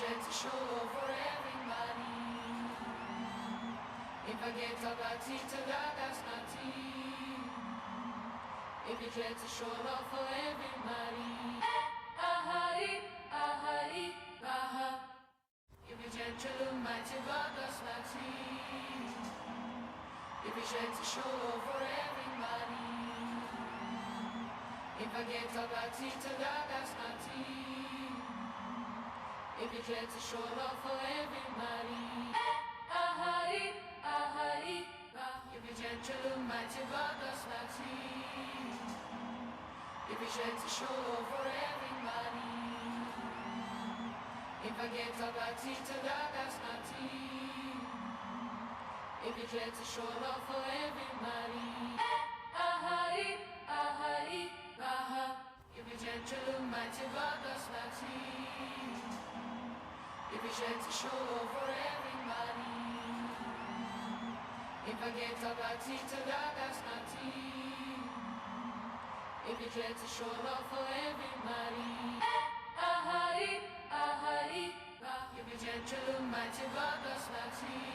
try to show for everybody. If I get all that tea to that's not tea. If you try to show love for everybody. If you gentle, mighty God, that's not tea. If you try to show love for everybody. If I get all that tea to that's not tea. If you try to show love for everybody. If you gentle, mighty God, that's not tea. If you try to show love for everybody. If I get all that tea to that's not tea. If you try to show love for everybody. If you gentle, mighty God, that's not tea. If you try to show love for everybody. If I get all that tea to that's not tea. If you try to show love for everybody. If you gentle, mighty God, that's not tea.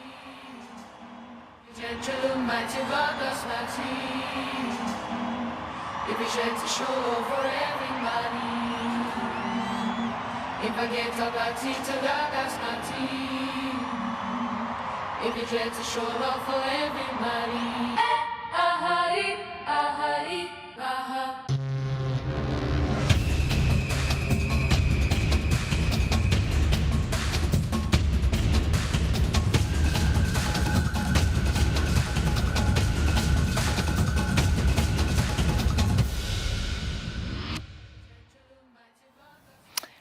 If you gentle, mighty God, that's not tea. If you try to show love for everybody. If I get all that tea to that's not tea. If you try to show love for everybody.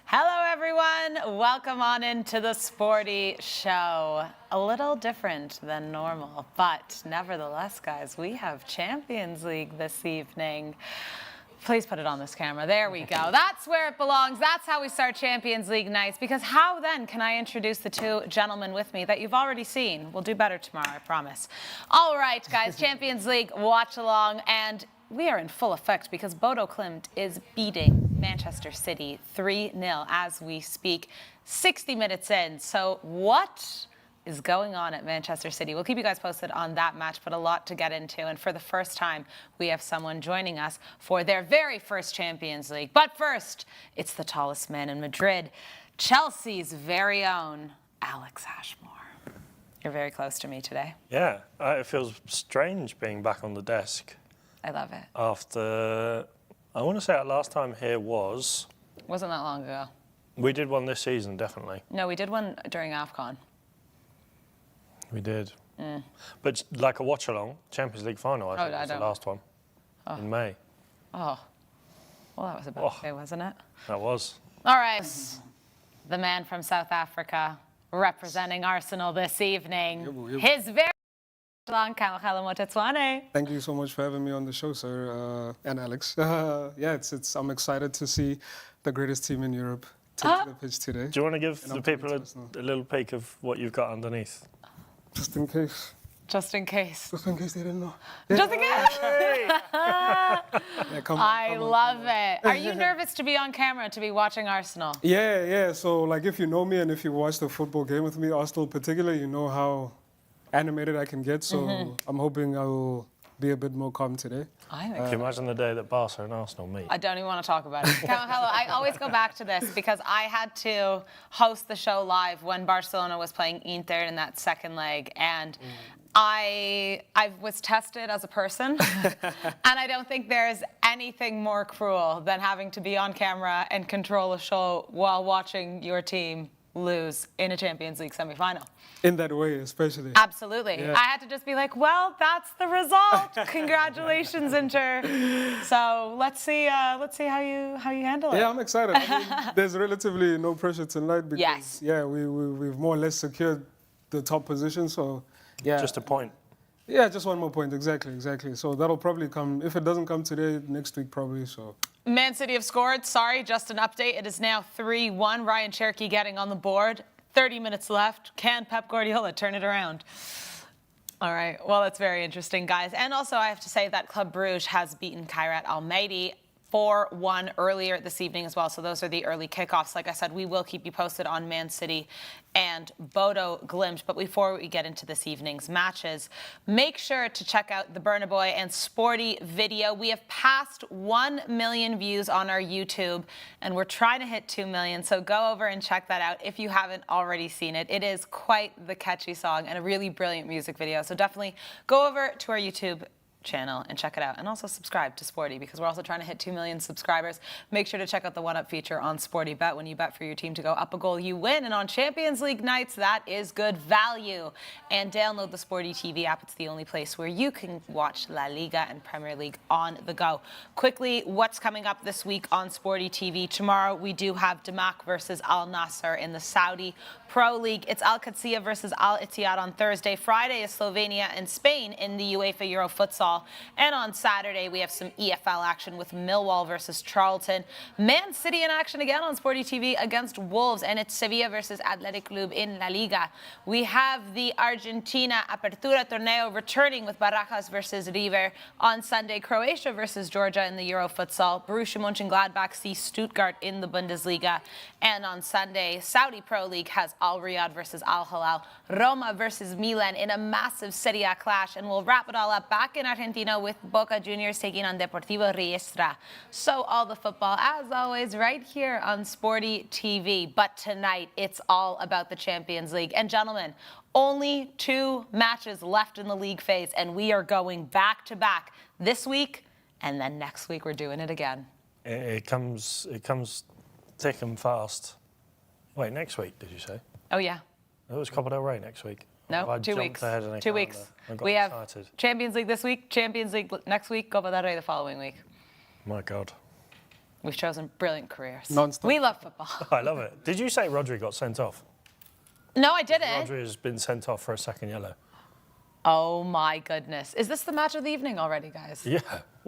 Hello everyone, welcome on into the Sporty Show. A little different than normal, but nevertheless, guys, we have Champions League this evening. Please put it on this camera. There we go. That's where it belongs. That's how we start Champions League nights, because how then can I introduce the two gentlemen with me that you've already seen? We'll do better tomorrow, I promise. All right, guys, Champions League watch along, and we are in full effect because Bodo Klimt is beating Manchester City 3-0 as we speak, 60 minutes in. So what is going on at Manchester City? We'll keep you guys posted on that match, but a lot to get into. And for the first time, we have someone joining us for their very first Champions League. But first, it's the tallest man in Madrid, Chelsea's very own Alex Ashmore. You're very close to me today. Yeah, it feels strange being back on the desk. I love it. After, I want to say our last time here was... Wasn't that long ago. We did one this season, definitely. No, we did one during AFCON. We did. But like a watch-along, Champions League final, I think was the last one, in May. Oh, well, that was a bad day, wasn't it? That was. All right, the man from South Africa representing Arsenal this evening. His very long Kamogelo. Thank you so much for having me on the show, sir, and Alex. Yeah, I'm excited to see the greatest team in Europe take to the pitch today. Do you want to give the people a little peek of what you've got underneath? Just in case. Just in case. Just in case they didn't know. Yeah. Just in case. Yeah, come on, I love it. Are you nervous to be on camera, to be watching Arsenal? Yeah. So, like, if you know me and if you watch the football game with me, Arsenal particularly, you know how animated I can get. So I'm hoping I'll be a bit more calm today. Can you imagine the day that Barca and Arsenal meet? I don't even want to talk about it. Kamogelo, I always go back to this because I had to host the show live when Barcelona was playing Inter in that second leg, and I was tested as a person, and I don't think there's anything more cruel than having to be on camera and control a show while watching your team lose in a Champions League semi-final. In that way, especially. Absolutely. Yeah. I had to just be like, well, that's the result. Congratulations, Inter. So let's see how you handle it. Yeah, I'm excited. I mean, there's relatively no pressure tonight because we've more or less secured the top position. So yeah, just a point. Yeah, just one more point. Exactly. So that'll probably come. If it doesn't come today, next week probably. So. Man City have scored. Sorry, just an update. It is now 3-1. Ryan Cherky getting on the board. 30 minutes left. Can Pep Guardiola turn it around? All right. Well, that's very interesting, guys. And also, I have to say that Club Brugge has beaten Kairat Almaty 4-1 earlier this evening as well. So those are the early kickoffs. Like I said, we will keep you posted on Man City and Bodo Glimt. But before we get into this evening's matches, make sure to check out the Bernabéu and Sporty video. We have passed 1 million views on our YouTube, and we're trying to hit 2 million. So go over and check that out if you haven't already seen it. It is quite the catchy song and a really brilliant music video. So definitely go over to our YouTube channel and check it out, and also subscribe to Sporty, because we're also trying to hit 2 million subscribers. Make sure to check out the one-up feature on Sporty Bet. When you bet for your team to go up a goal, you win, and on Champions League nights, that is good value. And download the Sporty TV app. It's the only place where you can watch La Liga and Premier League on the go. Quickly, what's coming up this week on Sporty TV? Tomorrow we do have Damac versus Al Nassr in the Saudi Pro League. It's Al Qadsiya versus Al Ittihad on Thursday. Friday is Slovenia and Spain in the UEFA Euro Futsal. And on Saturday, we have some EFL action with Millwall versus Charlton. Man City in action again on Sporty TV against Wolves, and it's Sevilla versus Athletic Club in La Liga. We have the Argentina Apertura Torneo returning with Barajas versus River. On Sunday, Croatia versus Georgia in the Euro Futsal. Borussia Mönchengladbach sees Stuttgart in the Bundesliga. And on Sunday, Saudi Pro League has Al Riyadh versus Al Hilal. Roma versus Milan in a massive Serie A clash. And we'll wrap it all up back in Argentina with Boca Juniors taking on Deportivo Riestra. So all the football, as always, right here on Sporty TV. But tonight, it's all about the Champions League. And gentlemen, only 2 matches left in the league phase, and we are going back-to-back this week, and then next week we're doing it again. It comes thick and fast. Wait, next week, did you say? Oh, yeah. It was Copa del Rey next week. No, 2 weeks. 2 weeks. We have excited. Champions League this week, Champions League next week, Copa del Rey the following week. My God. We've chosen brilliant careers. Non-stop. We love football. I love it. Did you say Rodri got sent off? No, I didn't. Rodri has been sent off for a second yellow. Oh, my goodness. Is this the match of the evening already, guys? Yeah.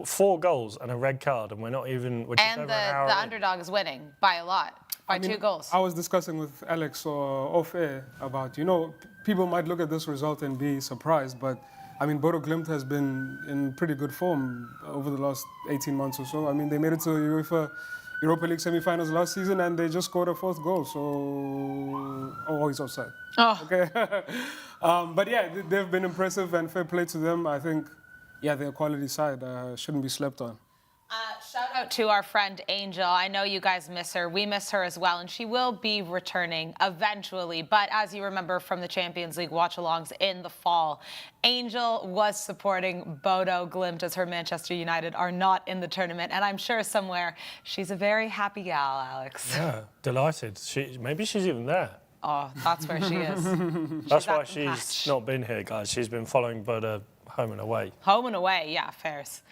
4 goals and a red card, and we're not even... We're just And over an hour the in. underdog is winning by a lot, by 2 goals. I was discussing with Alex off air about, people might look at this result and be surprised, but I mean, Bodo Glimt has been in pretty good form over the last 18 months or so. I mean, they made it to UEFA Europa League semi-finals last season, and they just scored a 4th goal. So, he's offside. Oh. Okay. But yeah, they've been impressive, and fair play to them. I think, their quality side shouldn't be slept on. Shout out to our friend Angel. I know you guys miss her. We miss her as well, and she will be returning eventually. But as you remember from the Champions League watch-alongs in the fall, Angel was supporting Bodo Glimt as her Manchester United are not in the tournament. And I'm sure somewhere she's a very happy gal, Alex. Yeah, delighted. Maybe she's even there. Oh, that's where she is. That's why she's not been here, guys. She's been following Bodo home and away. Home and away, yeah, fairs.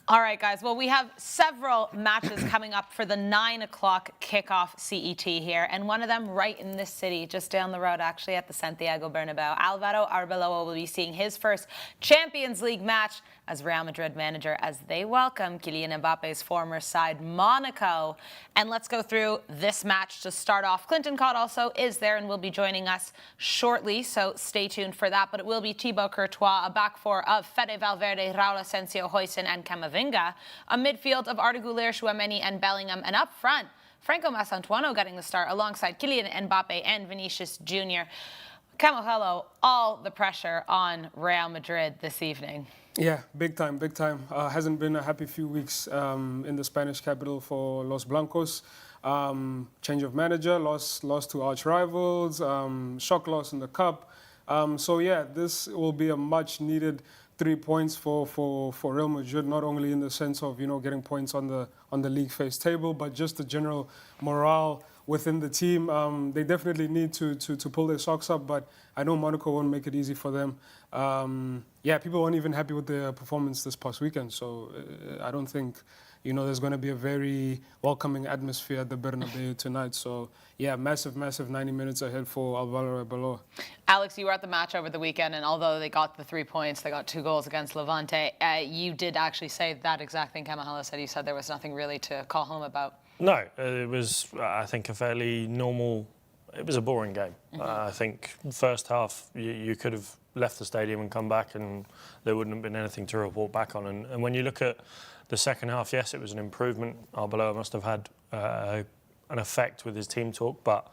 All right, guys. Well, we have several matches coming up for the 9 o'clock kickoff CET here, and one of them right in this city, just down the road, actually, at the Santiago Bernabéu. Álvaro Arbeloa will be seeing his first Champions League match as Real Madrid manager as they welcome Kylian Mbappe's former side, Monaco. And let's go through this match to start off. KlintonCod also is there and will be joining us shortly, so stay tuned for that. But it will be Thibaut Courtois, a back four of Fede Valverde, Raul Asensio, Huijsen, and Camavinga, a midfield of Arda Güler, Tchouaméni, and Bellingham, and up front, Franco Masantuono getting the start alongside Kylian Mbappe and Vinicius Jr. Kamogelo, all the pressure on Real Madrid this evening. Yeah, big time, big time. Hasn't been a happy few weeks in the Spanish capital for Los Blancos. Change of manager, lost to arch rivals, shock loss in the cup. So yeah, this will be a much needed 3 points for Real Madrid, not only in the sense of getting points on the league phase table, but just the general morale within the team. They definitely need to pull their socks up, but I know Monaco won't make it easy for them. Yeah, people weren't even happy with their performance this past weekend, so I don't think there's going to be a very welcoming atmosphere at the Bernabéu tonight. So, yeah, massive 90 minutes ahead for Álvaro Arbeloa. Alex, you were at the match over the weekend, and although they got the 3 points, they got 2 goals against Levante, you did actually say that exact thing Kamogelo said. You said there was nothing really to call home about. No, it was, I think, a fairly normal... It was a boring game. I think first half you could have left the stadium and come back, and there wouldn't have been anything to report back on. And when you look at the second half, yes, it was an improvement. Arbeloa must have had an effect with his team talk, but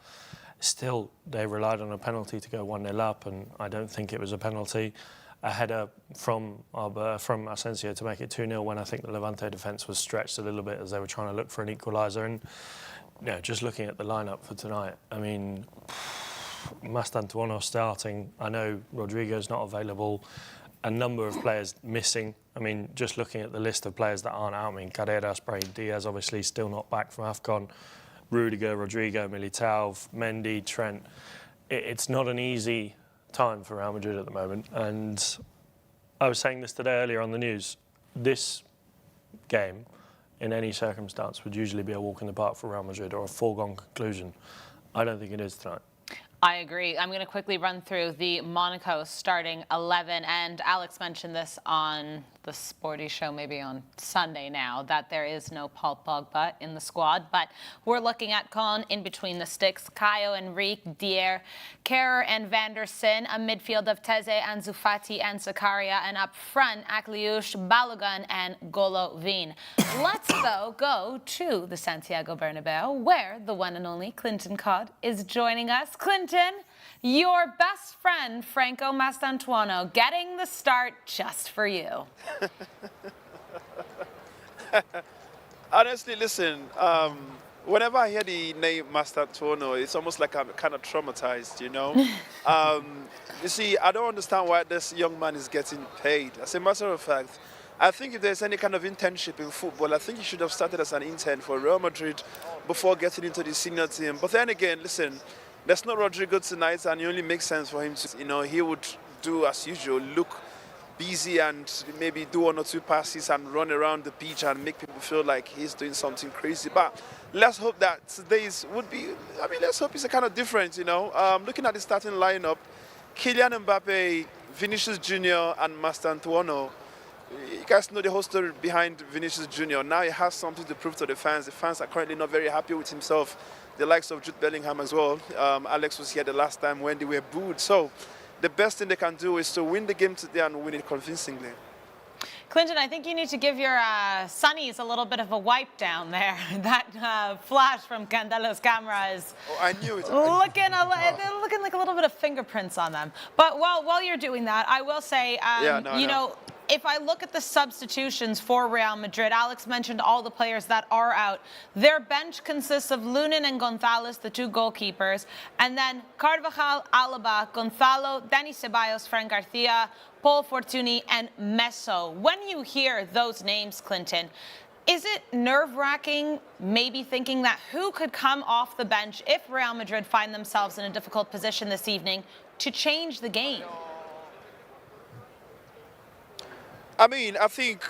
still they relied on a penalty to go 1-0 up, and I don't think it was a penalty. A header from Asensio to make it 2-0 when I think the Levante defence was stretched a little bit as they were trying to look for an equaliser. And just looking at the lineup for tonight, I mean, Mastantuono starting. I know Rodrigo's not available. A number of players missing. I mean, just looking at the list of players that aren't out, I mean, Carreras, Brahim Diaz obviously still not back from AFCON. Rudiger, Rodrigo, Militao, Mendy, Trent. It's not an easy time for Real Madrid at the moment, and I was saying this today earlier on the news. This game, in any circumstance, would usually be a walk in the park for Real Madrid or a foregone conclusion. I don't think it is tonight. I agree. I'm going to quickly run through the Monaco starting 11, and Alex mentioned this on the Sporty Show, maybe on Sunday now, that there is no Paul Pogba in the squad, but we're looking at Con in between the sticks, Caio, Enrique, Dier, Kerr and Van der Sar, a midfield of Teze, Ansu Fati and Zakaria, and up front, Akliouche, Balogun and Golovin. Let's, though, go to the Santiago Bernabéu, where the one and only KlintonCod is joining us. Clinton, your best friend, Franco Mastantuono, getting the start just for you. Honestly, listen, whenever I hear the name Mastantuono, it's almost like I'm kind of traumatized, you know? You see, I don't understand why this young man is getting paid. As a matter of fact, I think if there's any kind of internship in football, I think he should have started as an intern for Real Madrid before getting into the senior team. But then again, listen, there's no Rodrigo tonight, and it only makes sense for him to, he would do as usual, look busy and maybe do 1 or 2 passes and run around the pitch and make people feel like he's doing something crazy. But let's hope that today's would be, let's hope it's a kind of different, Looking at the starting lineup, Kylian Mbappe, Vinicius Jr. and Mastantuono. You guys know the whole story behind Vinicius Jr. Now he has something to prove to the fans. The fans are currently not very happy with himself. The likes of Jude Bellingham as well. Alex was here the last time when they were booed. So the best thing they can do is to win the game today and win it convincingly. Clinton, I think you need to give your Sunnies a little bit of a wipe down there. That flash from Candelo's camera is I knew it. looking like a little bit of fingerprints on them. But while you're doing that, I will say, if I look at the substitutions for Real Madrid, Alex mentioned all the players that are out. Their bench consists of Lunin and Gonzalez, the 2 goalkeepers, and then Carvajal, Alaba, Gonzalo, Dani Ceballos, Fran Garcia, Paul Fortuny, and Meso. When you hear those names, Clinton, is it nerve-wracking, maybe thinking that who could come off the bench if Real Madrid find themselves in a difficult position this evening to change the game? I think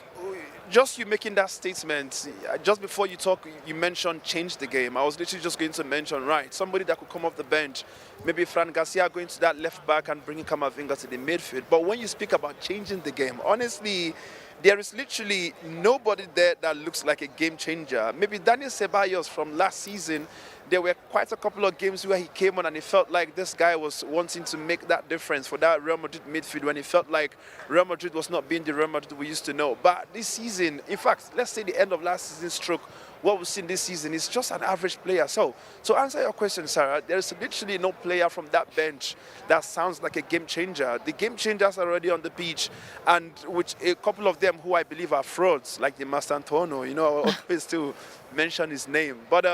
just you making that statement, just before you talk, you mentioned change the game. I was literally just going to mention, somebody that could come off the bench, maybe Fran Garcia going to that left back and bringing Kamavinga to the midfield. But when you speak about changing the game, honestly, there is literally nobody there that looks like a game changer. Maybe Daniel Ceballos from last season, there were quite a couple of games where he came on and it felt like this guy was wanting to make that difference for that Real Madrid midfield when it felt like Real Madrid was not being the Real Madrid we used to know. But this season, in fact, let's say the end of last season's stroke, what we've seen this season is just an average player. So to answer your question, Sarah, there is literally no player from that bench that sounds like a game changer. The game changers are already on the pitch, and which a couple of them who I believe are frauds, like the Mastantuono, I always to mention his name. But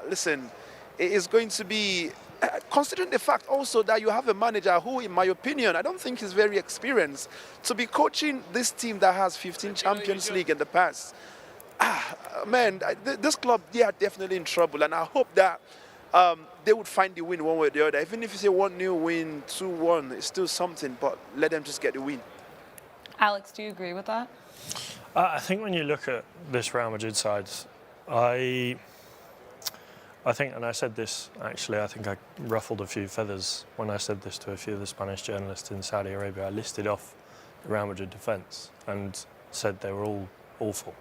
listen, it is going to be, considering the fact also that you have a manager who, in my opinion, I don't think is very experienced, to be coaching this team that has 15 Champions League in the past. This club, they are definitely in trouble, and I hope that they would find the win one way or the other. Even if it's a 1-0 win, 2-1, it's still something, but let them just get the win. Alex, do you agree with that? I think when you look at this Real Madrid side, I think, and I said this actually, I think I ruffled a few feathers when I said this to a few of the Spanish journalists in Saudi Arabia. I listed off the Real Madrid defence and said they were all awful.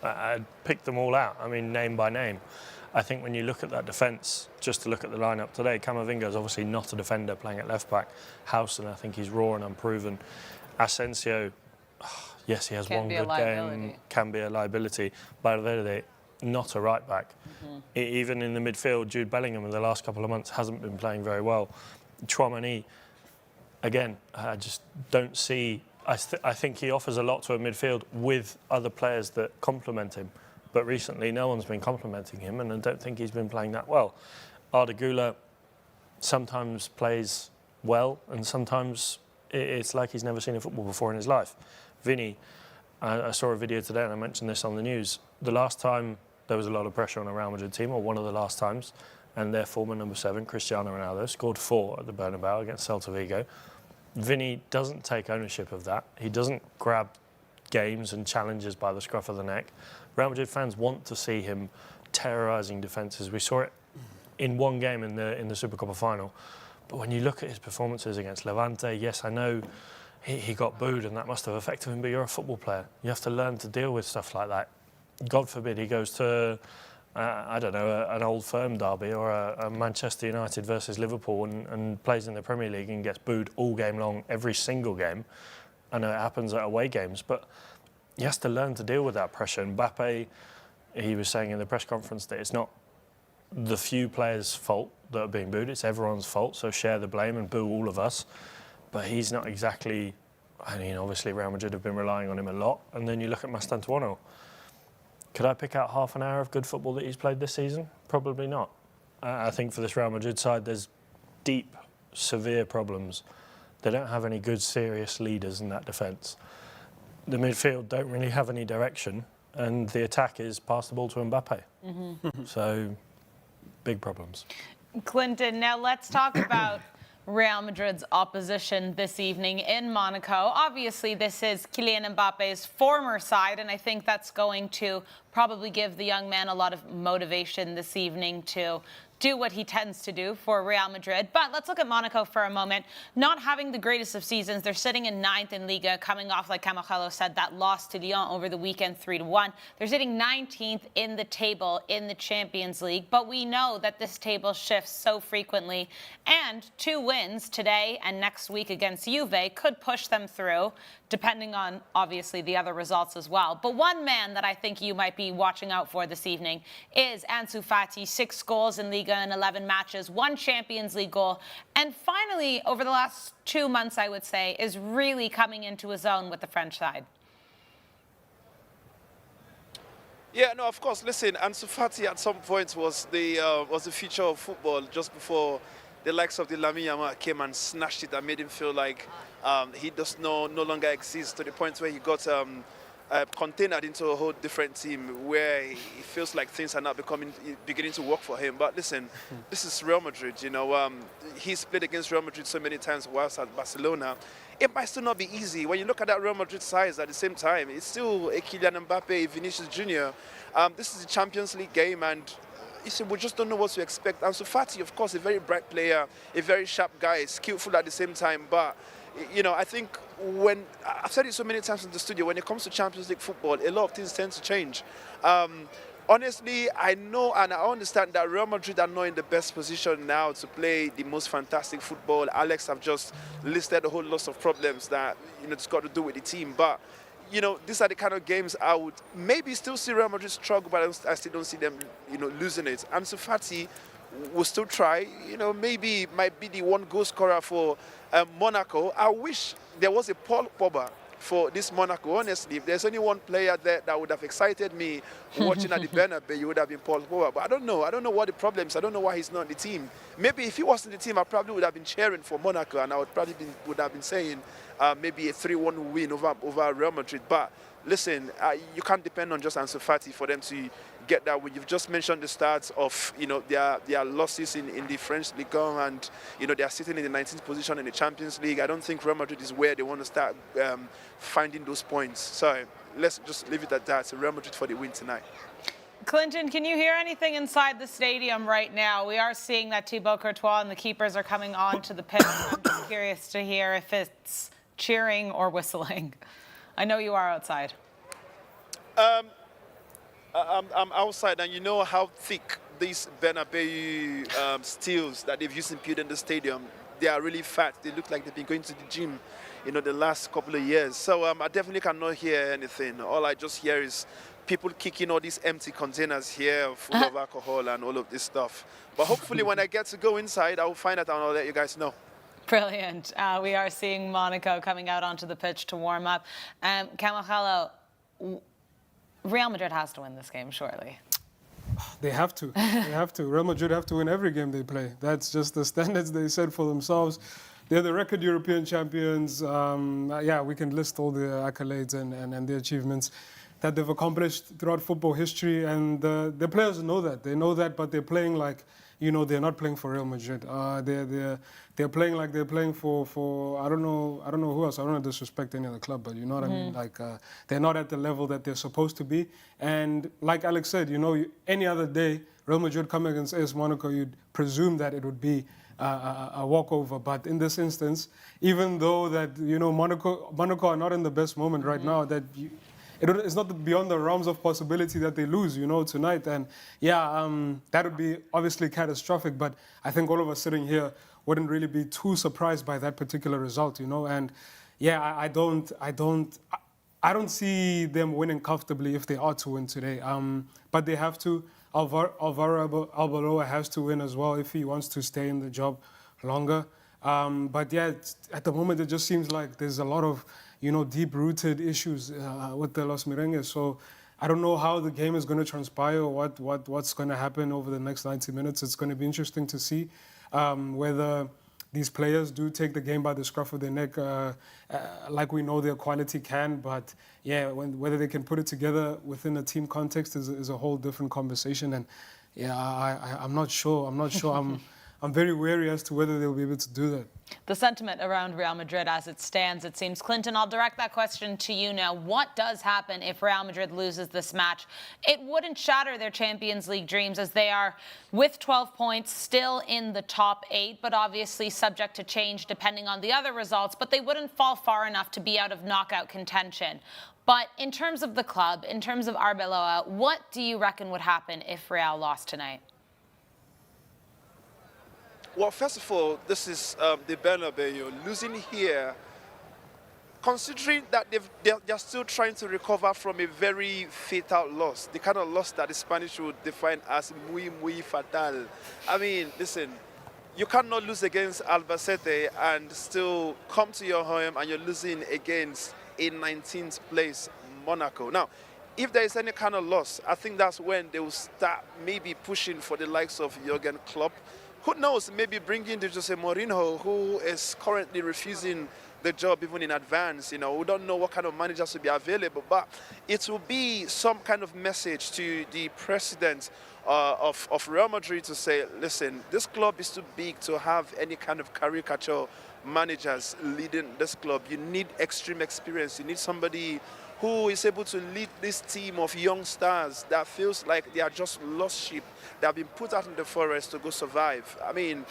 I picked them all out, name by name. I think when you look at that defence, just to look at the lineup today, Camavinga is obviously not a defender playing at left back. Howson, I think he's raw and unproven. Asensio, yes, he has one good game, can be a liability. Valverde, not a right back. Even in the midfield, Jude Bellingham in the last couple of months hasn't been playing very well. Tchouaméni, again, I just don't see. I think he offers a lot to a midfield with other players that complement him. But recently, no one's been complimenting him, and I don't think he's been playing that well. Arda Güler sometimes plays well, and sometimes it's like he's never seen a football before in his life. Vinny, I saw a video today, and I mentioned this on the news. The last time there was a lot of pressure on a Real Madrid team, or one of the last times, and their former number 7, Cristiano Ronaldo, scored 4 at the Bernabéu against Celta Vigo. Vinny doesn't take ownership of that. He doesn't grab games and challenges by the scruff of the neck. Real Madrid fans want to see him terrorising defences. We saw it in one game in the Supercopa final. But when you look at his performances against Levante, yes, I know he got booed and that must have affected him, but you're a football player. You have to learn to deal with stuff like that. God forbid he goes to, I don't know, an Old Firm derby or a Manchester United versus Liverpool and plays in the Premier League and gets booed all game long, every single game. I know it happens at away games, but he has to learn to deal with that pressure. Mbappe, he was saying in the press conference that it's not the few players' fault that are being booed, it's everyone's fault, so share the blame and boo all of us. But he's not exactly, I mean, obviously Real Madrid have been relying on him a lot. And then you look at Mastantuono. Could I pick out half an hour of good football that he's played this season? Probably not. I think for this Real Madrid side, there's deep, severe problems. They don't have any good, serious leaders in that defence. The midfield don't really have any direction, and the attack is pass the ball to Mbappe. So, big problems. Clinton, now let's talk about Real Madrid's opposition this evening in Monaco. Obviously, this is Kylian Mbappe's former side, and I think that's going to probably give the young man a lot of motivation this evening to do what he tends to do for Real Madrid. But let's look at Monaco for a moment. Not having the greatest of seasons, they're sitting in 9th in Liga, coming off, like Kamogelo said, that loss to Lyon over the weekend, 3-1. They're sitting 19th in the table in the Champions League, but we know that this table shifts so frequently, and 2 wins today and next week against Juve could push them through, depending on, obviously, the other results as well. But one man that I think you might be watching out for this evening is Ansu Fati. 6 goals in Liga in 11 matches, 1 Champions League goal, and finally, over the last 2 months, I would say, is really coming into his own with the French side. Yeah, no, of course. Listen, Ansu Fati at some point was the future of football just before the likes of the Lamine Yamal came and snatched it and made him feel like he does no longer exist, to the point where he got contained into a whole different team where he feels like things are not beginning to work for him. But listen, this is Real Madrid, you know. He's played against Real Madrid so many times whilst at Barcelona. It might still not be easy. When you look at that Real Madrid size at the same time, it's still a Kylian Mbappe, a Vinicius Jr. This is the Champions League game, and we just don't know what to expect. Ansu Fati, of course, a very bright player, a very sharp guy, skillful at the same time. But, you know, I think I've said it so many times in the studio, when it comes to Champions League football, a lot of things tend to change. Honestly, I know and I understand that Real Madrid are not in the best position now to play the most fantastic football. Alex have just listed a whole lot of problems that, you know, it's got to do with the team. But, you know, these are the kind of games I would maybe still see Real Madrid struggle, but I still don't see them, you know, losing it. Ansu Fati will still try. You know, maybe might be the one goal scorer for Monaco. I wish there was a Paul Pogba for this Monaco. Honestly, if there's only one player there that would have excited me watching at the Bernabéu, it would have been Paul Pogba. But I don't know. I don't know what the problem is. I don't know why he's not in the team. Maybe if he was in the team, I probably would have been cheering for Monaco, and I would have been saying maybe a 3-1 win over Real Madrid. But listen, you can't depend on just Ansu Fati for them to get that win. You've just mentioned the stats of, you know, their losses in the French Ligue 1, and, you know, they are sitting in the 19th position in the Champions League. I don't think Real Madrid is where they want to start finding those points. So let's just leave it at that. So Real Madrid for the win tonight. Clinton, can you hear anything inside the stadium right now? We are seeing that Thibaut Courtois and the keepers are coming on to the pitch. I'm just curious to hear if it's cheering or whistling. I know you are outside. I'm outside, and you know how thick these Bernabéu steels that they've used in building the stadium, they are really fat. They look like they've been going to the gym, the last couple of years. So I definitely cannot hear anything. All I just hear is people kicking all these empty containers here full of alcohol and all of this stuff. But hopefully when I get to go inside, I will find out and I'll let you guys know. Brilliant. We are seeing Monaco coming out onto the pitch to warm up. Kamogelo, Real Madrid has to win this game, surely. They have to. They have to. Real Madrid have to win every game they play. That's just the standards they set for themselves. They're the record European champions. Yeah, we can list all the accolades and the achievements that they've accomplished throughout football history. And the players know that. They know that, but they're playing like, they're not playing for Real Madrid. They're playing like they're playing for I don't know who else. I don't want to disrespect any other club, but you know what I mean. Like they're not at the level that they're supposed to be. And like Alex said, any other day, Real Madrid coming against AS Monaco, you'd presume that it would be a walkover. But in this instance, even though that Monaco are not in the best moment right now, that it's not beyond the realms of possibility that they lose, tonight. And yeah, that would be obviously catastrophic. But I think all of us sitting here wouldn't really be too surprised by that particular result, And yeah, I don't see them winning comfortably if they are to win today. But they have to. Alvaro Arbeloa has to win as well if he wants to stay in the job longer. But yeah, at the moment it just seems like there's a lot of deep-rooted issues with the Los Merengues. So I don't know how the game is going to transpire, what's going to happen over the next 90 minutes. It's going to be interesting to see whether these players do take the game by the scruff of their neck, like we know their quality can. But yeah, whether they can put it together within a team context is a whole different conversation. And yeah, I'm not sure. I'm very wary as to whether they'll be able to do that. The sentiment around Real Madrid as it stands, it seems. Clinton, I'll direct that question to you now. What does happen if Real Madrid loses this match? It wouldn't shatter their Champions League dreams, as they are, with 12 points, still in the top 8, but obviously subject to change depending on the other results. But they wouldn't fall far enough to be out of knockout contention. But in terms of the club, in terms of Arbeloa, what do you reckon would happen if Real lost tonight? Well, first of all, this is the Bernabéu. Losing here, considering that they're still trying to recover from a very fatal loss, the kind of loss that the Spanish would define as muy fatal. I mean, listen, you cannot lose against Albacete and still come to your home and you're losing against a 19th place Monaco. Now, if there is any kind of loss, I think that's when they will start maybe pushing for the likes of Jurgen Klopp. Who knows, maybe bringing in Jose Mourinho, who is currently refusing the job even in advance. We don't know what kind of managers will be available, but it will be some kind of message to the president of Real Madrid to say, listen, this club is too big to have any kind of caricature managers leading this club. You need extreme experience. You need somebody who is able to lead this team of young stars that feels like they are just lost sheep that have been put out in the forest to go survive. I mean,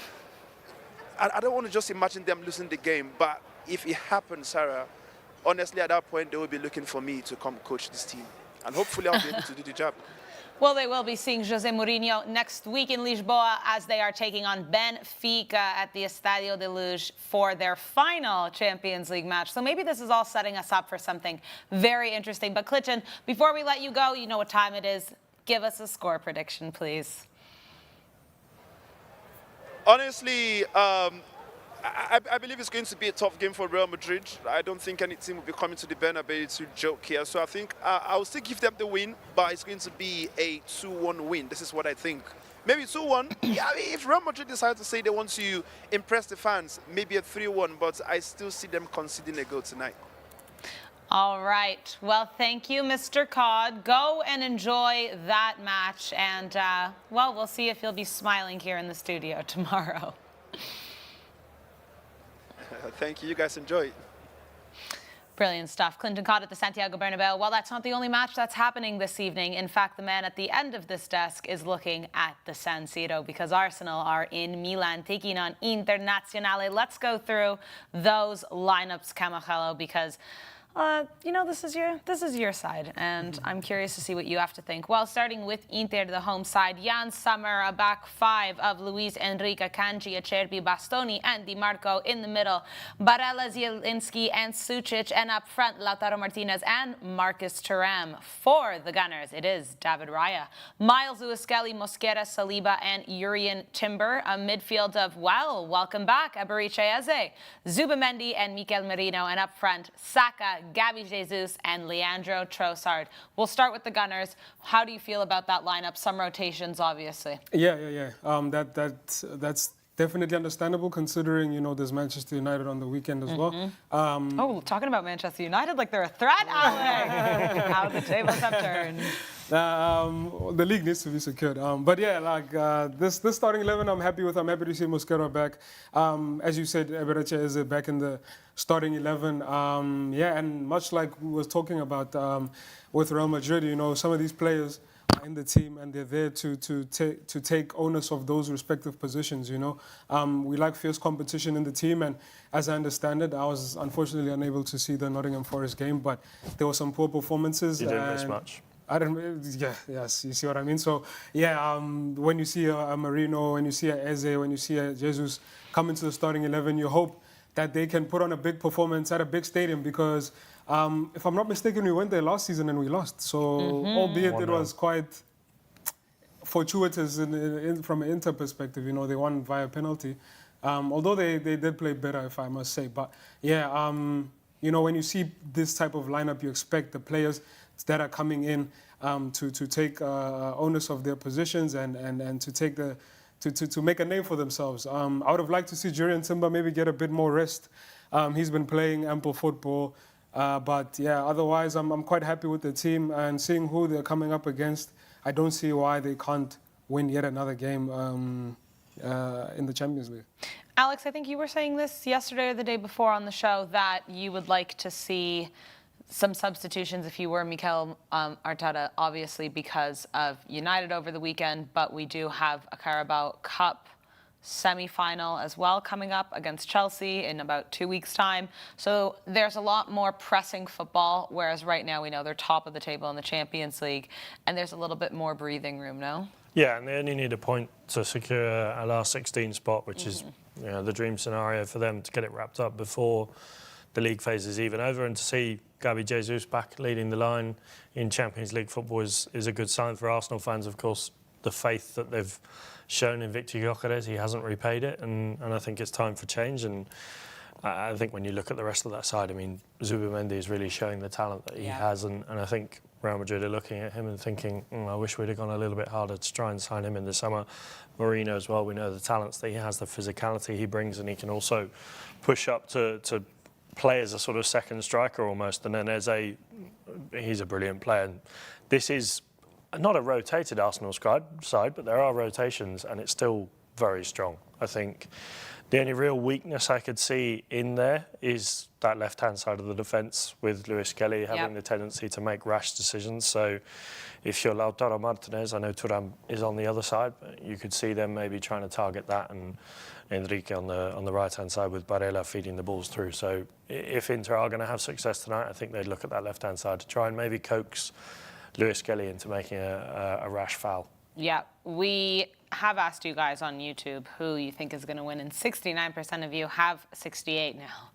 I don't want to just imagine them losing the game, but if it happens, Sara, honestly, at that point, they will be looking for me to come coach this team. And hopefully I'll be able to do the job. Well, they will be seeing Jose Mourinho next week in Lisboa as they are taking on Benfica at the Estádio da Luz for their final Champions League match. So maybe this is all setting us up for something very interesting. But Clinton, before we let you go, you know what time it is. Give us a score prediction, please. Honestly, I believe it's going to be a tough game for Real Madrid. I don't think any team will be coming to the Bernabéu to joke here. So I think I will still give them the win, but it's going to be a 2-1 win. This is what I think. Maybe 2-1. Yeah, if Real Madrid decide to say they want to impress the fans, maybe a 3-1, but I still see them conceding a goal tonight. All right. Well, thank you, Mr. Cod. Go and enjoy that match. And, well, we'll see if you'll be smiling here in the studio tomorrow. Thank you. You guys enjoy it. Brilliant stuff. KlintonCod at the Santiago Bernabéu. Well, that's not the only match that's happening this evening. In fact, the man at the end of this desk is looking at the San Siro because Arsenal are in Milan taking on Internazionale. Let's go through those lineups, Kamogelo, because this is your side, and I'm curious to see what you have to think. Well, starting with Inter, the home side, Jan Sommer, a back five of Luis Enrique, Kanji, Acerbi, Bastoni, and Di Marco in the middle, Barella, Zielinski, and Sucic, and up front, Lautaro Martinez and Marcus Thuram. For the Gunners, it is David Raya, Miles Lewis-Skelly, Mosquera, Saliba, and Urian Timber. A midfield of, well, welcome back, Eberiche Eze, Zubamendi, and Mikel Merino, and up front, Saka, Gabi Jesus, and Leandro Trossard. We'll start with the Gunners. How do you feel about that lineup? Some rotations, obviously. Yeah. That's definitely understandable considering, there's Manchester United on the weekend as well. Talking about Manchester United like they're a threat, Alex. How the tables have turned. The league needs to be secured. But yeah, this starting 11, I'm happy with. I'm happy to see Mosquera back. As you said, Eberiche is back in the starting 11. And much like we was talking about with Real Madrid, some of these players are in the team and they're there to take onus of those respective positions. We like fierce competition in the team, and as I understand it, I was unfortunately unable to see the Nottingham Forest game, but there were some poor performances. You didn't miss much. I don't. Yes. You see what I mean. So when you see a Marino, when you see a Eze, when you see a Jesus come into the starting 11, you hope that they can put on a big performance at a big stadium because, if I'm not mistaken, we went there last season and we lost. So albeit it was quite fortuitous from an Inter perspective, they won via penalty. Although they did play better, if I must say. But when you see this type of lineup, you expect the players that are coming in to take onus of their positions and to take to make a name for themselves. I would have liked to see Urian Timber maybe get a bit more rest. He's been playing ample football, but otherwise I'm quite happy with the team and seeing who they're coming up against. I don't see why they can't win yet another game in the Champions League. Alex, I think you were saying this yesterday or the day before on the show that you would like to see some substitutions if you were Mikel Arteta, obviously because of United over the weekend, but we do have a Carabao Cup semi-final as well coming up against Chelsea in about 2 weeks' time. So there's a lot more pressing football, whereas right now we know they're top of the table in the Champions League, and there's a little bit more breathing room, no? Yeah, and they only need a point to secure a last 16 spot, which is the dream scenario for them to get it wrapped up before the league phase is even over, and to see Gabi Jesus back leading the line in Champions League football is a good sign for Arsenal fans. Of course, the faith that they've shown in Victor Gyökeres, he hasn't repaid it, and I think it's time for change. And I think when you look at the rest of that side, I mean, Zubamendi is really showing the talent that he has, and I think Real Madrid are looking at him and thinking, I wish we'd have gone a little bit harder to try and sign him in the summer. Marino as well, we know the talents that he has, the physicality he brings, and he can also push up to play as a sort of second striker almost, and then he's a brilliant player. And this is not a rotated Arsenal side, but there are rotations, and it's still very strong. I think the only real weakness I could see in there is that left-hand side of the defence with Lewis-Skelly having the tendency to make rash decisions. So if you're Lautaro Martinez, I know Thuram is on the other side, but you could see them maybe trying to target that, and Enrique on the right-hand side with Barella feeding the balls through. So if Inter are going to have success tonight, I think they'd look at that left-hand side to try and maybe coax Lewis-Skelly into making a rash foul. Yeah, we have asked you guys on YouTube who you think is going to win, and 69% of you have 68 now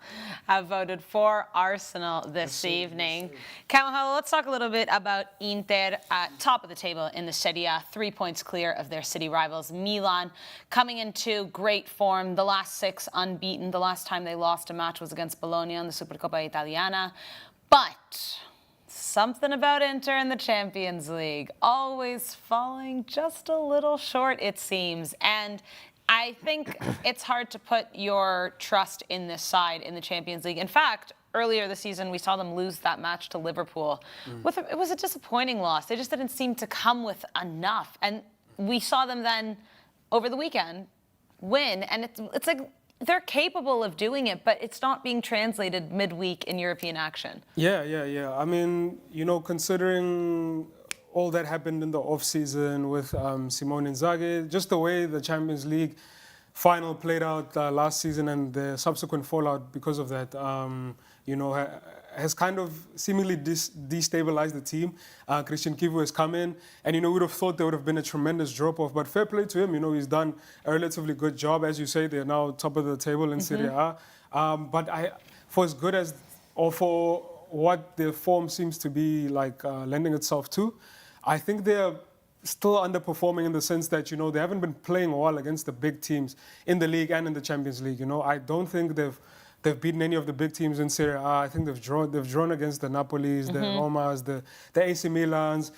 have voted for Arsenal this evening. Kamogelo, let's talk a little bit about Inter, top of the table in the Serie A, 3 points clear of their city rivals Milan, coming into great form. The last 6 unbeaten. The last time they lost a match was against Bologna in the Supercoppa Italiana, but something about Inter in the Champions League, always falling just a little short, it seems. And I think it's hard to put your trust in this side in the Champions League. In fact, earlier this season, we saw them lose that match to Liverpool. It was a disappointing loss. They just didn't seem to come with enough. And we saw them then, over the weekend, win. And it's like they're capable of doing it, but it's not being translated midweek in European action. Yeah. I mean, considering all that happened in the off-season with Simone Inzaghi, just the way the Champions League final played out last season and the subsequent fallout because of that, has kind of seemingly destabilized the team. Christian Kivu has come in, and we would have thought there would have been a tremendous drop-off, but fair play to him. He's done a relatively good job. As you say, they're now top of the table in Serie A. But for as good as, or for what their form seems to be like lending itself to, I think they're still underperforming in the sense that, they haven't been playing well against the big teams in the league and in the Champions League. I don't think they've beaten any of the big teams in Serie A. I think they've drawn against the Napolis, the Romas, the AC Milans.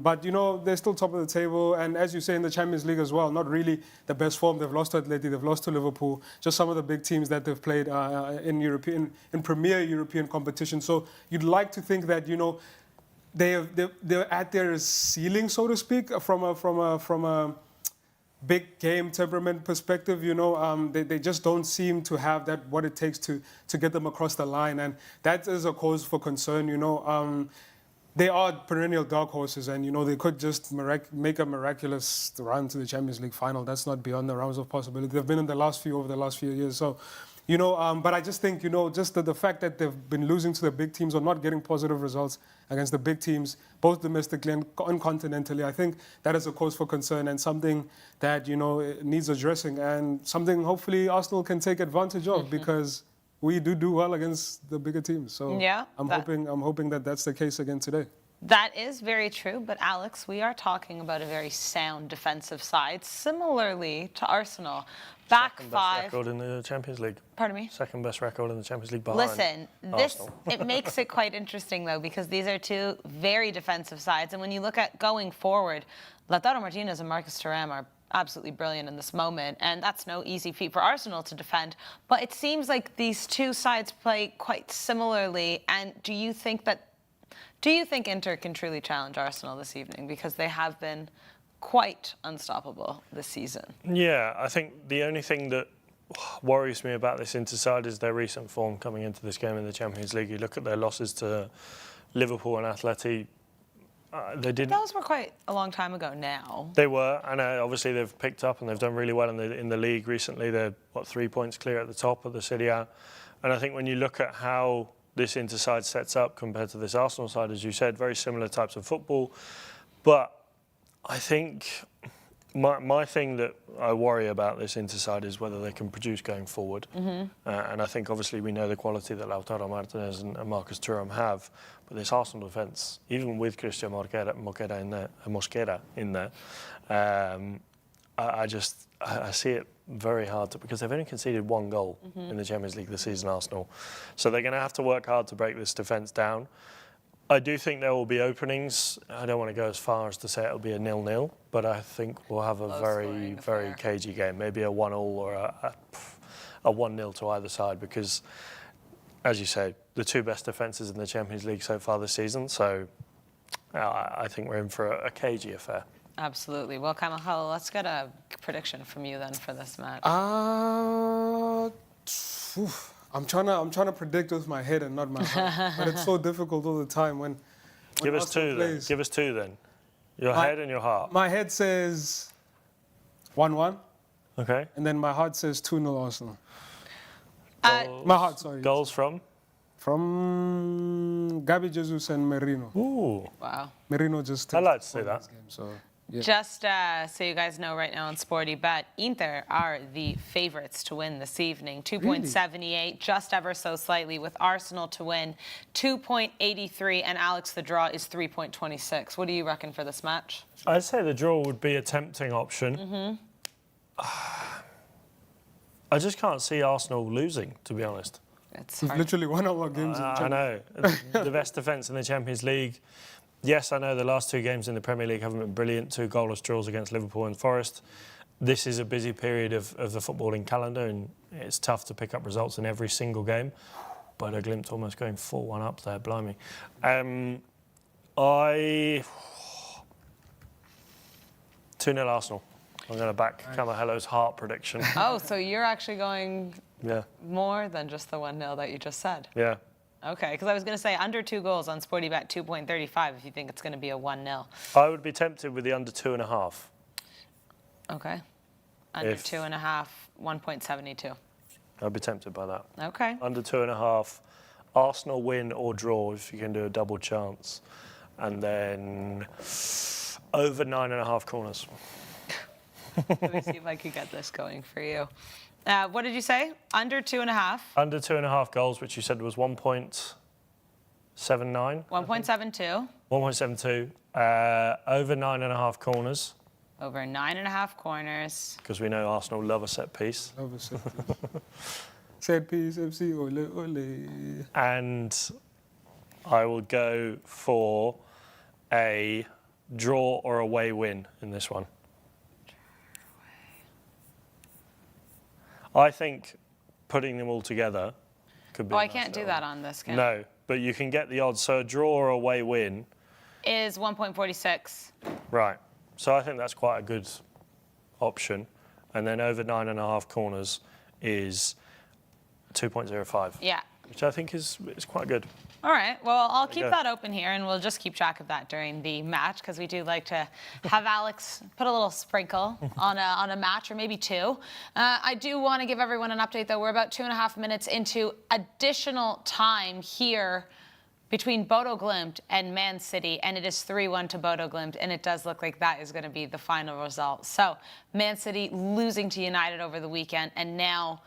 But, they're still top of the table. And as you say, in the Champions League as well, not really the best form. They've lost to Atleti, they've lost to Liverpool, just some of the big teams that they've played in premier European competition. So you'd like to think that, they're at their ceiling, so to speak, from a big game temperament perspective. They just don't seem to have that what it takes to get them across the line, and that is a cause for concern. They are perennial dark horses, and they could just make a miraculous run to the Champions League final. That's not beyond the realms of possibility. They've been in over the last few years. So. But I just think, just the fact that they've been losing to the big teams or not getting positive results against the big teams, both domestically and continentally, I think that is a cause for concern and something that, needs addressing and something hopefully Arsenal can take advantage of because we do well against the bigger teams. So yeah, I'm hoping that that's the case again today. That is very true, but Alex, we are talking about a very sound defensive side, similarly to Arsenal. Back Second five. best record in the Champions League. Pardon me? Second best record in the Champions League behind Listen, it makes it quite interesting, though, because these are two very defensive sides. And when you look at going forward, Lautaro Martinez and Marcus Thuram are absolutely brilliant in this moment. And that's no easy feat for Arsenal to defend. But it seems like these two sides play quite similarly. And do you think Inter can truly challenge Arsenal this evening? Because they have been quite unstoppable this season. Yeah, I think the only thing that worries me about this Inter side is their recent form coming into this game in the Champions League. You look at their losses to Liverpool and Atleti, they didn't. Those were quite a long time ago now. They were, and obviously they've picked up and they've done really well in the league recently. They're 3 points clear at the top of the Serie A, and I think when you look at how this Inter side sets up compared to this Arsenal side, as you said, very similar types of football, but I think my thing that I worry about this Inter side is whether they can produce going forward. And I think obviously we know the quality that Lautaro Martinez and Marcus Thuram have, but this Arsenal defence, even with Christian Mosquera in there, I see it very hard because they've only conceded one goal in the Champions League this season, Arsenal. So they're going to have to work hard to break this defence down. I do think there will be openings. I don't want to go as far as to say it'll be a 0-0, but I think we'll have a very cagey game, maybe a 1-1 or a 1-0 to either side, because, as you say, the two best defences in the Champions League so far this season. So I think we're in for a cagey affair. Absolutely. Well, Kamogelo, let's get a prediction from you then for this match. I'm trying to predict with my head and not my heart, but it's so difficult all the time when Give us two then. Give us two then. Your head and your heart. My head says 1-1. Okay. And then my heart says 2-0 Arsenal. My heart, sorry. Goals from? From Gabi Jesus and Merino. Ooh. Wow. Merino just. I'd like to see that. Game, so. Yeah. Just so you guys know right now on Sporty Bet, Inter are the favourites to win this evening. 2.78, just ever so slightly, with Arsenal to win 2.83, and Alex, the draw is 3.26. What do you reckon for this match? I'd say the draw would be a tempting option. I just can't see Arsenal losing, to be honest. It's We've literally won our games in the Champions I know. The best defence in the Champions League. Yes, I know the last two games in the Premier League haven't been brilliant. 2 goalless draws against Liverpool and Forest. This is a busy period of the footballing calendar, and it's tough to pick up results in every single game. But a glimpse almost going 4-1 up there, blimey. 2-0 Arsenal. I'm going to back Kamogelo's heart prediction. Oh, so you're actually going Yeah. more than just the 1-0 that you just said? Yeah. Okay, because I was going to say under 2 goals on Sporty Bet 2.35 if you think it's going to be a 1-0. I would be tempted with the under 2.5. Okay. Under 2.5, 1.72. I'd be tempted by that. Okay. Under 2.5. Arsenal win or draw if you can do a double chance. And then over 9.5 corners. Let me see if I could get this going for you. What did you say? Under 2.5? Under 2.5 goals, which you said was 1.79? 1.72. 1.72. Over 9.5 corners. Over 9.5 corners. Because we know Arsenal love a set piece. Love a set piece. Set piece, FC, ole, ole. And I will go for a draw or away win in this one. I think putting them all together could be. Oh, I can't do that on this, can I? No, but you can get the odds. So a draw or away win Is 1.46. Right. So I think that's quite a good option. And then over 9.5 corners is 2.05. Yeah. Which I think is quite good. All right. Well, I'll keep go. that open here, and we'll just keep track of that during the match because we do like to have Alex put a little sprinkle on a match or maybe two. I do want to give everyone an update, though. We're about 2.5 minutes into additional time here between Bodo Glimt and Man City, and it is 3-1 to Bodo Glimt, and it does look like that is going to be the final result. So Man City losing to United over the weekend, and now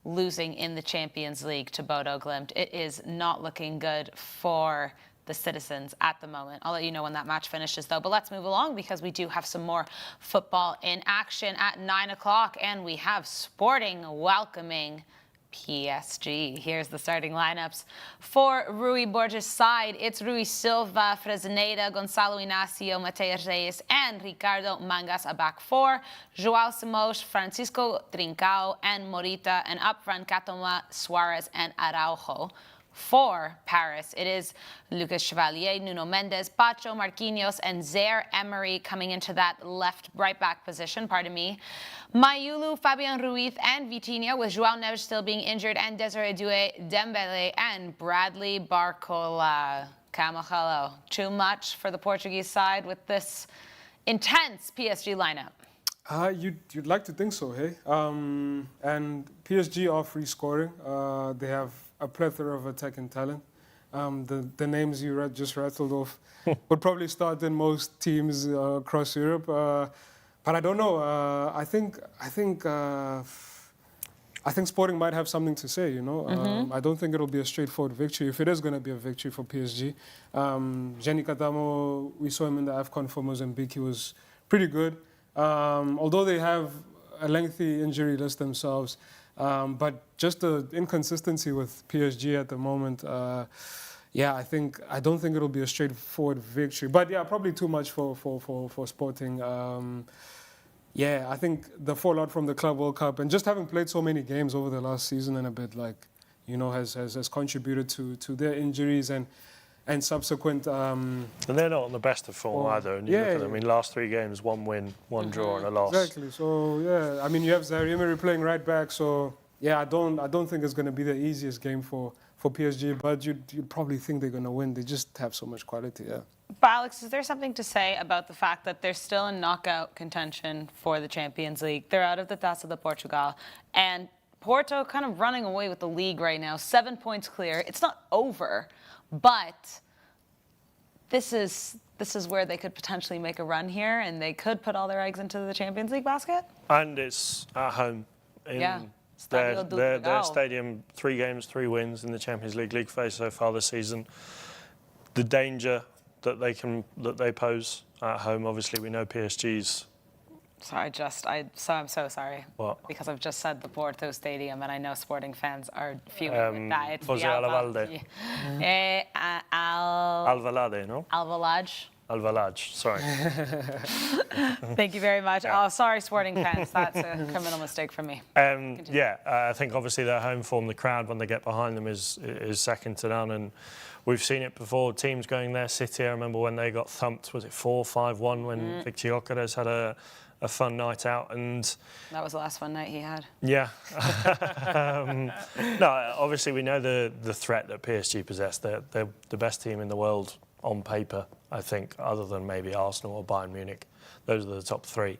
losing in the Champions League to Bodo Glimt. It is not looking good for the citizens at the moment. I'll let you know when that match finishes, though. But let's move along because we do have some more football in action at 9 o'clock, and we have Sporting welcoming PSG. Here's the starting lineups. For Rui Borges' side, it's Rui Silva, Fresneda, Gonçalo Inácio, Mateus Reis, and Ricardo Mangas, a back four. João Simões, Francisco Trincao, and Morita, and up front, Catoma, Suarez, and Araujo. For Paris, it is Lucas Chevalier, Nuno Mendes, Pacho, Marquinhos, and Zaire Emery coming into that right back position, Mayulu, Fabian Ruiz, and Vitinha, with João Neves still being injured, and Desiree Doué, Dembele, and Bradley Barcola. Kamogelo, too much for the Portuguese side with this intense PSG lineup. You'd like to think so, hey? And PSG are free scoring. They have a plethora of attacking talent. The names you just rattled off would probably start in most teams across Europe. But I don't know. I think Sporting might have something to say. You know, I don't think it'll be a straightforward victory. If it is going to be a victory for PSG, Jenny Katamo, we saw him in the AFCON for Mozambique. He was pretty good. Although they have a lengthy injury list themselves. But just the inconsistency with PSG at the moment, I don't think it'll be a straightforward victory. But yeah, probably too much for Sporting. I think the fallout from the Club World Cup and just having played so many games over the last season and a bit, has contributed to their injuries and subsequent. And they're not on the best of form either. And you look at them, last 3 games, 1 win, 1 draw, and a loss. Exactly. So you have Zaire Emery playing right back. So I don't think it's going to be the easiest game for PSG. But you'd probably think they're going to win. They just have so much quality. Yeah. But Alex, is there something to say about the fact that they're still in knockout contention for the Champions League? They're out of the Taça de Portugal, and Porto kind of running away with the league right now. 7 points clear. It's not over. But this is where they could potentially make a run here, and they could put all their eggs into the Champions League basket. And it's at home. Their stadium, 3 games, 3 wins in the Champions League phase so far this season. The danger that they pose at home, obviously we know PSG's. I'm so sorry. What? Because I've just said the Porto Stadium, and I know Sporting fans are fuming with that. It's José Alvalade. Alvalade, no? Alvalade, sorry. Thank you very much. Yeah. Oh, sorry, Sporting fans. That's a criminal mistake from me. I think obviously their home form, the crowd when they get behind them is second to none, and we've seen it before. Teams going there, City, I remember when they got thumped, was it 4-5-1 when Victor Gyökeres had a fun night out, and that was the last fun night he had. Yeah. No, obviously we know the threat that PSG possess. They're the best team in the world on paper, I think, other than maybe Arsenal or Bayern Munich. Those are the top 3.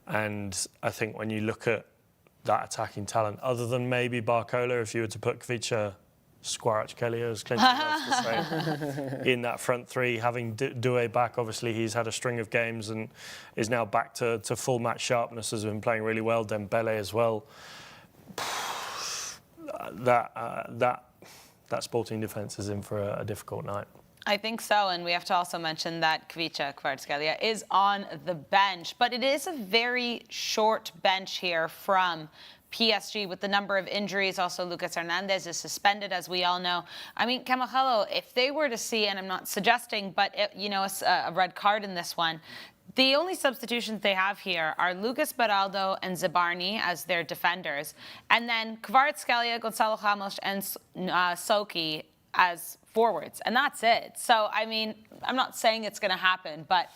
And I think when you look at that attacking talent, other than maybe Barcola, if you were to put Kvicha Squarachkelia, as Clinton likes to say, in that front three, having Doué back. Obviously, he's had a string of games and is now back to full match sharpness, has been playing really well. Dembele as well. That Sporting defence is in for a difficult night. I think so, and we have to also mention that Kvaratskhelia is on the bench, but it is a very short bench here from PSG with the number of injuries. Also, Lucas Hernandez is suspended, as we all know. I mean, Kamogelo, if they were to see, and I'm not suggesting, but a red card in this one, the only substitutions they have here are Lucas Beraldo and Zabarni as their defenders, and then Kvaratskhelia, Gonzalo Ramos, and Soki as forwards, and that's it. So, I mean, I'm not saying it's going to happen, but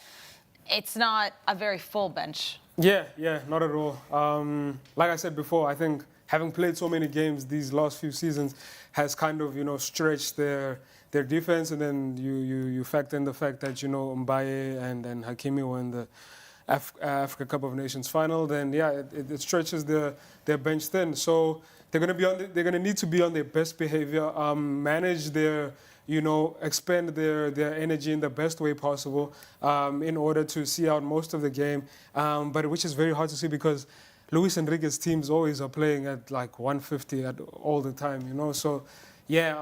it's not a very full bench. Yeah, not at all. Like I said before, I think having played so many games these last few seasons has kind of, stretched their defense, and then you factor in the fact that, Mbaye and Hakimi were in the Africa Cup of Nations final, then yeah, it stretches their bench thin. So they're going to need to be on their best behavior, manage their expend their energy in the best way possible in order to see out most of the game, but which is very hard to see because Luis Enrique's teams always are playing at like 150 all the time, So, yeah,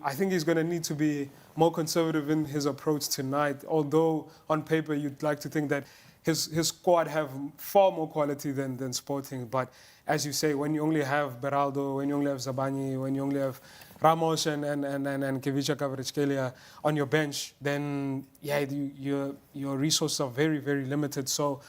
I think he's going to need to be more conservative in his approach tonight, although on paper you'd like to think that his squad have far more quality than Sporting. But as you say, when you only have Beraldo, when you only have Zabani, when you only have Ramos and Kvaratskhelia on your bench, then yeah, your resources are very, very limited. So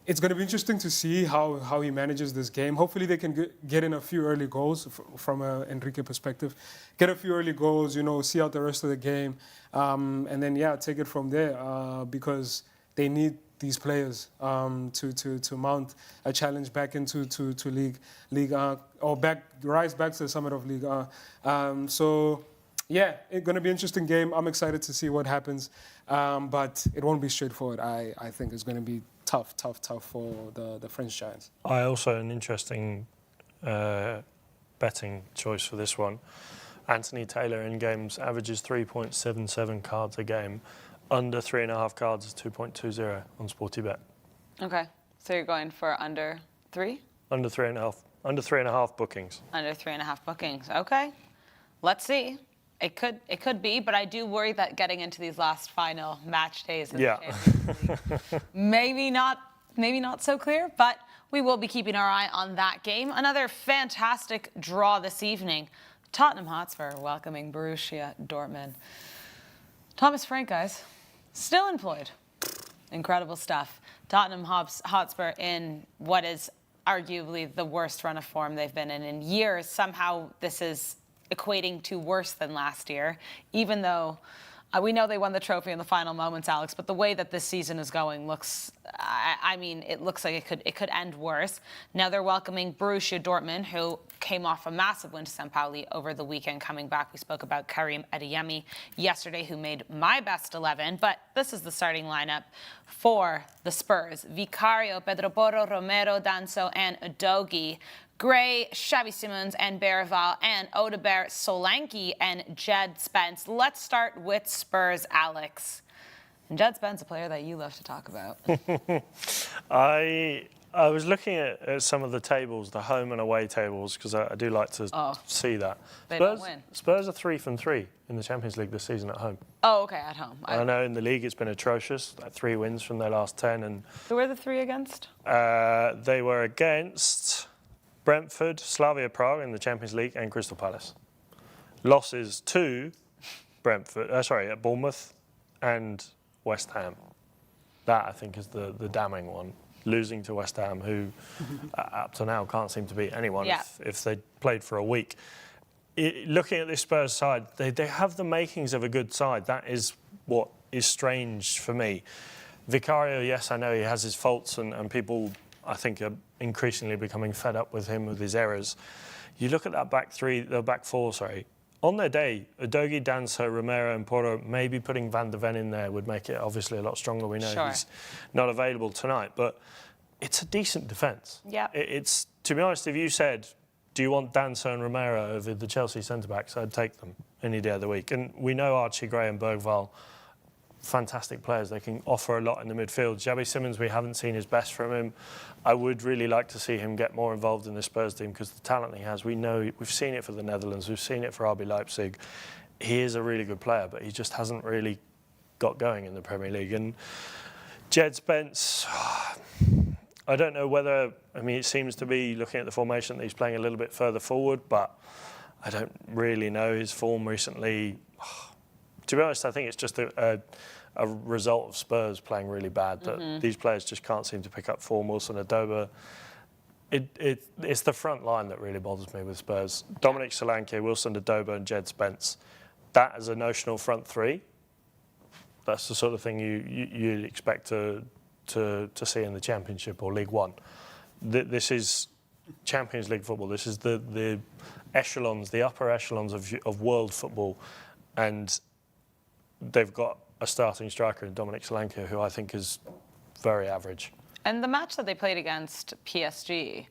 it's going to be interesting to see how he manages this game. Hopefully they can get in a few early goals from an Enrique perspective. Get a few early goals, see out the rest of the game, and then yeah, take it from there because they need these players to mount a challenge back into league or rise back to the summit of League. So yeah, it's going to be an interesting game. I'm excited to see what happens, but it won't be straightforward. I think it's going to be tough for the French Giants. Also an interesting betting choice for this one. Anthony Taylor in games averages 3.77 cards a game. Under 3.5 cards is 2.20 on Sportybet. Okay, so you're going for under 3? Under 3.5. Under 3.5 bookings. Under 3.5 bookings. Okay, let's see. It could be, but I do worry that getting into these last final match days of the Champions League, maybe not so clear, but we will be keeping our eye on that game. Another fantastic draw this evening. Tottenham Hotspur welcoming Borussia Dortmund. Thomas Frank, guys, still employed. Incredible stuff. Tottenham Hotspur in what is arguably the worst run of form they've been in years. Somehow this is equating to worse than last year, even though we know they won the trophy in the final moments, Alex, but the way that this season is going looks, it looks like it could end worse. Now they're welcoming Borussia Dortmund, who came off a massive win to St. Pauli over the weekend. Coming back, we spoke about Karim Adeyemi yesterday, who made my best 11, but this is the starting lineup for the Spurs. Vicario, Pedro Porro, Romero, Danso, and Udogie. Gray, Xavi Simons, and Berival, and Odegaard, Solanke, and Jed Spence. Let's start with Spurs, Alex. And Jed Spence, a player that you love to talk about. I was looking at some of the tables, the home and away tables, because I do like to see that. They don't win. Spurs are 3 from 3 in the Champions League this season at home. Oh, okay, at home. I know in the league it's been atrocious, like 3 wins from their last 10. And who were the 3 against? They were against Brentford, Slavia Prague in the Champions League, and Crystal Palace. Losses to Bournemouth and West Ham. That, I think, is the damning one. Losing to West Ham, who up to now can't seem to beat anyone if they played for a week. Looking at this Spurs side, they have the makings of a good side. That is what is strange for me. Vicario, yes, I know he has his faults, and people, I think, are increasingly becoming fed up with him, with his errors. You look at that back four. On their day, Udogie, Danso, Romero and Porro, maybe putting Van de Ven in there would make it obviously a lot stronger. We know he's not available tonight, but it's a decent defence. Yeah. It's, to be honest, if you said do you want Danso and Romero over the Chelsea centre-backs? I'd take them any day of the week. And we know Archie Gray and Bergvall, fantastic players. They can offer a lot in the midfield. Xabi Simons, we haven't seen his best from him. I would really like to see him get more involved in the Spurs team because the talent he has, we know, we've seen it for the Netherlands, we've seen it for RB Leipzig. He is a really good player, but he just hasn't really got going in the Premier League. And Jed Spence, I don't know whether, I mean, it seems to be, looking at the formation, that he's playing a little bit further forward, but I don't really know his form recently. To be honest, I think it's just a result of Spurs playing really bad, that these players just can't seem to pick up form. Wilson Adoba. It's the front line that really bothers me with Spurs. Dominic Solanke, Wilson Adoba and Jed Spence. That as a notional front three, that's the sort of thing you'd expect to see in the Championship or League One. This is Champions League football. This is the echelons, the upper echelons of world football, and they've got a starting striker in Dominic Solanke, who I think is very average. And the match that they played against PSG,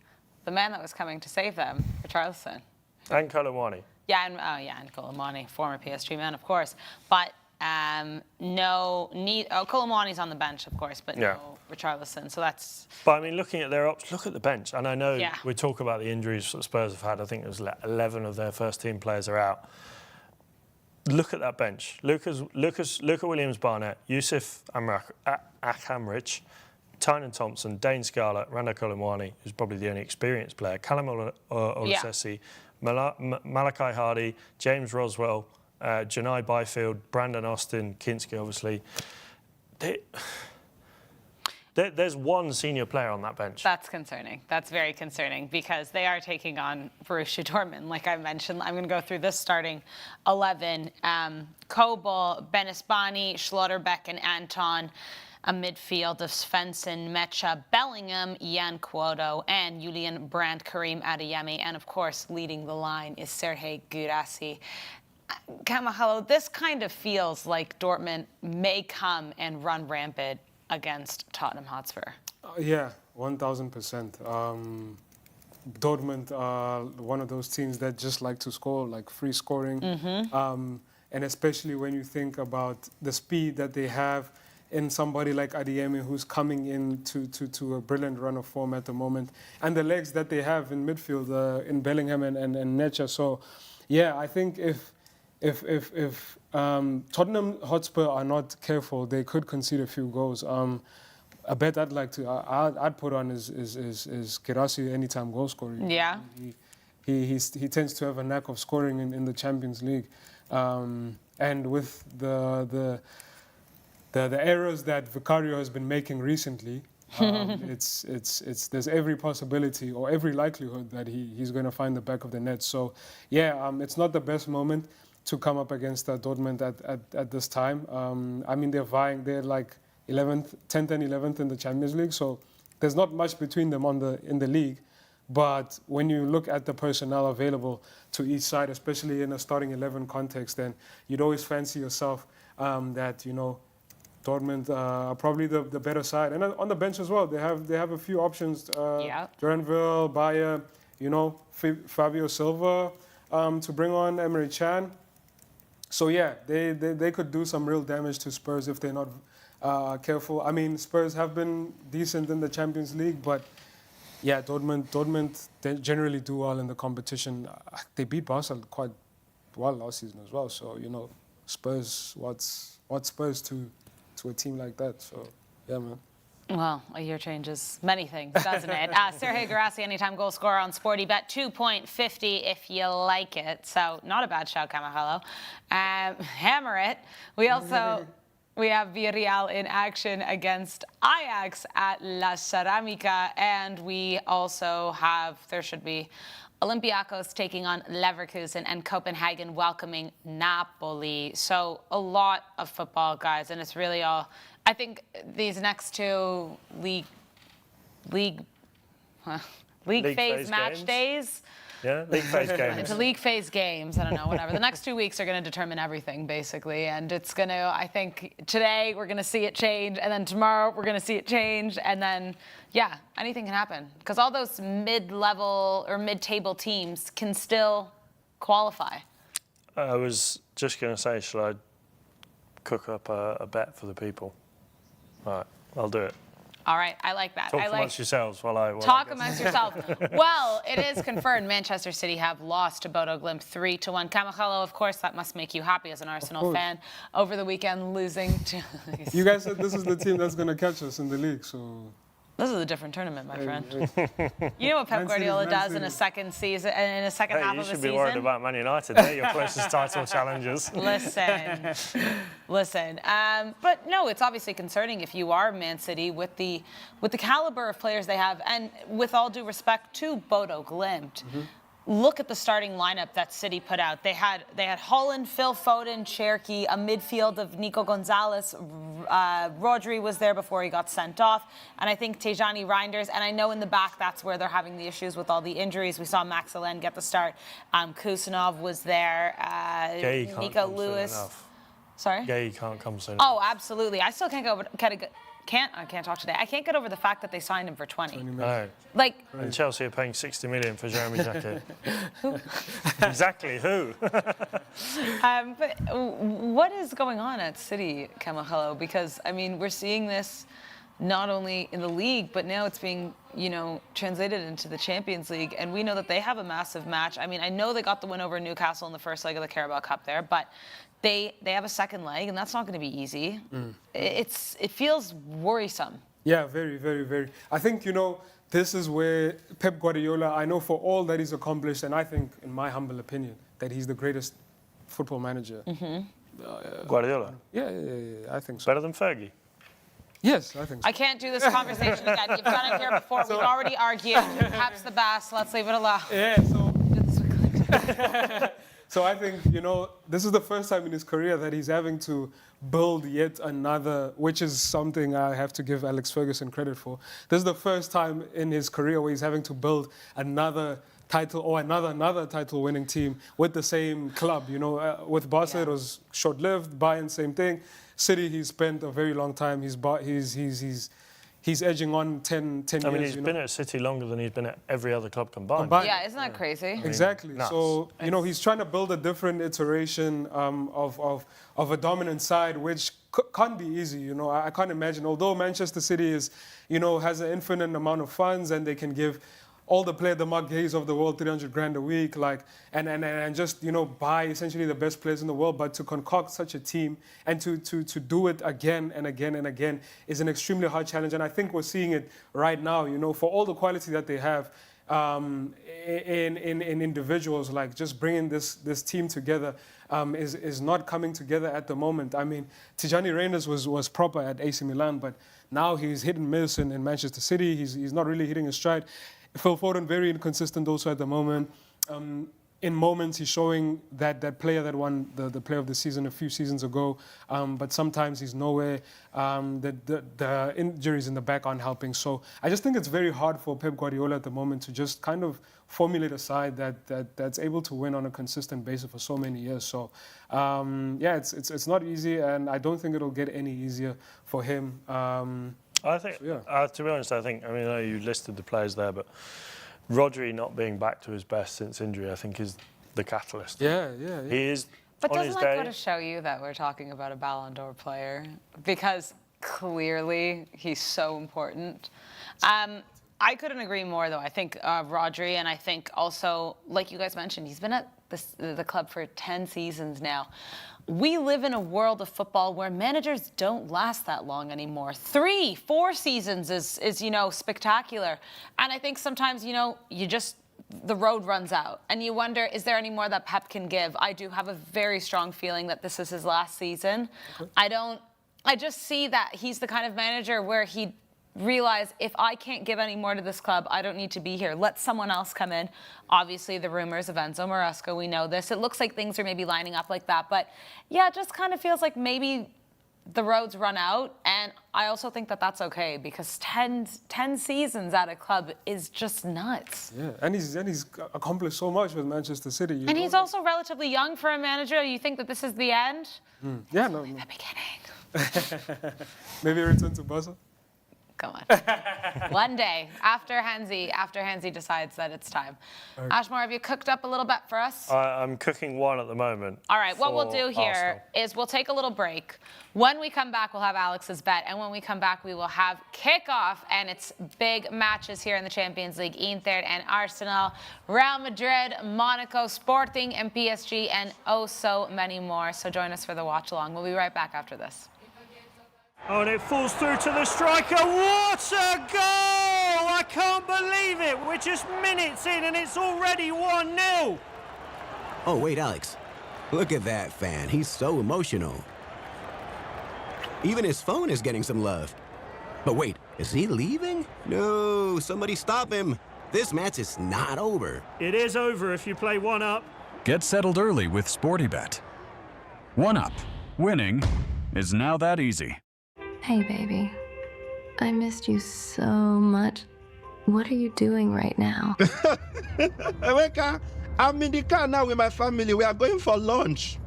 the man that was coming to save them, Richarlison. And Colomwani. Yeah, and Colomwani, former PSG man, of course. But Colomwani's on the bench, of course, but no Richarlison. So that's. But I mean, looking at their options, look at the bench. And I know we talk about the injuries that Spurs have had. I think it was 11 of their first team players are out. Look at that bench. Luca Williams-Barnett, Yusuf Akamrich, Tynan Thompson, Dane Scarlett, Randa Colomwani, who's probably the only experienced player, Callum Olusesi, Malachi Hardy, James Roswell, Janai Byfield, Brandon Austin, Kinski, obviously. There's one senior player on that bench. That's concerning. That's very concerning because they are taking on Borussia Dortmund. Like I mentioned, I'm going to go through this starting 11. Kobel, Benisbani, Schlotterbeck and Anton. A midfield of Svensson, Mecha, Bellingham, Jan Quoto, and Julian Brandt, Karim Adeyemi. And of course, leading the line is Serhei Guirassy. Kamogelo, this kind of feels like Dortmund may come and run rampant against Tottenham Hotspur. Yeah, 1,000%. Dortmund are one of those teams that just like to score, like free scoring. And especially when you think about the speed that they have in somebody like Adeyemi, who's coming in to a brilliant run of form at the moment, and the legs that they have in midfield in Bellingham and Necha. So, yeah, I think if Tottenham Hotspur are not careful, they could concede a few goals. A bet I'd like to I'd put on is Guirassy anytime goal scoring. Yeah. He tends to have a knack of scoring in the Champions League, and with the errors that Vicario has been making recently, there's every possibility or every likelihood that he's going to find the back of the net. So, yeah, it's not the best moment to come up against Dortmund at this time. I mean, they're like 10th and 11th in the Champions League, so there's not much between them in the league. But when you look at the personnel available to each side, especially in a starting 11 context, then you'd always fancy yourself that, Dortmund are probably the better side. And on the bench as well, they have a few options. Duranville, Bayer, Fabio Silva to bring on Emre Can. So yeah, they could do some real damage to Spurs if they're not careful. I mean, Spurs have been decent in the Champions League, but yeah, Dortmund they generally do well in the competition. They beat Barca quite well last season as well. So Spurs, what's Spurs to a team like that? So yeah, man. Well, a year changes many things, doesn't it? Serhei Guirassy, anytime goal scorer on SportyBet, 2.50 if you like it. So not a bad shout, Kamogelo. Hammer it. We have Villarreal in action against Ajax at La Ceramica, and we also have, there should be Olympiacos taking on Leverkusen and Copenhagen welcoming Napoli. So a lot of football, guys, and it's really all. I think these next two league phase match days Yeah, league phase games. It's league phase games. I don't know, whatever. The next 2 weeks are going to determine everything, basically. And it's going to, I think, today we're going to see it change. And then tomorrow we're going to see it change. And then, yeah, anything can happen. Because all those mid-level or mid-table teams can still qualify. I was just going to say, shall I cook up a bet for the people? All right, I'll do it. All right, I like that. Talk amongst yourselves while I Talk amongst yourself. Well, it is confirmed Manchester City have lost to Bodo Glimt 3-1. Kamogelo, of course, that must make you happy as an Arsenal fan. Over the weekend, losing to... You guys said this is the team that's going to catch us in the league, so... This is a different tournament, my friend. You know what Pep Guardiola does in a second season, in a second half of a season? You should be worried about Man United. They're your closest title challengers. Listen. But no, it's obviously concerning if you are Man City with the caliber of players they have, and with all due respect to Bodo Glimt. Look at the starting lineup that City put out. They had Holland, Phil Foden, Cherki, a midfield of Nico Gonzalez. Rodri was there before he got sent off. And I think Tijani Reinders. And I know in the back that's where they're having the issues with all the injuries. We saw Max Allen get the start. Kusanov was there. Nico Lewis. Sorry? Gay can't come soon. Oh, absolutely. I still can't go. I can't talk today. I can't get over the fact that they signed him for 20. No. Like, and Chelsea are paying 60 million for Jeremy Jacquet. Exactly, who? But what is going on at City, Kamogelo? Because, I mean, we're seeing this not only in the league, but now it's being, translated into the Champions League. And we know that they have a massive match. I mean, I know they got the win over Newcastle in the first leg of the Carabao Cup there, but they have a second leg, and that's not going to be easy. It feels worrisome. Yeah, very, very, very. I think, this is where Pep Guardiola, I know for all that he's accomplished, and I think, in my humble opinion, that he's the greatest football manager. Guardiola? Yeah, I think so. Better than Fergie? Yes, I think so. I can't do this conversation again. You've done it here before. We've already argued. Perhaps the best. Let's leave it alone. Yeah, so I think, this is the first time in his career that he's having to build yet another, which is something I have to give Alex Ferguson credit for. This is the first time in his career where he's having to build another title or another title-winning team with the same club. With Barca, it was short-lived. Bayern, same thing. City, he spent a very long time. He's edging on 10 years. I mean, he's been at City longer than he's been at every other club combined. Yeah, isn't that crazy? Exactly. Nuts. So, he's trying to build a different iteration of a dominant side, which can't be easy. I can't imagine. Although Manchester City has an infinite amount of funds and they can give all the players, the Mark Gays of the world, 300 grand a week, and just buy essentially the best players in the world. But to concoct such a team and to do it again and again and again is an extremely hard challenge. And I think we're seeing it right now. For all the quality that they have in individuals, like just bringing this team together is not coming together at the moment. I mean, Tijani Reinders was proper at AC Milan, but now he's hit and miss in Manchester City. He's not really hitting his stride. Phil Foden, very inconsistent also at the moment. In moments, he's showing that player that won the player of the season a few seasons ago, but sometimes he's nowhere. The injuries in the back aren't helping. So I just think it's very hard for Pep Guardiola at the moment to just kind of formulate a side that's able to win on a consistent basis for so many years. So it's not easy, and I don't think it'll get any easier for him. I think, to be honest, I know you listed the players there, but Rodri not being back to his best since injury, I think, is the catalyst. Yeah. He is. But on doesn't his that day, go to show you that we're talking about a Ballon d'Or player? Because clearly he's so important. I couldn't agree more, though. I think Rodri, and I think also, like you guys mentioned, he's been at the club for 10 seasons now. We live in a world of football where managers don't last that long anymore. 3-4 seasons is spectacular. And I think sometimes, the road runs out. And you wonder, is there any more that Pep can give? I do have a very strong feeling that this is his last season. Okay. I just see that he's the kind of manager where he realize if I can't give any more to this club, I don't need to be here. Let someone else come in. Obviously, the rumors of Enzo Maresca, we know this. It looks like things are maybe lining up like that. But yeah, it just kind of feels like maybe the road's run out. And I also think that that's okay because 10 seasons at a club is just nuts. Yeah, and he's accomplished so much with Manchester City. And he's also relatively young for a manager. You think that this is the end? Yeah, no. The beginning. Maybe return to Barca. Come on. One day, after Hansi decides that it's time. Ashmore, have you cooked up a little bit for us? I'm cooking one at the moment. All right, what we'll do here Arsenal. is we'll take a little break. When we come back, we'll have Alex's bet. And when we come back, we will have kickoff. And it's big matches here in the Champions League. Inter and Arsenal, Real Madrid, Monaco, Sporting and PSG, and oh so many more. So join us for the watch along. We'll be right back after this. Oh, and it falls through to the striker. What a goal! I can't believe it. We're just minutes in and it's already 1-0. Oh, wait, Alex. Look at that fan. He's so emotional. Even his phone is getting some love. But wait, is he leaving? No, somebody stop him. This match is not over. It is over if you play 1-up. Get settled early with SportyBet. 1-up. Winning is now that easy. Hey, baby. I missed you so much. What are you doing right now? Emeka, I'm in the car now with my family. We are going for lunch.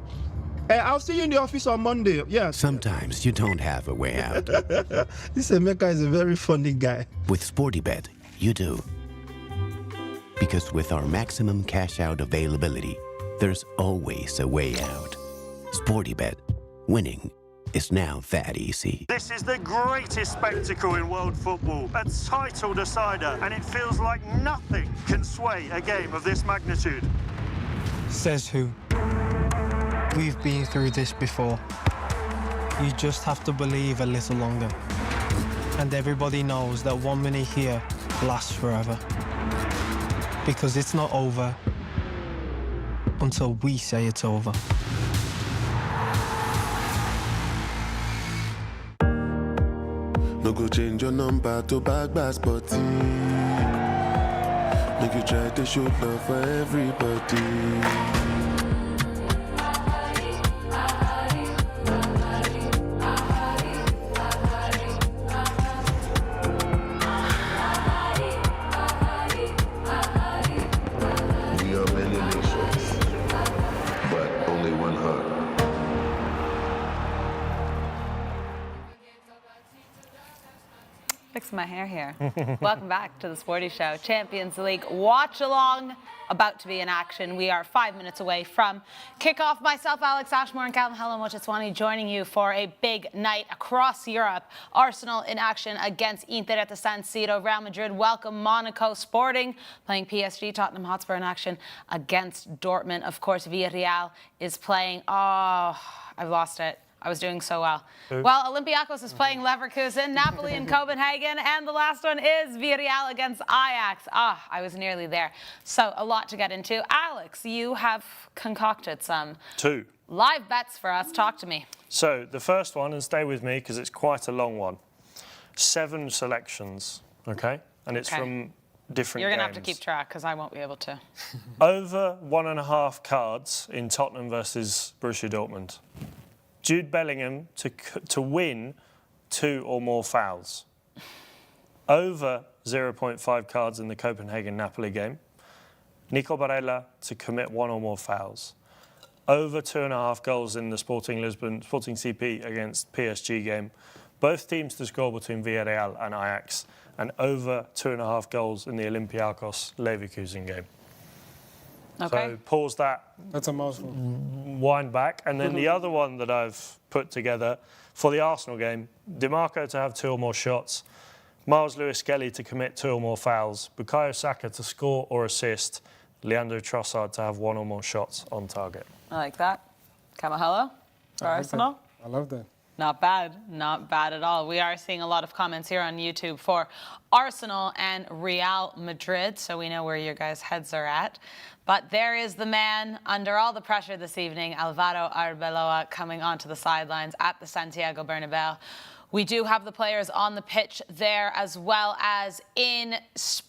I'll see you in the office on Monday. Yes. Sometimes you don't have a way out. This Emeka is a very funny guy. With SportyBet, you do. Because with our maximum cash out availability, there's always a way out. SportyBet. Winning is now that easy. This is the greatest spectacle in world football, a title decider, and it feels like nothing can sway a game of this magnitude. Says who? We've been through this before. You just have to believe a little longer. And everybody knows that 1 minute here lasts forever. Because it's not over until we say it's over. No go change your number to back Sporty. Make you try to show love for everybody. We are many nations, but only one heart. Fix my hair here. Welcome back to the Sporty Show. Champions League watch along about to be in action. We are 5 minutes away from kickoff. Myself, Alex Ashmore, and Kamogelo Mochitswani joining you for a big night across Europe. Arsenal in action against Inter at the San Siro. Real Madrid welcome Monaco. Sporting playing PSG. Tottenham Hotspur in action against Dortmund. Of course, Villarreal is playing. Oh, I've lost it. I was doing so well. Well, Olympiacos is playing Leverkusen, Napoli and Copenhagen, and the last one is Villarreal against Ajax. I was nearly there. So a lot to get into. Alex, you have concocted some live bets for us. Talk to me. So the first one, and stay with me because it's quite a long one. 7 selections, okay? And it's from different You're going to have games. to keep track because I won't be able to. Over 1.5 cards in Tottenham versus Borussia Dortmund. Jude Bellingham to win 2 or more fouls. Over 0.5 cards in the Copenhagen-Napoli game. Nico Barella to commit 1 or more fouls. Over 2.5 goals in the Sporting CP against PSG game. Both teams to score between Villarreal and Ajax. And over 2.5 goals in the Olympiacos Leverkusen game. Okay. So pause that. That's a mouthful. Wind back. And then the other one that I've put together for the Arsenal game, DiMarco to have 2 or more shots, Miles Lewis-Skelly to commit 2 or more fouls, Bukayo Saka to score or assist, Leandro Trossard to have 1 or more shots on target. I like that. Kamogelo for Arsenal. I love that. Not bad. Not bad at all. We are seeing a lot of comments here on YouTube for Arsenal and Real Madrid, so we know where your guys' heads are at. But there is the man under all the pressure this evening, Alvaro Arbeloa, coming onto the sidelines at the Santiago Bernabéu. We do have the players on the pitch there, as well as in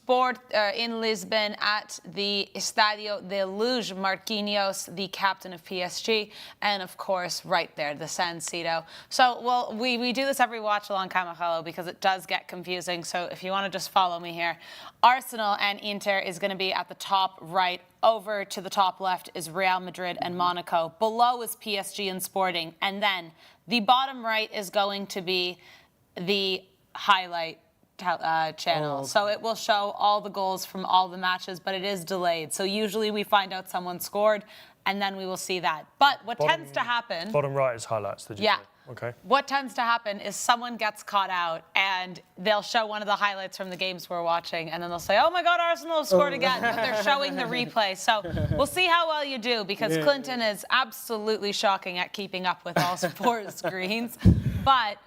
Lisbon at the Estadio de Luz, Marquinhos, the captain of PSG, and of course right there, the San Siro. So, well, we do this every watch along Kamogelo because it does get confusing. So if you want to just follow me here, Arsenal and Inter is going to be at the top right. Over to the top left is Real Madrid and Monaco. Below is PSG and Sporting. And then the bottom right is going to be the highlight channel. So it will show all the goals from all the matches, but it is delayed. So usually we find out someone scored, and then we will see that. But what tends to happen... Bottom right is highlights, did you say? Okay. What tends to happen is someone gets caught out and they'll show one of the highlights from the games we're watching, and then they'll say, oh my God, Arsenal have scored again, but they're showing the replay. So we'll see how well you do, because Clinton is absolutely shocking at keeping up with all sport screens. But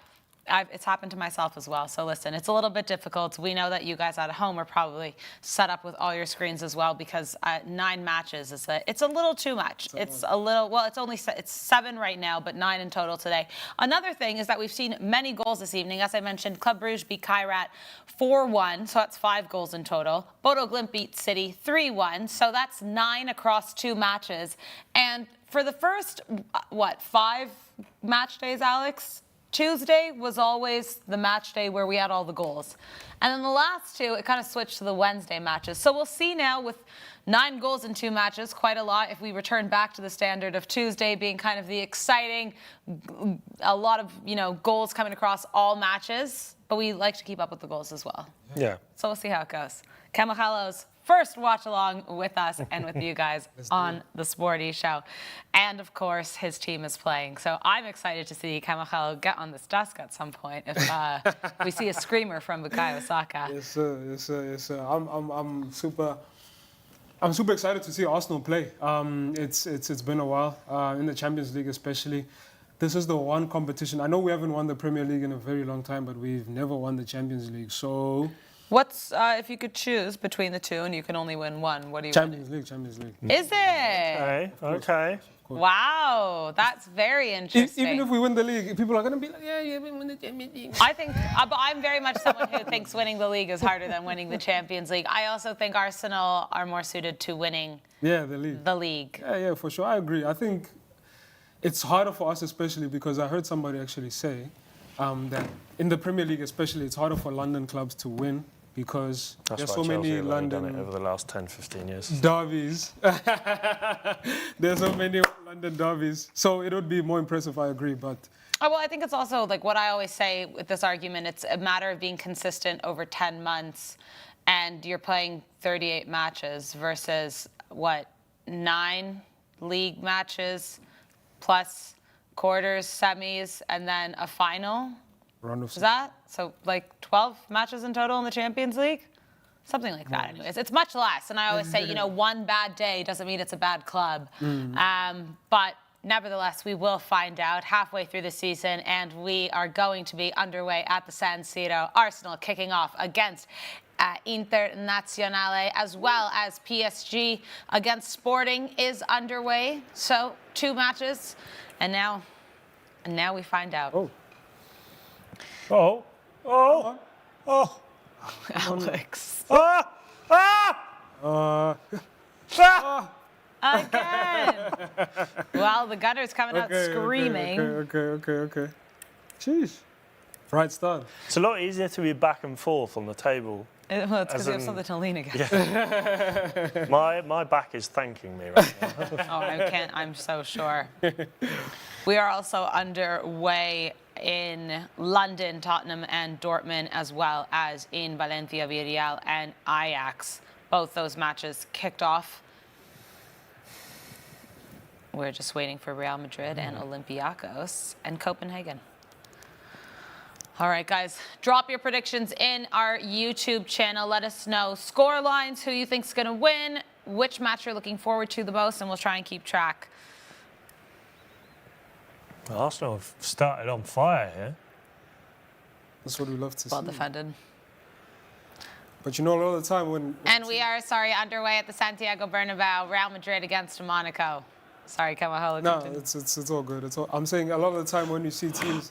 it's happened to myself as well. So listen, it's a little bit difficult. We know that you guys at home are probably set up with all your screens as well, because 9 matches it's a little too much. It's a little, well, it's 7 right now, but 9 in total today. Another thing is that we've seen many goals this evening. As I mentioned, Club Brugge beat Kairat 4-1, so that's 5 goals in total. Bodo Glimt beat City 3-1, so that's 9 across 2 matches. And for the first, 5 match days, Alex? Tuesday was always the match day where we had all the goals. And then the last 2, it kind of switched to the Wednesday matches. So we'll see now with 9 goals in 2 matches, quite a lot, if we return back to the standard of Tuesday being kind of the exciting, a lot of, goals coming across all matches. But we like to keep up with the goals as well. Yeah. So we'll see how it goes. Kamogelo's first watch along with us and with you guys on the Sporty Show. And of course, his team is playing. So I'm excited to see Kamogelo get on this desk at some point if we see a screamer from Bukayo Osaka. Yes, sir. Yes, sir. Yes, sir. I'm super excited to see Arsenal play. It's been a while in the Champions League, especially. This is the one competition. I know we haven't won the Premier League in a very long time, but we've never won the Champions League. So, what's if you could choose between the 2 and you can only win one? What do you? Champions League. Is it? Okay. Wow, that's very interesting. Even if we win the league, people are going to be like, yeah, we win the Champions League. I think, but I'm very much someone who thinks winning the league is harder than winning the Champions League. I also think Arsenal are more suited to winning the league. The league. Yeah, for sure. I agree. I think it's harder for us, especially because I heard somebody actually say that in the Premier League especially, it's harder for London clubs to win because there's so many London... done it over the last 10, 15 years. Derbies. There's so many London derbies. So it would be more impressive, I agree, but... Oh, well, I think it's also, like what I always say with this argument, it's a matter of being consistent over 10 months, and you're playing 38 matches versus, 9 league matches, plus quarters, semis, and then a final. Is that? So like 12 matches in total in the Champions League? Something like that anyways. It's much less. And I always say, one bad day doesn't mean it's a bad club. But nevertheless, we will find out halfway through the season, and we are going to be underway at the San Siro. Arsenal kicking off against Internazionale, as well as PSG against Sporting is underway. So 2 matches, and now we find out. Alex. Again. Well, the gutter's coming out screaming. Okay. Jeez. Right start. It's a lot easier to be back and forth on the table. Well, it's because you have something to lean against. Yeah. my back is thanking me right now. I'm so sure. We are also underway in London, Tottenham and Dortmund, as well as in Valencia, Villarreal and Ajax. Both those matches kicked off. We're just waiting for Real Madrid and Olympiacos and Copenhagen. All right, guys, drop your predictions in our YouTube channel. Let us know score lines, who you think's going to win, which match you're looking forward to the most, and we'll try and keep track. Arsenal have started on fire here. That's what we love to see. Well defended. But a lot of the time when... And we are, underway at the Santiago Bernabéu, Real Madrid against Monaco. Sorry, Kamogelo. No, it's all good. I'm saying a lot of the time when you see teams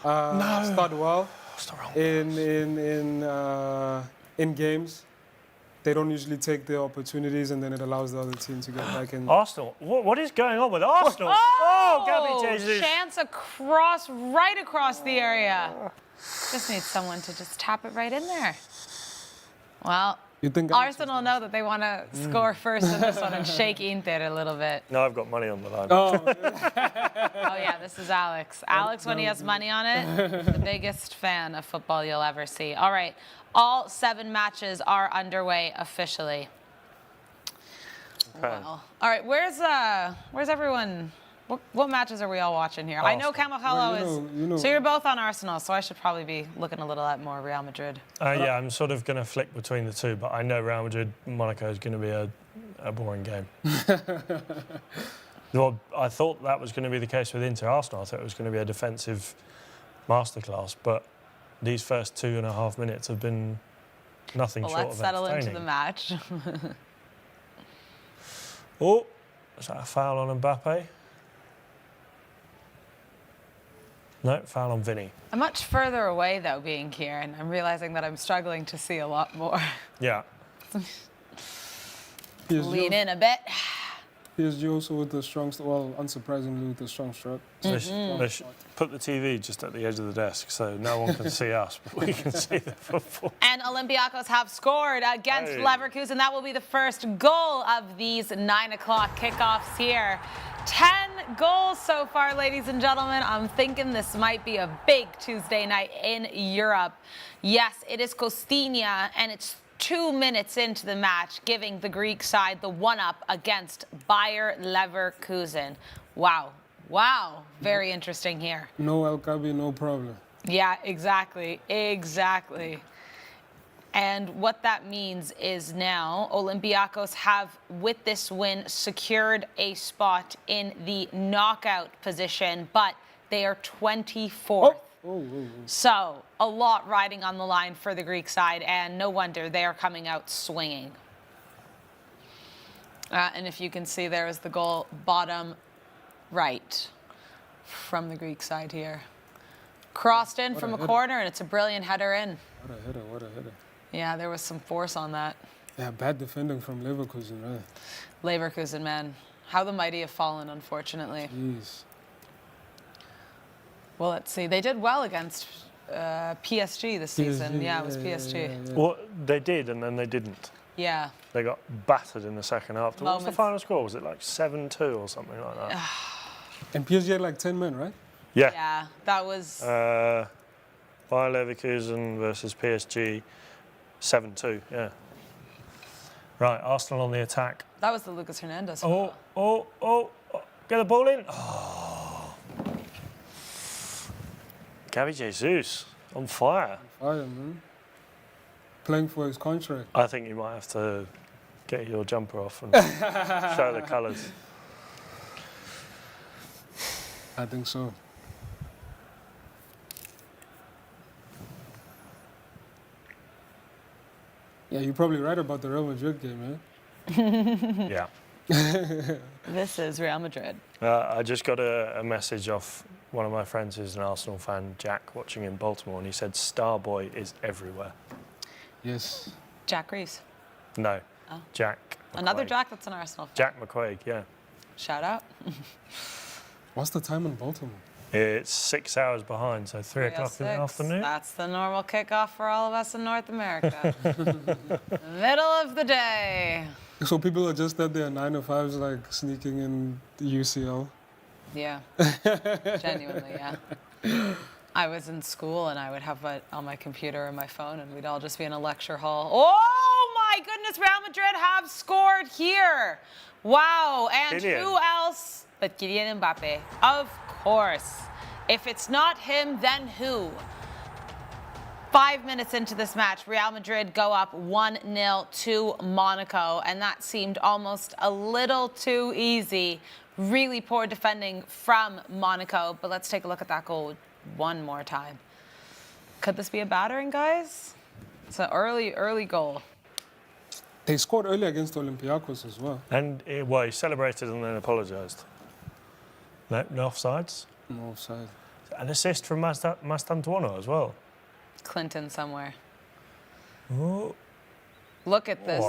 start well in games. They don't usually take their opportunities, and then it allows the other team to get back in. Arsenal. What is going on with Arsenal? Gabby Jesus. Chance right across the area. Just need someone to just tap it right in there. Well, You think Arsenal know that they want to score first in this one and shake Inter a little bit. No, I've got money on the line. Oh yeah, this is Alex. Alex, when he has money on it, the biggest fan of football you'll ever see. All right, all 7 matches are underway officially. Okay. Wow. All right, where's everyone? What matches are we all watching here? I know Kamogelo is. So you're both on Arsenal, so I should probably be looking a little at more Real Madrid. Yeah, I'm sort of going to flick between the two, but I know Real Madrid, Monaco is going to be a boring game. Well, I thought that was going to be the case with Inter Arsenal. I thought it was going to be a defensive masterclass, but these first 2.5 minutes have been nothing short of Let's settle into entertaining. the match. Oh, is that a foul on Mbappe? No, foul on Vinny. I'm much further away, though, being here, and I'm realizing that I'm struggling to see a lot more. Yeah. Lean in a bit. PSG also with the strong, unsurprisingly with the strong stroke. They should put the TV just at the edge of the desk so no one can see us, but we can see the football. And Olympiacos have scored against Leverkusen. That will be the first goal of these 9 o'clock kickoffs here. 10 goals so far, ladies and gentlemen. I'm thinking this might be a big Tuesday night in Europe. Yes, it is Costinha, and it's 2 minutes into the match, giving the Greek side the one-up against Bayer Leverkusen. Wow. Wow. Very interesting here. No El Kabi, no problem. Yeah, exactly. Exactly. And what that means is now Olympiacos have, with this win, secured a spot in the knockout position, but they are 24th. So a lot riding on the line for the Greek side, and no wonder they are coming out swinging. And if you can see, there is the goal bottom right from the Greek side here. Crossed in from a corner, and it's a brilliant header in. What a header, what a header. Yeah, there was some force on that. Yeah, bad defending from Leverkusen, right? Leverkusen, man. How the mighty have fallen, unfortunately. Jeez. Well, let's see. They did well against PSG this season. Yeah, it was PSG. Yeah. Well, they did, and then they didn't. Yeah. They got battered in the second half. What was the final score? Was it like 7-2 or something like that? And PSG had like 10 men, right? Yeah. Yeah, that was... Bayer Leverkusen versus PSG, 7-2, yeah. Right, Arsenal on the attack. That was the Lucas Hernandez. Oh, get the ball in. Oh. Gabby Jesus, on fire. Fire, man. Playing for his contract. I think you might have to get your jumper off and show the colours. I think so. Yeah, you're probably right about the Real Madrid game, man. Yeah. This is Real Madrid. I just got a message off one of my friends who's an Arsenal fan, Jack, watching in Baltimore, and he said Starboy is everywhere. Yes. Jack Reeves. No, Jack McQuaig. Another Jack that's an Arsenal fan. Jack McQuaig, yeah. Shout out. What's the time in Baltimore? It's 6 hours behind, so 3 o'clock in the afternoon. That's the normal kickoff for all of us in North America. Middle of the day. So people are just at their 9 to 5s, like sneaking in the UCL. Yeah. Genuinely, yeah. I was in school and I would have it on my computer and my phone, and we'd all just be in a lecture hall. Oh my goodness, Real Madrid have scored here. Wow. And who else but Kylian Mbappe? Of course. If it's not him, then who? 5 minutes into this match, Real Madrid go up 1-0 to Monaco, and that seemed almost a little too easy. Really poor defending from Monaco, but let's take a look at that goal one more time. Could this be a battering, guys? It's an early goal. They scored early against Olympiacos as well. And, he celebrated and then apologised. No offsides? No offside. An assist from Mastantuono as well. Clinton somewhere. Oh, Look at this.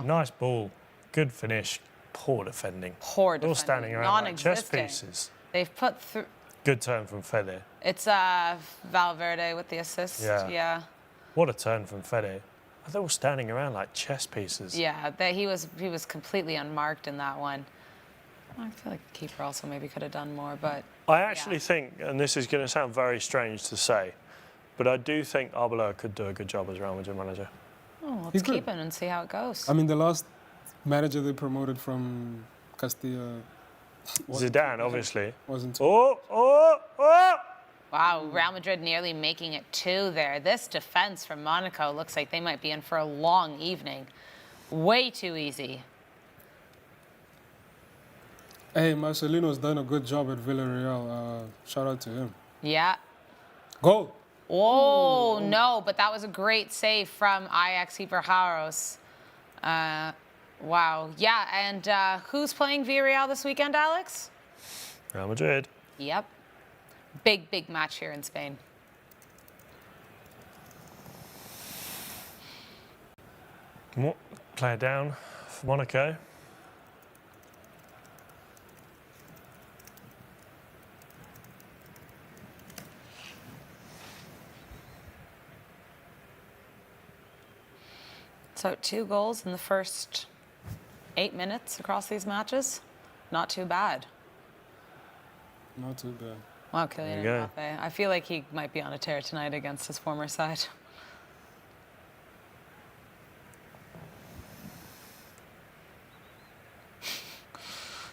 Nice ball. Good finish. Poor defending. Poor defending. All standing around like chess Non-existent. pieces. They've put through. Good turn from Fede. It's Valverde with the assist. Yeah. What a turn from Fede. They were standing around like chess pieces. Yeah, he was completely unmarked in that one. I feel like the keeper also maybe could have done more, but I actually think, and this is going to sound very strange to say, but I do think Arbeloa could do a good job as Real Madrid manager. oh, let's keep him and see how it goes. I mean, the last manager they promoted from Castilla. Zidane, obviously. Wasn't. Oh! Wow, Real Madrid nearly making it 2 there. This defense from Monaco looks like they might be in for a long evening. Way too easy. Hey, Marcelino's done a good job at Villarreal. Shout out to him. Yeah. Goal. Oh, no, but that was a great save from Ajax keeper Haros. Wow. Yeah, and who's playing Villarreal this weekend, Alex? Real Madrid. Yep. Big match here in Spain. Player down for Monaco. So 2 goals in the first 8 minutes across these matches. Not too bad. Not too bad. Wow, Kylian Mbappe. I feel like he might be on a tear tonight against his former side.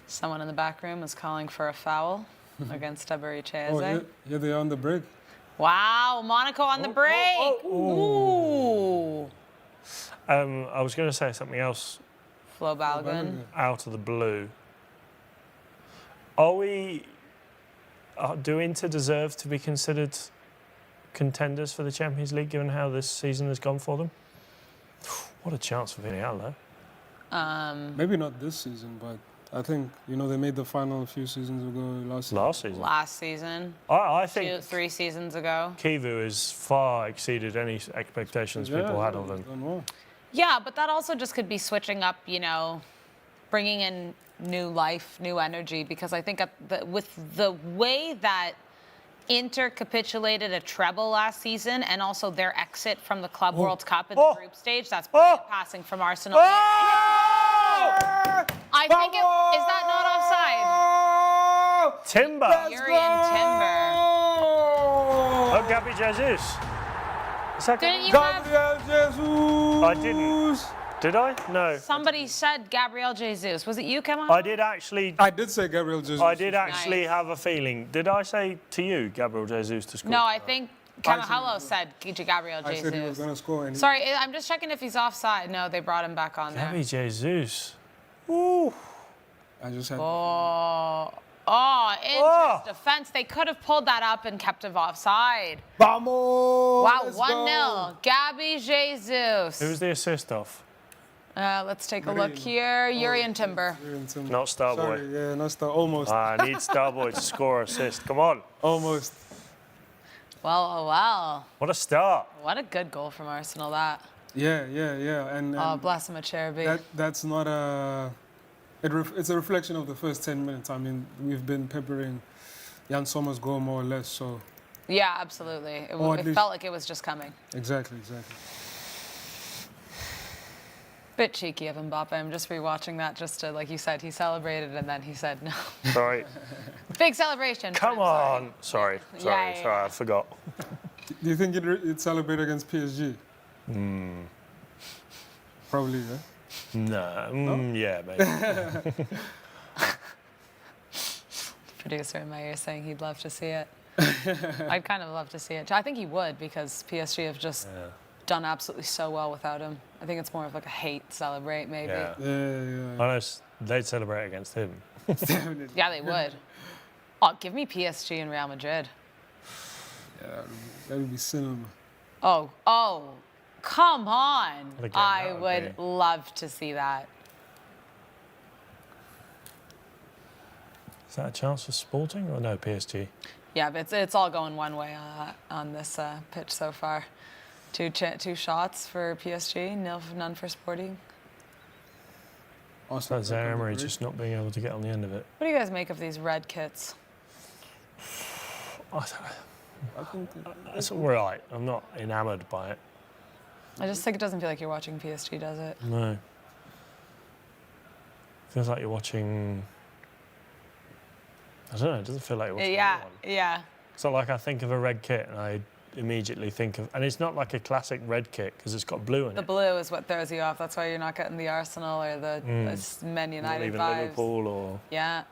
Someone in the back room is calling for a foul against Tabariche. Oh, yeah, they are on the break. Wow, Monaco on the break. Ooh. I was going to say something else. Flo Balogun. Out of the blue. Do Inter deserve to be considered contenders for the Champions League, given how this season has gone for them? What a chance for Villarreal, though. Maybe not this season, but I think, they made the final a few seasons ago last season. Last season. I think 3 seasons ago. Kivu has far exceeded any expectations people had of them. Done well. Yeah, but that also just could be switching up, bringing in new life, new energy, because I think with the way that Inter capitulated a treble last season and also their exit from the Club World Cup in the group stage, that's brilliant passing from Arsenal. I think is that not offside? Timber. Urian Timber. Oh, Gabby Jesus. Didn't you have... Jesus! I didn't. Did I? No. Somebody said Gabriel Jesus. Was it you, Kamogelo? I did actually. I did say Gabriel Jesus. I did actually have a feeling. Did I say to you, Gabriel Jesus to score? No, I think Kamogelo said Gabriel Jesus. I said he was going to score. Sorry, I'm just checking if he's offside. No, they brought him back on there. Gabby Jesus. Ooh. I just had. Inter's defense. They could have pulled that up and kept him offside. Vamos! Wow, 1-0. Gabby Jesus. Who was the assist off? Let's take a look here. Urian Timber. Not Starboy. Sorry, yeah, not Star. Almost. I need Starboy to score assist. Come on. Almost. Well. What a start. What a good goal from Arsenal, that. Yeah. And bless him, a cherubim. That's not a... It's a reflection of the first 10 minutes. I mean, we've been peppering Jan Sommer's goal more or less, so... Yeah, absolutely. It felt like it was just coming. Exactly. Bit cheeky of Mbappe. I'm just rewatching that just to, like you said, he celebrated and then he said no. Sorry. Big celebration. Come on. Sorry, I forgot. Do you think it'd celebrate against PSG? Probably, yeah? No? Yeah, maybe. Producer in my ear saying he'd love to see it. I'd kind of love to see it. I think he would, because PSG have just done absolutely so well without him. I think it's more of like a hate celebrate, maybe. Yeah. I know they'd celebrate against him. Yeah, they would. Oh, give me PSG and Real Madrid. Yeah, that would be cinema. Oh, come on. Again, I would love to see that. Is that a chance for Sporting or no, PSG? Yeah, but it's all going one way on this pitch so far. Two shots for PSG, none for Sporting. Also, That's Emery just not being able to get on the end of it. What do you guys make of these red kits? I think it's all right. I'm not enamoured by it. I just think it doesn't feel like you're watching PSG, does it? No. Feels like you're watching... I don't know, it doesn't feel like you're watching anyone. Yeah. It's not like I think of a red kit and I immediately think of... And it's not like a classic red kit because it's got blue in it. The blue is what throws you off. That's why you're not getting the Arsenal or the Man United Or even vibes. Liverpool or... Yeah.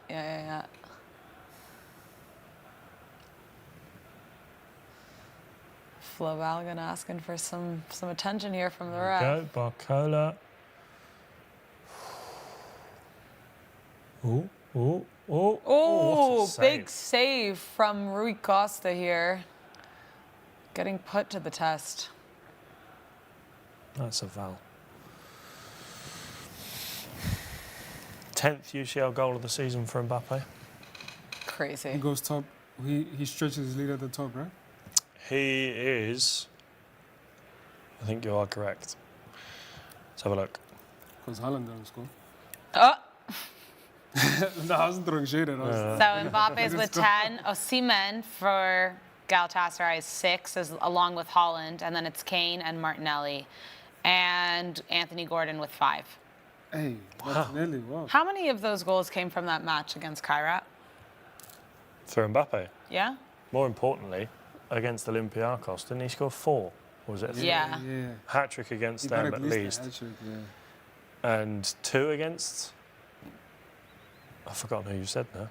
Flo Balogun asking for some attention here from the ref. Go, Barcola. Oh, what a save. big save from Rui Costa here. Getting put to the test. That's a foul. 10th UCL goal of the season for Mbappe. Crazy. He goes top. He stretches his lead at the top, right? He is... I think you are correct. Let's have a look. Because Haaland doesn't score. Oh. No, I wasn't throwing shade at us. So Mbappe's with 10. Osimhen for Galatasaray is 6, along with Holland. And then it's Kane and Martinelli. And Anthony Gordon with 5. Hey, Martinelli, wow. How many of those goals came from that match against Kairat? For Mbappe. Yeah? More importantly, against Olympiacos, didn't he score 4? Or was it 3? Yeah. Hat-trick against He them got at least. hat-trick, And 2 against... I've forgotten who you said now.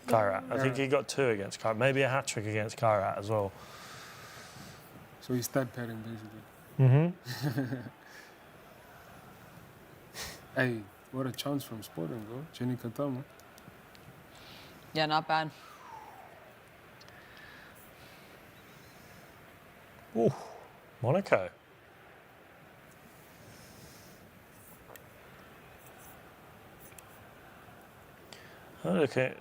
Kairat. I think he got 2 against Kairat. Maybe a hat-trick against Kairat as well. So he's stat padding, basically. Hey, what a chance from Sporting, bro. Jenny Katama. Yeah, not bad. Ooh, Monaco. Look at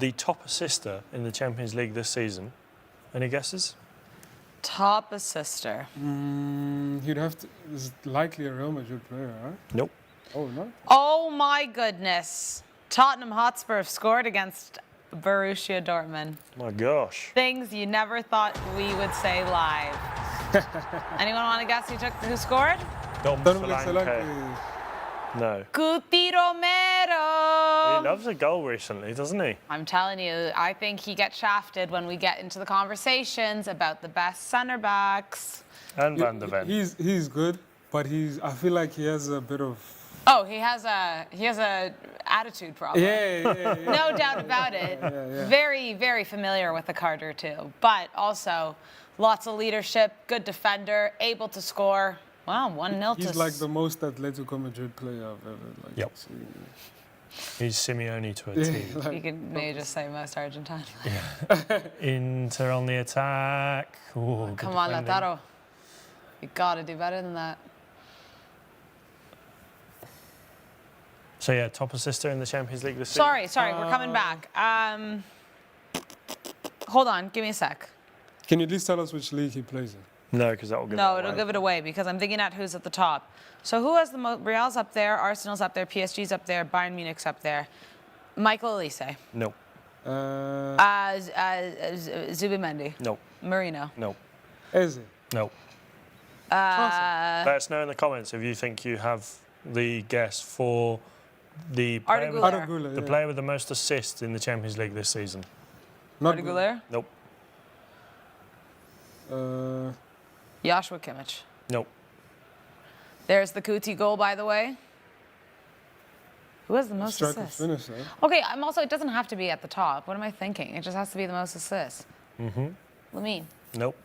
the top assister in the Champions League this season. Any guesses? Top assister. He'd have to. Is likely a Real Madrid player, right? Nope. Oh, no? Oh my goodness. Tottenham Hotspur have scored against Borussia Dortmund. My gosh. Things you never thought we would say live. Anyone want to guess who scored? Dom Solanke. No. Guti Romero. He loves a goal recently, doesn't he? I'm telling you, I think he gets shafted when we get into the conversations about the best centre backs. And Van de Ven. He's good, but I feel like he has a bit of... Oh, he has a attitude problem. Yeah. No doubt about it. Yeah. Very, very familiar with the Carter too, but also lots of leadership, good defender, able to score. Wow, 1-0 to... He's like the most Atletico Madrid player I've ever seen. He's Simeone to a T. You could maybe just say most Argentine. Yeah. Inter on the attack. Ooh, Come on, defending. Lautaro. You gotta do better than that. So yeah, top assister in the Champions League this season. Sorry, we're coming back. Hold on, give me a sec. Can you at least tell us which league he plays in? No, because that will give it No, away. it'll give it away because I'm thinking at who's at the top. So who has the most? Real's up there, Arsenal's up there, PSG's up there, Bayern Munich's up there. Michael Elise. No. Zubimendi. No. Marino. No. Is it? No. Let us know in the comments if you think you have the guess for the player, Arda player with the most assists in the Champions League this season. Not Guler? Nope. Joshua Kimmich. Nope. There's the Kuti goal, by the way. Who has the most Striker assists? finish, eh? Okay, it doesn't have to be at the top. What am I thinking? It just has to be the most assists. Lamine. Nope.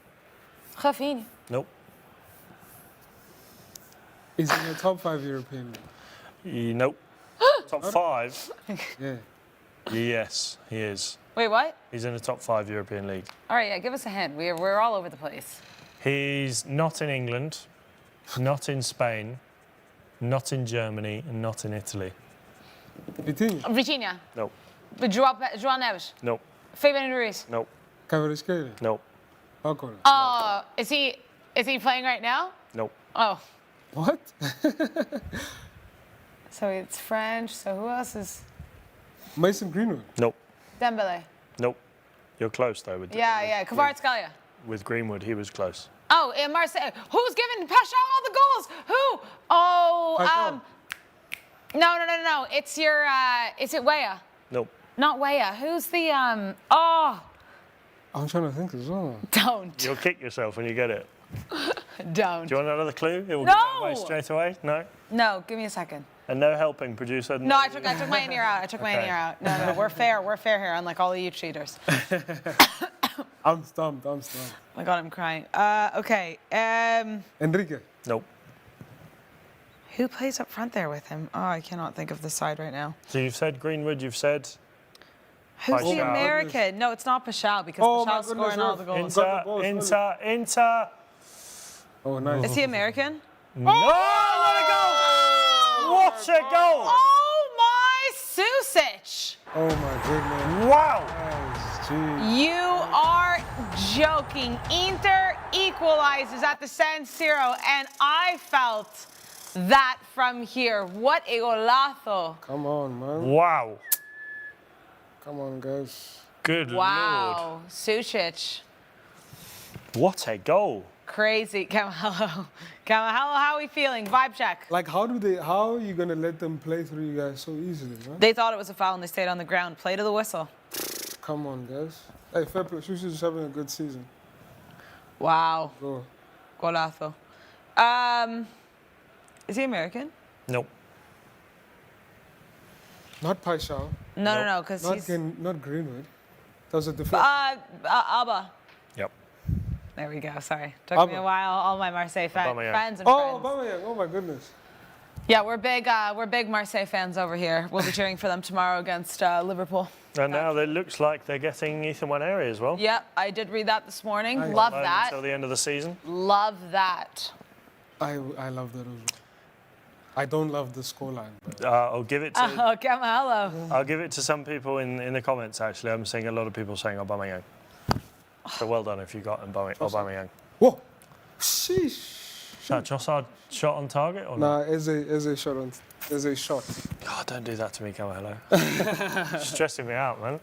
Rafinha. Nope. He's in the top 5 European league. Nope. Top 5? Yeah. Yes, he is. Wait, what? He's in the top 5 European League. All right, yeah, give us a hint. We're all over the place. He's not in England, not in Spain, not in Germany, and not in Italy. Vitinha? Vitinha. Nope. João Neves. Nope. Fabian Ruiz. Nope. Kvaratskhelia. Nope. Alcohol. Oh, is he playing right now? Nope. Oh, What? so it's French. So who else is Mason Greenwood. Nope. Dembele? Nope. You're close though. Yeah. Kvaratskhelia. With Greenwood, he was close. Oh, in Marseille. Who's giving Paschal all the goals? Who? Oh, no. It's your. Is it Weah? Nope. Not Weah. Who's the I'm trying to think as well. Don't. You'll kick yourself when you get it. Don't. Do you want another clue? It will No! give it away straight away? No? No, give me a second. And no helping, producer? No, I took my in-ear out. I took my in-ear out. No, we're fair. We're fair here, unlike all of you cheaters. I'm stumped. Oh my God, I'm crying. Okay. Enrique. Nope. Who plays up front there with him? Oh, I cannot think of the side right now. So you've said Greenwood, you've said... Who's the Paschal. American? No, it's not Paschal because Paschal's scoring all the goals. Inter. Oh, nice. Is he American? No, let it go! What a goal! Oh my Susic! Oh my goodness. Wow! Nice, geez. You are joking. Inter equalizes at the San Siro, and I felt that from here. What a golazo. Come on, man. Wow. Come on, guys. Good Lord. Wow. Susic. What a goal. Crazy. Kamogelo, how are we feeling? Vibe check. Like, how are you going to let them play through you guys so easily, man? They thought it was a foul and they stayed on the ground. Play to the whistle. Come on, guys. Hey, fair play. Sushi's just having a good season. Wow. Go. Golazo. Is he American? Nope. Not Paschal. No, because he's... Not Greenwood. That was a different... Abba. Yep. There we go. Sorry. Took me a while. All my Marseille friends and friends. Aubameyang. Oh, my goodness. Yeah, we're big Marseille fans over here. We'll be cheering for them tomorrow against Liverpool. And now it looks like they're getting Ethan Waneri as well. Yep, I did read that this morning. Love that. Until the end of the season. Love that. I love that as well. I don't love the scoreline. I'll give it to... Oh, Kamogelo. I'll give it to some people in the comments, actually. I'm seeing a lot of people saying Aubameyang. So well done if you got Aubameyang. Whoa! Sheesh. Is that Trossard shot on target or Nah, not? is a shot on. There's a shot. God, don't do that to me, Kamogelo. Stressing me out, man.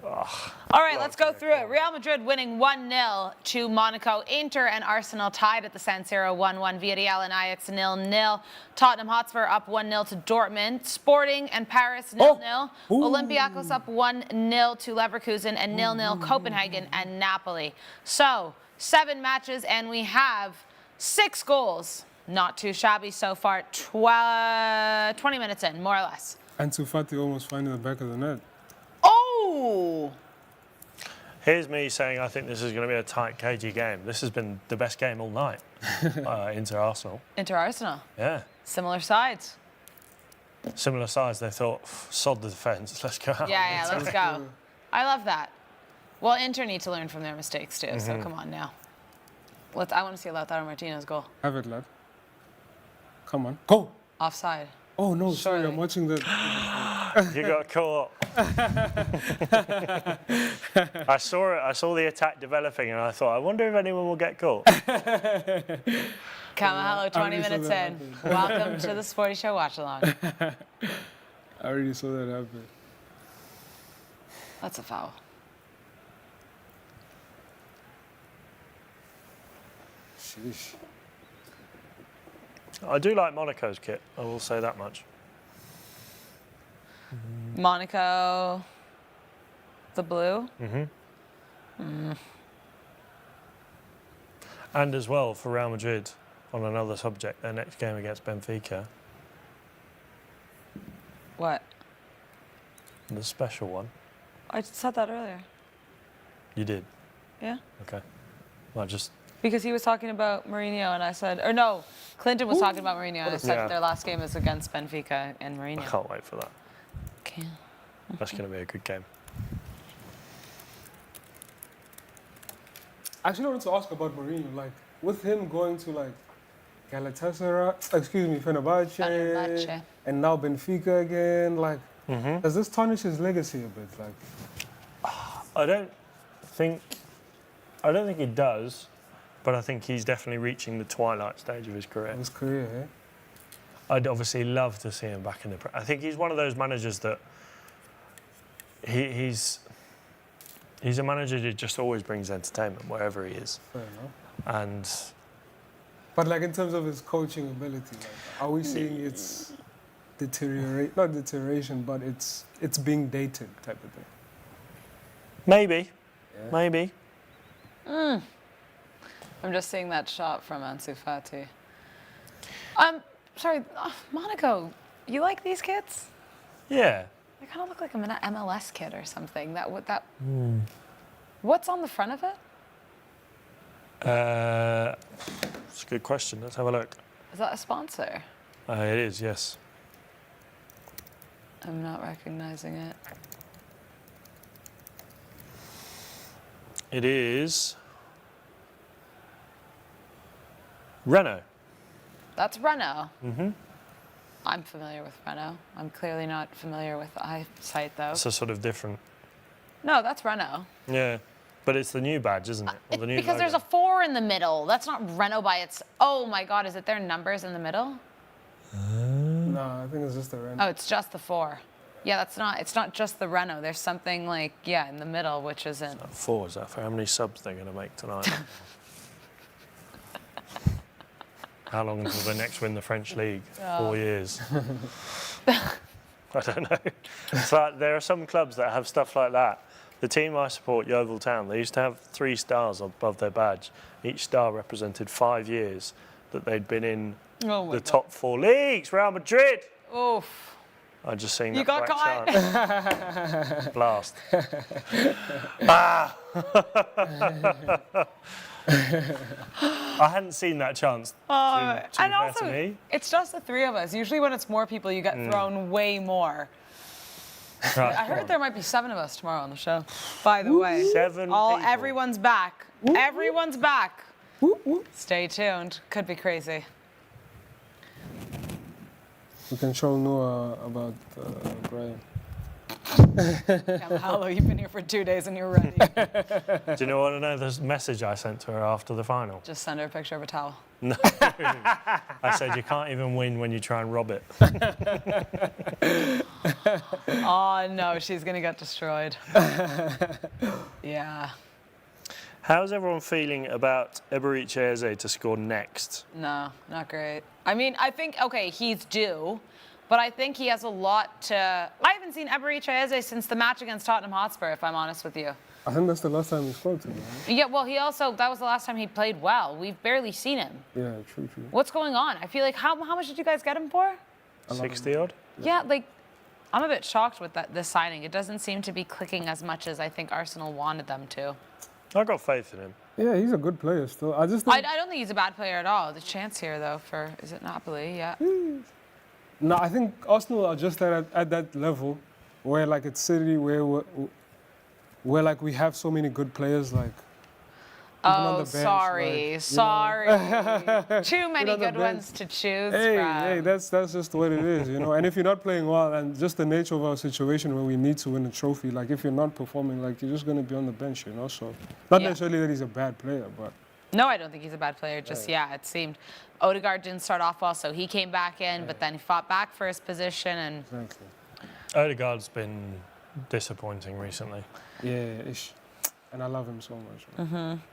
All right, let's go through it. Real Madrid winning 1-0 to Monaco. Inter and Arsenal tied at the San Siro 1-1. Villarreal and Ajax 0-0. Tottenham Hotspur up 1-0 to Dortmund. Sporting and Paris 0-0. Olympiacos up 1-0 to Leverkusen and 0-0 Copenhagen and Napoli. So 7 matches and we have 6 goals. Not too shabby so far. 20 minutes in, more or less. And Fati almost finding the back of the net. Oh! Here's me saying I think this is going to be a tight, cagey game. This has been the best game all night. Inter-Arsenal. Inter-Arsenal. Yeah. Similar sides. Similar size. They thought, sod the defence, let's go out. Yeah, let's go. I love that. Well, Inter need to learn from their mistakes too, so come on now. I want to see Lautaro Martinez goal. Have it, lad. Come on. Go! Offside. Oh, no, sorry, I'm watching the... You got caught. I saw it. I saw the attack developing, and I thought, I wonder if anyone will get caught. Kamogelo, 20 minutes in. Welcome to the Sporty Show watch along. I already saw that happen. That's a foul. Sheesh. I do like Monaco's kit. I will say that much. Monaco, the blue. And as well for Real Madrid, on another subject, their next game against Benfica. What? The special one. I said that earlier. You did? Yeah. Okay. Well, just... Because he was talking about Mourinho and I said, or no, Clinton was talking about Mourinho and I said their last game is against Benfica and Mourinho. I can't wait for that. Okay. That's going to be a good game. Actually, I wanted to ask about Mourinho. Like, with him going to, like, Galatasaray, Fenerbahce, and now Benfica again, like, Does this tarnish his legacy a bit? Like, I don't think it does, but I think he's definitely reaching the twilight stage of his career. his career, eh? I'd obviously love to see him back in the. I think he's one of those managers that he's a manager that just always brings entertainment wherever he is. Fair enough. And But like in terms of his coaching ability, like, are we seeing it's not deterioration, but it's being dated type of thing? maybe. I'm just seeing that shot from Ansu Fati. Sorry, Monaco, you like these kids? Yeah. They kind of look like an MLS kid or something. What's on the front of it? It's a good question. Let's have a look. Is that a sponsor? It is, yes. I'm not recognizing it. It is Renault. That's Renault. I'm familiar with Renault. I'm clearly not familiar with eyesight, though. It's a sort of different. No, that's Renault. Yeah, but it's the new badge, isn't it? Or the new Because there's a 4 in the middle. That's not Renault by its. Oh my God, is it their numbers in the middle? No, I think it's just a random. Oh, it's just the 4. Yeah, that's not. It's not just the Renault. There's something like in the middle, which isn't. 4, is that for how many subs they're going to make tonight? How long until they next win the French league? 4 years. I don't know. It's like there are some clubs that have stuff like that. The team I support, Yeovil Town, they used to have 3 stars above their badge. Each star represented 5 years that they'd been in the top 4 leagues. Real Madrid. Oof. I just seen You that got black chant. Blast. I hadn't seen that chance. And fair also, to me. it's just the 3 of us. Usually, when it's more people, you get thrown way more. Right, I heard there might be 7 of us tomorrow on the show. By the way, 7 people. everyone's back. Everyone's back. Stay tuned. Could be crazy. We can show Noah about Graham. Hello, you've been here for 2 days and you're ready. Do you know what I know? The message I sent to her after the final. Just send her a picture of a towel. No. I said you can't even win when you try and rob it. Oh no, she's gonna get destroyed. Yeah. How's everyone feeling about Eberiche Eze to score next? No, not great. I mean, I think, okay, he's due, but I think he has a lot to... I haven't seen Eberiche Eze since the match against Tottenham Hotspur, if I'm honest with you. I think that's the last time we spoke to him. Right? Yeah, well, that was the last time he played well. We've barely seen him. Yeah, true. What's going on? I feel like, how much did you guys get him for? 60 odd? Yeah, like, I'm a bit shocked with this signing. It doesn't seem to be clicking as much as I think Arsenal wanted them to. I got faith in him. Yeah, he's a good player still. I just think... I don't think he's a bad player at all. The chance here, though, for... Is it Napoli? Yeah. No, I think Arsenal are just at that level where, like, it's City, where like, we have so many good players, like... even on the bench, sorry. Too many good ones to choose from. Hey, that's just what it is, you know. And if you're not playing well, and just the nature of our situation where we need to win a trophy, like if you're not performing, like you're just going to be on the bench, you know. So not necessarily that he's a bad player, but no, I don't think he's a bad player. Just it seemed Odegaard didn't start off well, so he came back in, but then he fought back for his position and. Exactly. Odegaard's been disappointing recently. Yeah, ish. And I love him so much.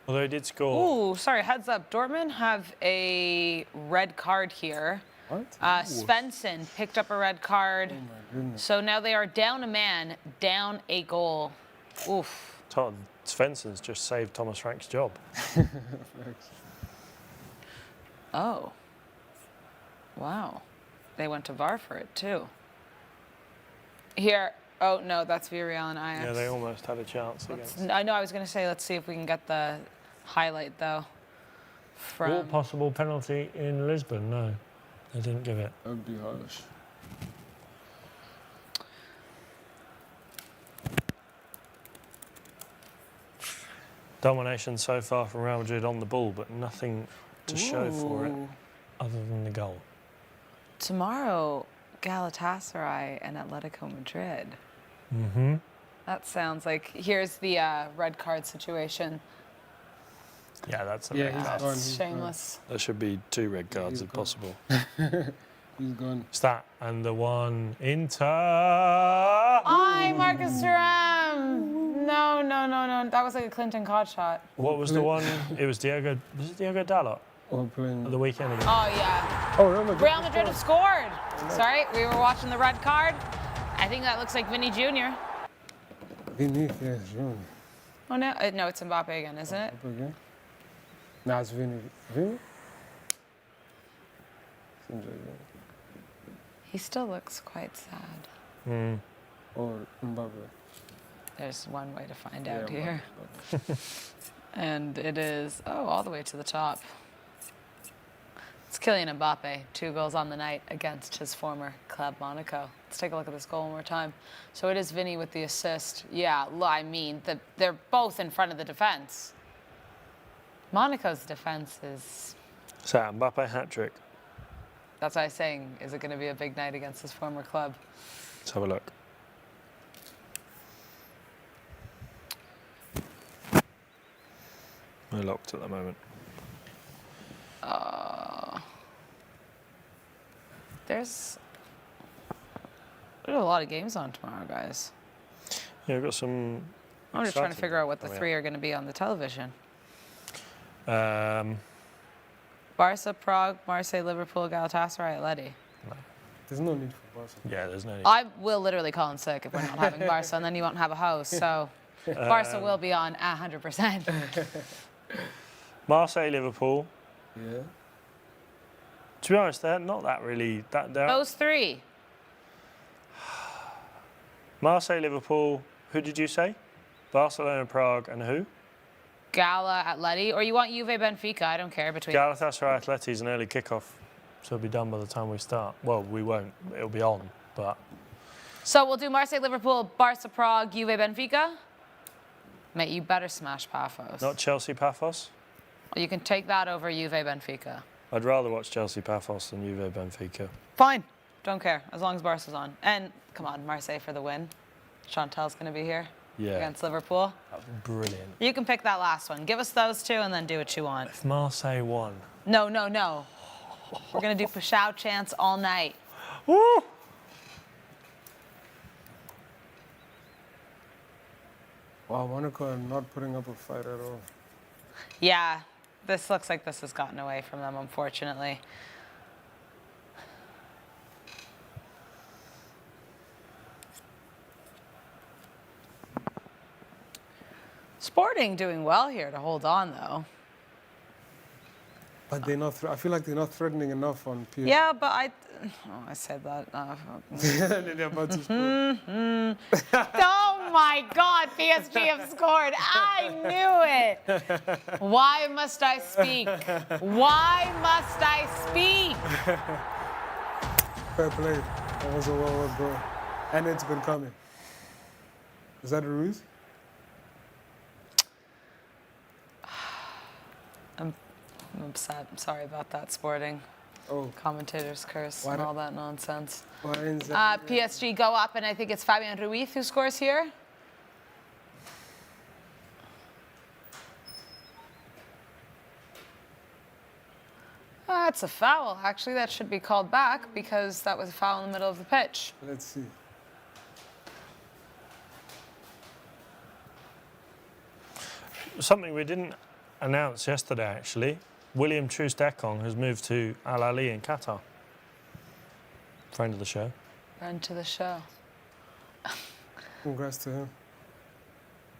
Although he did score. Ooh, sorry, heads up. Dortmund have a red card here. What? Svensson picked up a red card. Oh my goodness. So now they are down a man, down a goal. Oof. Svensson's just saved Thomas Frank's job. Oh. Wow. They went to VAR for it, too. Here. Oh, no, that's Villarreal and Ajax. Yeah, they almost had a chance against. I know, I was going to say, let's see if we can get the highlight, though. Or possible penalty in Lisbon. No, they didn't give it. That would be harsh. Domination so far from Real Madrid on the ball, but nothing to show for it other than the goal. Tomorrow, Galatasaray and Atletico Madrid. Mm-hmm. That sounds like, here's the red card situation. Yeah, that's a Yeah, red he's card. gone. It's shameless. There should be 2 red cards he's if gone. possible. He's gone. It's that and the one Inter. Aye, Marcus Thuram. No. That was like a KlintonCod shot. What was the one? It was Diego. Was it Diego Dalot Or playing. at the weekend again? Oh, yeah. Oh, Real Madrid. Real Madrid have scored. Sorry, we were watching the red card. I think that looks like Vinny Jr. Vinny, yes, Vinny. Oh, no. No, it's Mbappe again, isn't it? Up again. Nah, it's Vinny. Vinny? Seems like Vinny. He still looks quite sad. Mm. Or Mbappe. There's one way to find Yeah, out here. Mbappe. And it is, all the way to the top. It's Kylian Mbappe, 2 goals on the night against his former club, Monaco. Let's take a look at this goal one more time. So it is Vinny with the assist. Yeah, I mean, they're both in front of the defense. Monaco's defense is... So Mbappe hat-trick. That's what I was saying. Is it going to be a big night against his former club? Let's have a look. We're locked at the moment. There's a lot of games on tomorrow, guys. Yeah, we've got some... I'm just trying to exciting- figure out what the Oh, yeah. 3 are going to be on the television. Um, Barca, Prague, Marseille, Liverpool, Galatasaray, Atleti. There's no need for Barca. yeah, there's no need. I will literally call in sick if we're not having Barca, and then you won't have a host. So Barca will be on 100%. Marseille, Liverpool. Yeah. To be honest, they're not that really... Those 3. Marseille, Liverpool. Who did you say? Barcelona, Prague, and who? Gala, Atleti, or you want Juve, Benfica? I don't care between. Galatasaray Atleti is an early kickoff, so it'll be done by the time we start. Well, we won't. It'll be on, but... So we'll do Marseille, Liverpool, Barca, Prague, Juve, Benfica. Mate, you better smash Paphos. Not Chelsea Paphos? Well, you can take that over Juve, Benfica. I'd rather watch Chelsea Paphos than Juve Benfica. Fine. Don't care, as long as Barca's on. And, come on, Marseille for the win. Chantal's going to be here Yeah. against Liverpool. That'd be brilliant. You can pick that last one. Give us those 2 and then do what you want. If Marseille won. No. We're going to do Pashao chants all night. Woo! Wow, Monaco are not putting up a fight at all. Yeah, this looks like this has gotten away from them, unfortunately. Sporting doing well here to hold on, though. But they're not. I feel like they're not threatening enough on PSG. Yeah, but I said that. They're about to score. Oh my God, PSG have scored. I knew it. Why must I speak? Why must I speak? Fair play. That was a well-worked goal. And it's been coming. Is that a ruse? I'm upset. I'm sorry about that, Sporting. Oh. Commentators curse and all that nonsense. Why is that? PSG go up, and I think it's Fabian Ruiz who scores here. That's a foul. Actually, that should be called back because that was a foul in the middle of the pitch. Let's see. Something we didn't announce yesterday, actually. William Troost-Ekong has moved to Al Ahly in Qatar. Friend of the show. Run to the show. Congrats to him.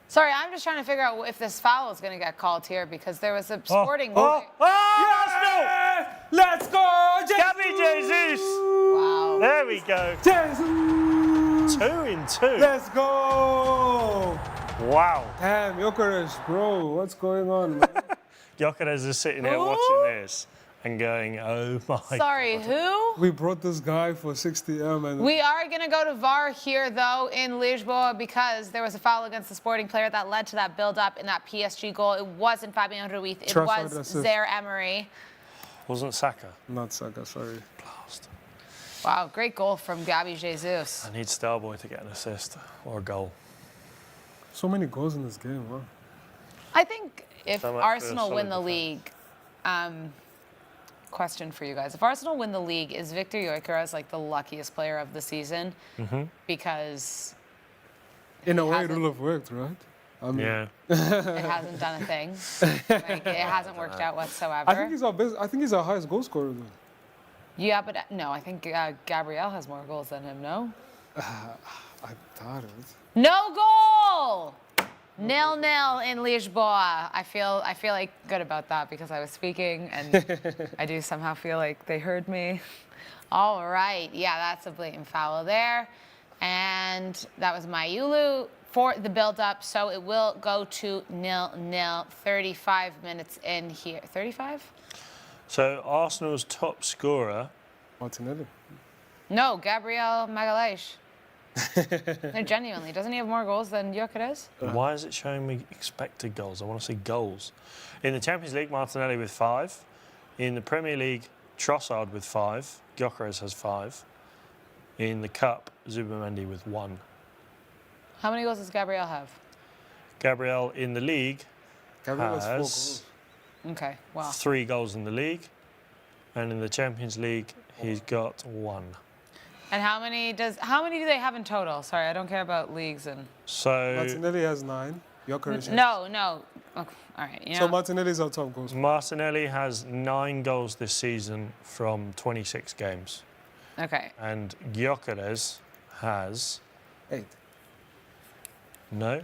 Sorry, I'm just trying to figure out if this foul is going to get called here because there was a Sporting. Let's go, Jesus! Gabby Jesus! Wow. There we go. Jesus! 2 in 2. Let's go! Wow. Damn, Gyökeres, bro, what's going on, man? Gyökeres is sitting here watching this and going, oh my Sorry, God. who? We brought this guy for 60M and We are going to go to VAR here, though, in Lisboa because there was a foul against the Sporting player that led to that build-up in that PSG goal. It wasn't Fabian Ruiz. It Trossard was assist. Zaire Emery. Wasn't Saka? Not Saka, sorry. Blast. Wow, great goal from Gabby Jesus. I need Starboy to get an assist or a goal. So many goals in this game, huh? I think if So much for Arsenal win solid the league, question for you guys. If Arsenal win the league, is Victor Gyökeres like the luckiest player of the season? Mm-hmm. Because In a way, it hasn't- would have worked, right? I mean, Yeah. it hasn't done a thing. Like, it hasn't worked out whatsoever. I think he's our best. I think he's our highest goal scorer, though. Yeah, but no, I think Gabriel has more goals than him, no? I doubt it. No goal! 0-0 in Lisboa. I feel like good about that because I was speaking and I do somehow feel like they heard me. All right, yeah, that's a blatant foul there. And that was Mayulu for the build-up, so it will go to 0-0, 35 minutes in here. 35? So Arsenal's top scorer. Martinelli. No, Gabriel Magalhaes. No, genuinely, doesn't he have more goals than Gyökeres? Why is it showing me expected goals? I want to see goals. In the Champions League, Martinelli with 5. In the Premier League, Trossard with 5. Gyökeres has 5. In the Cup, Zubamendi with 1. How many goals does Gabriel have? Gabriel in the league Gabriel has 4 has goals. Okay, wow. 3 goals in the league. And in the Champions League, he's got 1. And how many do they have in total? Sorry, I don't care about leagues and. So Martinelli has 9. Gyökeres has... No. Okay. All right. You know. So Martinelli's our top goal scorer. Martinelli has 9 goals this season from 26 games. Okay. And Gyökeres has 8. No.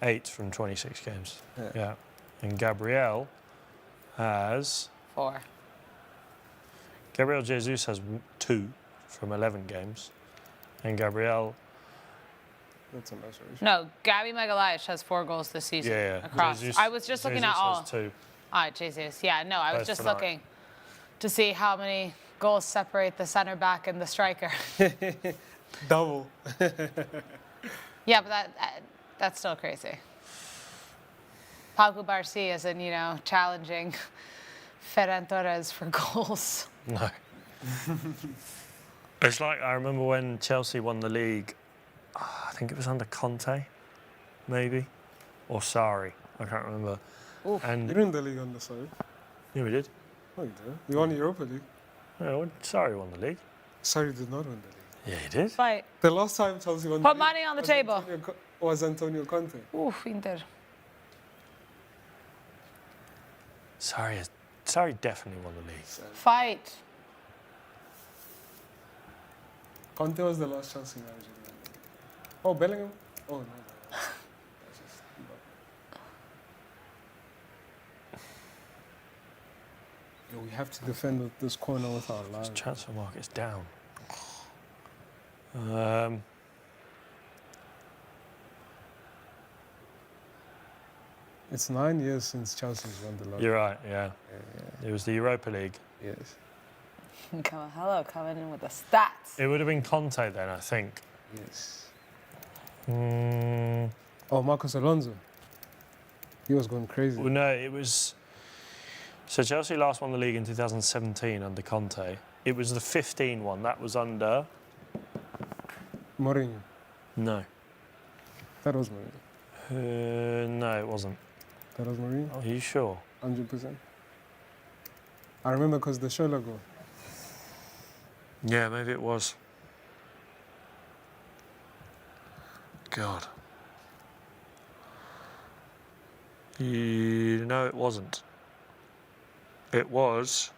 8 from 26 games. Yeah. Yeah. And Gabriel has... 4. Gabriel Jesus has 2 from 11 games. And Gabriel... That's a nice ratio. No, Gabby Magalhaes has 4 goals this season. Yeah. Across. Jesus, I was just looking Jesus at all. has 2. All right, Jesus. Yeah, no, I was Both just tonight. looking to see how many goals separate the center back and the striker. Double. Yeah, but that's still crazy. Pau Barci isn't, challenging Ferran Torres for goals. No. It's like, I remember when Chelsea won the league, I think it was under Conte, maybe, or Sari, I can't remember. Oof. And You didn't the league on the side. yeah, we did. Oh, you did. You won the Europa League. Yeah, Sari won the league. Sorry, did not win the league. Yeah, he did. Fight. The last time Chelsea won Put the league money on the table. was Antonio Conte. Oof, Inter. Sari definitely won the league. Fight. Conte was the last Chelsea manager. Oh, Bellingham? Oh, no. That's just... Yo, we have to defend this corner with our lives. Transfer market's down. It's 9 years since Chelsea's won the league. You're right, yeah. It was the Europa League. Yes. Kamogelo coming in with the stats. It would have been Conte then, I think. Yes. Mm, Oh, Marcos Alonso. He was going crazy. well, no, it was... So Chelsea last won the league in 2017 under Conte. It was the 15 one. That was under... Mourinho. No. That was Mourinho. No, it wasn't. That was Mourinho. Are you sure? 100%. I remember because the show logo. Yeah, maybe it was. God. No, it wasn't. It was...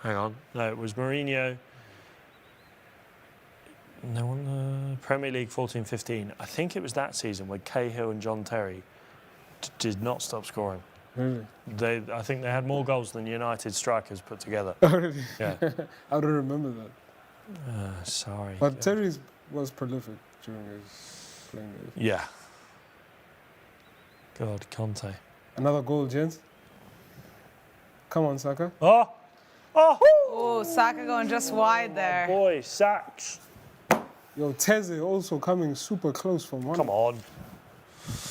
Hang on. No, it was Mourinho. No, on the Premier League 14-15. I think it was that season where Cahill and John Terry did not stop scoring. Really? I think they had more goals than United strikers put together. Oh, really? Yeah. I don't remember that. Sorry. But Terry was prolific during his playing days. Yeah. God, Conte. Another goal, gents. Come on, Saka. Oh! Oh! Oh, Saka going just wide there. Boy, Sacks. Yo, Teze also coming super close from one. Come on.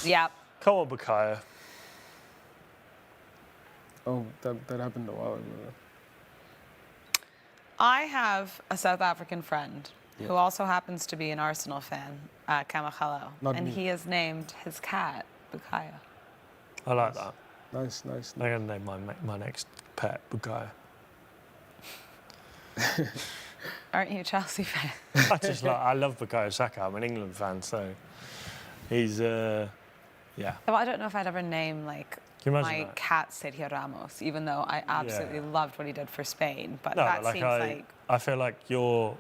Yep. Come on, Bukayo. Oh, that happened a while ago. I have a South African friend who also happens to be an Arsenal fan, Kamogelo, and he has named his cat Bukayo. I like that. Nice, nice. I'm going to name my next pet Bukayo. Aren't you a Chelsea fan? I love Bukayo Saka. I'm an England fan, so he's, yeah. Well, I don't know if I'd ever name, like, my that? cat Sergio Ramos, even though I absolutely loved what he did for Spain. But No, that like seems like... I feel like you're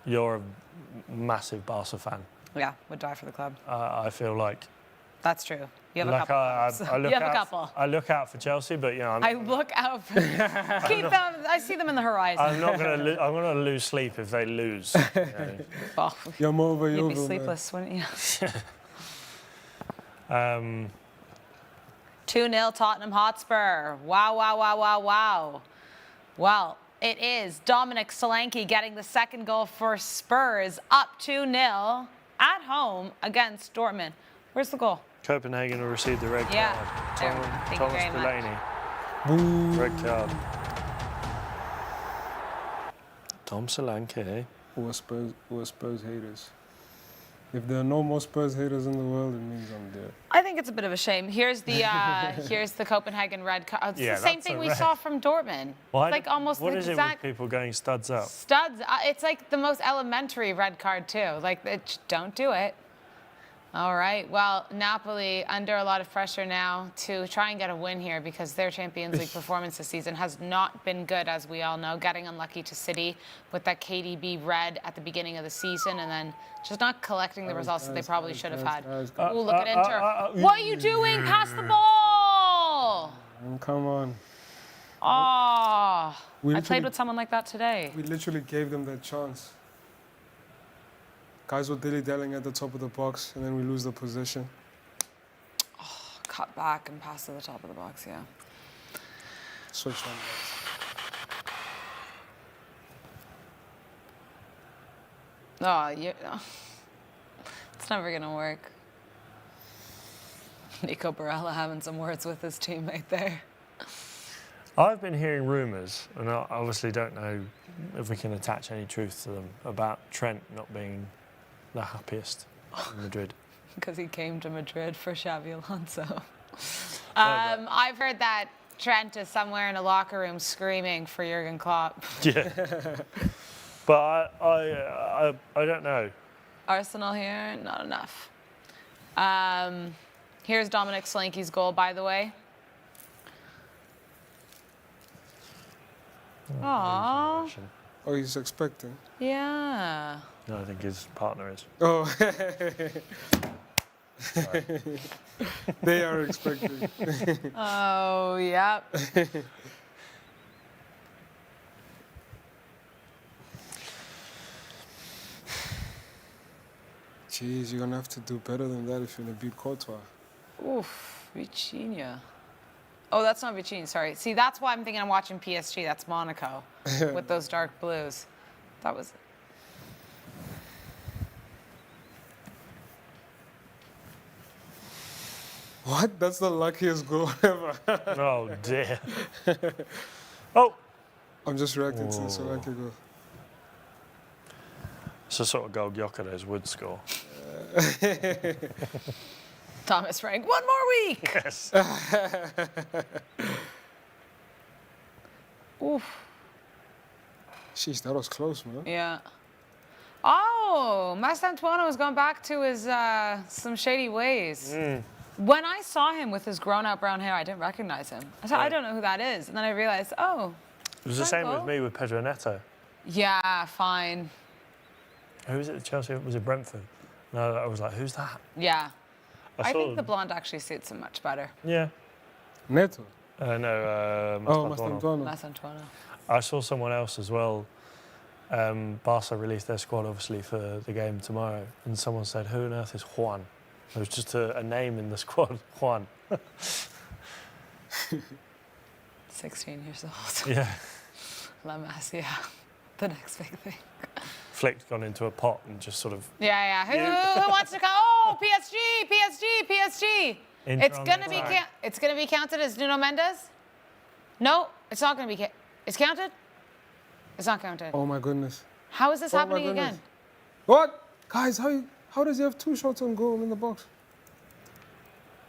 a massive Barca fan. Yeah, would die for the club. I feel like... That's true. You have like a couple. I You have a couple. I look out for Chelsea, but, you know... I look out for... Keep them... I see them in the horizon. I'm not going to... I'm going to lose sleep if they lose. You know. Oh, You're more of a you'd be Yeovil, sleepless, wouldn't you? 2-0 2-0 Tottenham Hotspur. Wow, wow, wow, wow, wow. Well, it is Dominic Solanke getting the second goal for Spurs, up 2-0 at home against Dortmund. Where's the goal? Copenhagen will receive the red Yeah, card. there. Thank you Thomas very much. Delaney. Red card. Tom Solanke. Who are Spurs haters? If there are no more Spurs haters in the world, it means I'm dead. I think it's a bit of a shame. Here's the Copenhagen red card. It's the same thing we saw from Dortmund. Why It's like almost what the is it exact with people going studs up? studs. It's like the most elementary red card too. Like, don't do it. All right. Well, Napoli under a lot of pressure now to try and get a win here because their Champions League performance this season has not been good, as we all know. Getting unlucky to City with that KDB red at the beginning of the season and then just not collecting the results that they probably should have had. Oh, look at Inter. What are you doing? Pass the ball. Come on. Oh, I played with someone like that today. We literally gave them that chance. Guys were dilly-dallying at the top of the box, and then we lose the possession. Oh, cut back and pass to the top of the box, yeah. Switch on that. Oh, it's never going to work. Nico Barella having some words with his teammate there. I've been hearing rumours, and I obviously don't know if we can attach any truth to them, about Trent not being the happiest in Madrid. Because he came to Madrid for Xabi Alonso. I've heard that Trent is somewhere in a locker room screaming for Jurgen Klopp. Yeah. But I don't know. Arsenal here, not enough. Here's Dominic Solanke's goal, by the way. Aww. Oh, he's expecting? Yeah. No, I think his partner is. Oh. They are expecting. Oh, yep. Jeez, you're going to have to do better than that if you're going to beat Courtois. Oof, Vitinha. Oh, that's not Vitinha, sorry. See, that's why I'm thinking I'm watching PSG. That's Monaco with those dark blues. That was... What? That's the luckiest goal ever. Oh, dear. Oh! I'm just reacting to the Solanke goal. It's the sort of goal Gyökeres would score. Thomas Frank, one more week! Yes. Oof. Jeez, that was close, man. Yeah. Oh, Mastantuono was going back to his some shady ways. When I saw him with his grown-out brown hair, I didn't recognize him. I said, I don't know who that is. And then I realized, oh. It was the same with me with Pedro Neto. Yeah, fine. Who was it at Chelsea? Was it Brentford? No, I was like, who's that? Yeah. I think saw- the blonde actually suits him much better. Yeah. Neto? No, Mastantuono. Mastantuono. I saw someone else as well. Barca released their squad, obviously, for the game tomorrow. And someone said, who on earth is Juan? There was just a name in the squad, Juan. 16 years old. Yeah. La Masia. The next big thing. Flick's gone into a pot and just sort of... Yeah. Who wants to come? Oh, PSG. It's gonna be counted as Nuno Mendes? No, it's not gonna be. It's counted? It's not counted. Oh my goodness. How is this Oh my happening goodness. again? What? Guys, how does he have 2 shots on goal in the box?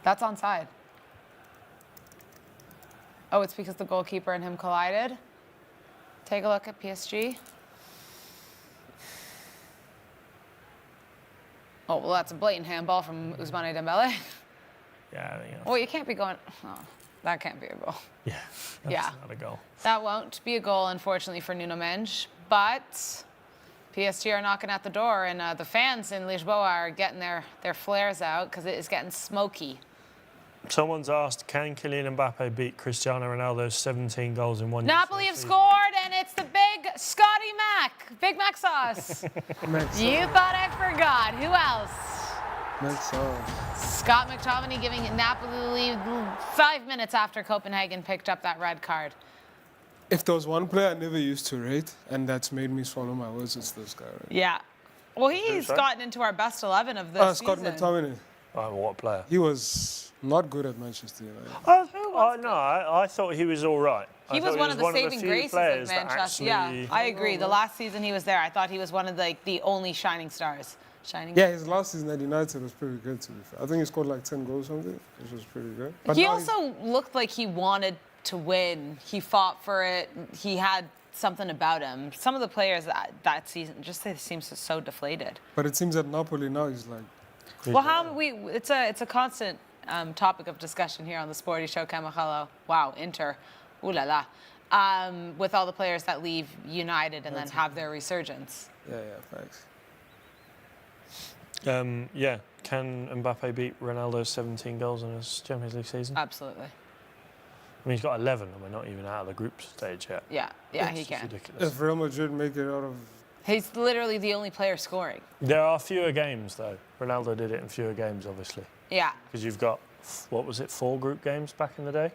That's onside. Oh, it's because the goalkeeper and him collided. Take a look at PSG. Oh, well, that's a blatant handball from Ousmane Dembele. Yeah, I think Well, you can't be going... Oh, that can't be a goal. yeah, that's Yeah. not a goal. That won't be a goal, unfortunately, for Nuno Mendes. But PSG are knocking at the door, and the fans in Lisboa are getting their flares out because it is getting smoky. Someone's asked, can Kylian Mbappe beat Cristiano Ronaldo's 17 goals in one Napoli have scored, and it's the big Scotty Mac. Big Mac sauce. You thought I forgot. Who else? Mac sauce. Scott McTominay giving Napoli the lead 5 minutes after Copenhagen picked up that red card. If there was one player I never used to rate, and that's made me swallow my words, it's this guy, right? Yeah. Well, he's gotten into our best 11 of this Scott season. McTominay. Oh, what player? He was not good at Manchester United. I thought he was all right. He was one of the saving few graces of players that Manchester. actually- Yeah, I agree. The last season he was there, I thought he was one of the only shining stars. Yeah, his last season at United was pretty good, to be fair. I think he scored like 10 goals or something, which was pretty good. But He now also looked like he wanted to win. He fought for it. He had something about him. Some of the players that season just seems so deflated. But it seems at Napoli now he's like... Well, it's a constant topic of discussion here on the Sporty Show. Kamogelo, wow, Inter, ooh la la, with all the players that leave United and then have their resurgence. Yeah, facts. Yeah, can Mbappe beat Ronaldo's 17 goals in his Champions League season? Absolutely. I mean, he's got 11, and we're not even out of the group stage yet. Yeah, he can. Ridiculous. If Real Madrid make it out of... He's literally the only player scoring. There are fewer games, though. Ronaldo did it in fewer games, obviously. Yeah. Because you've got, what was it, 4 group games back in the day?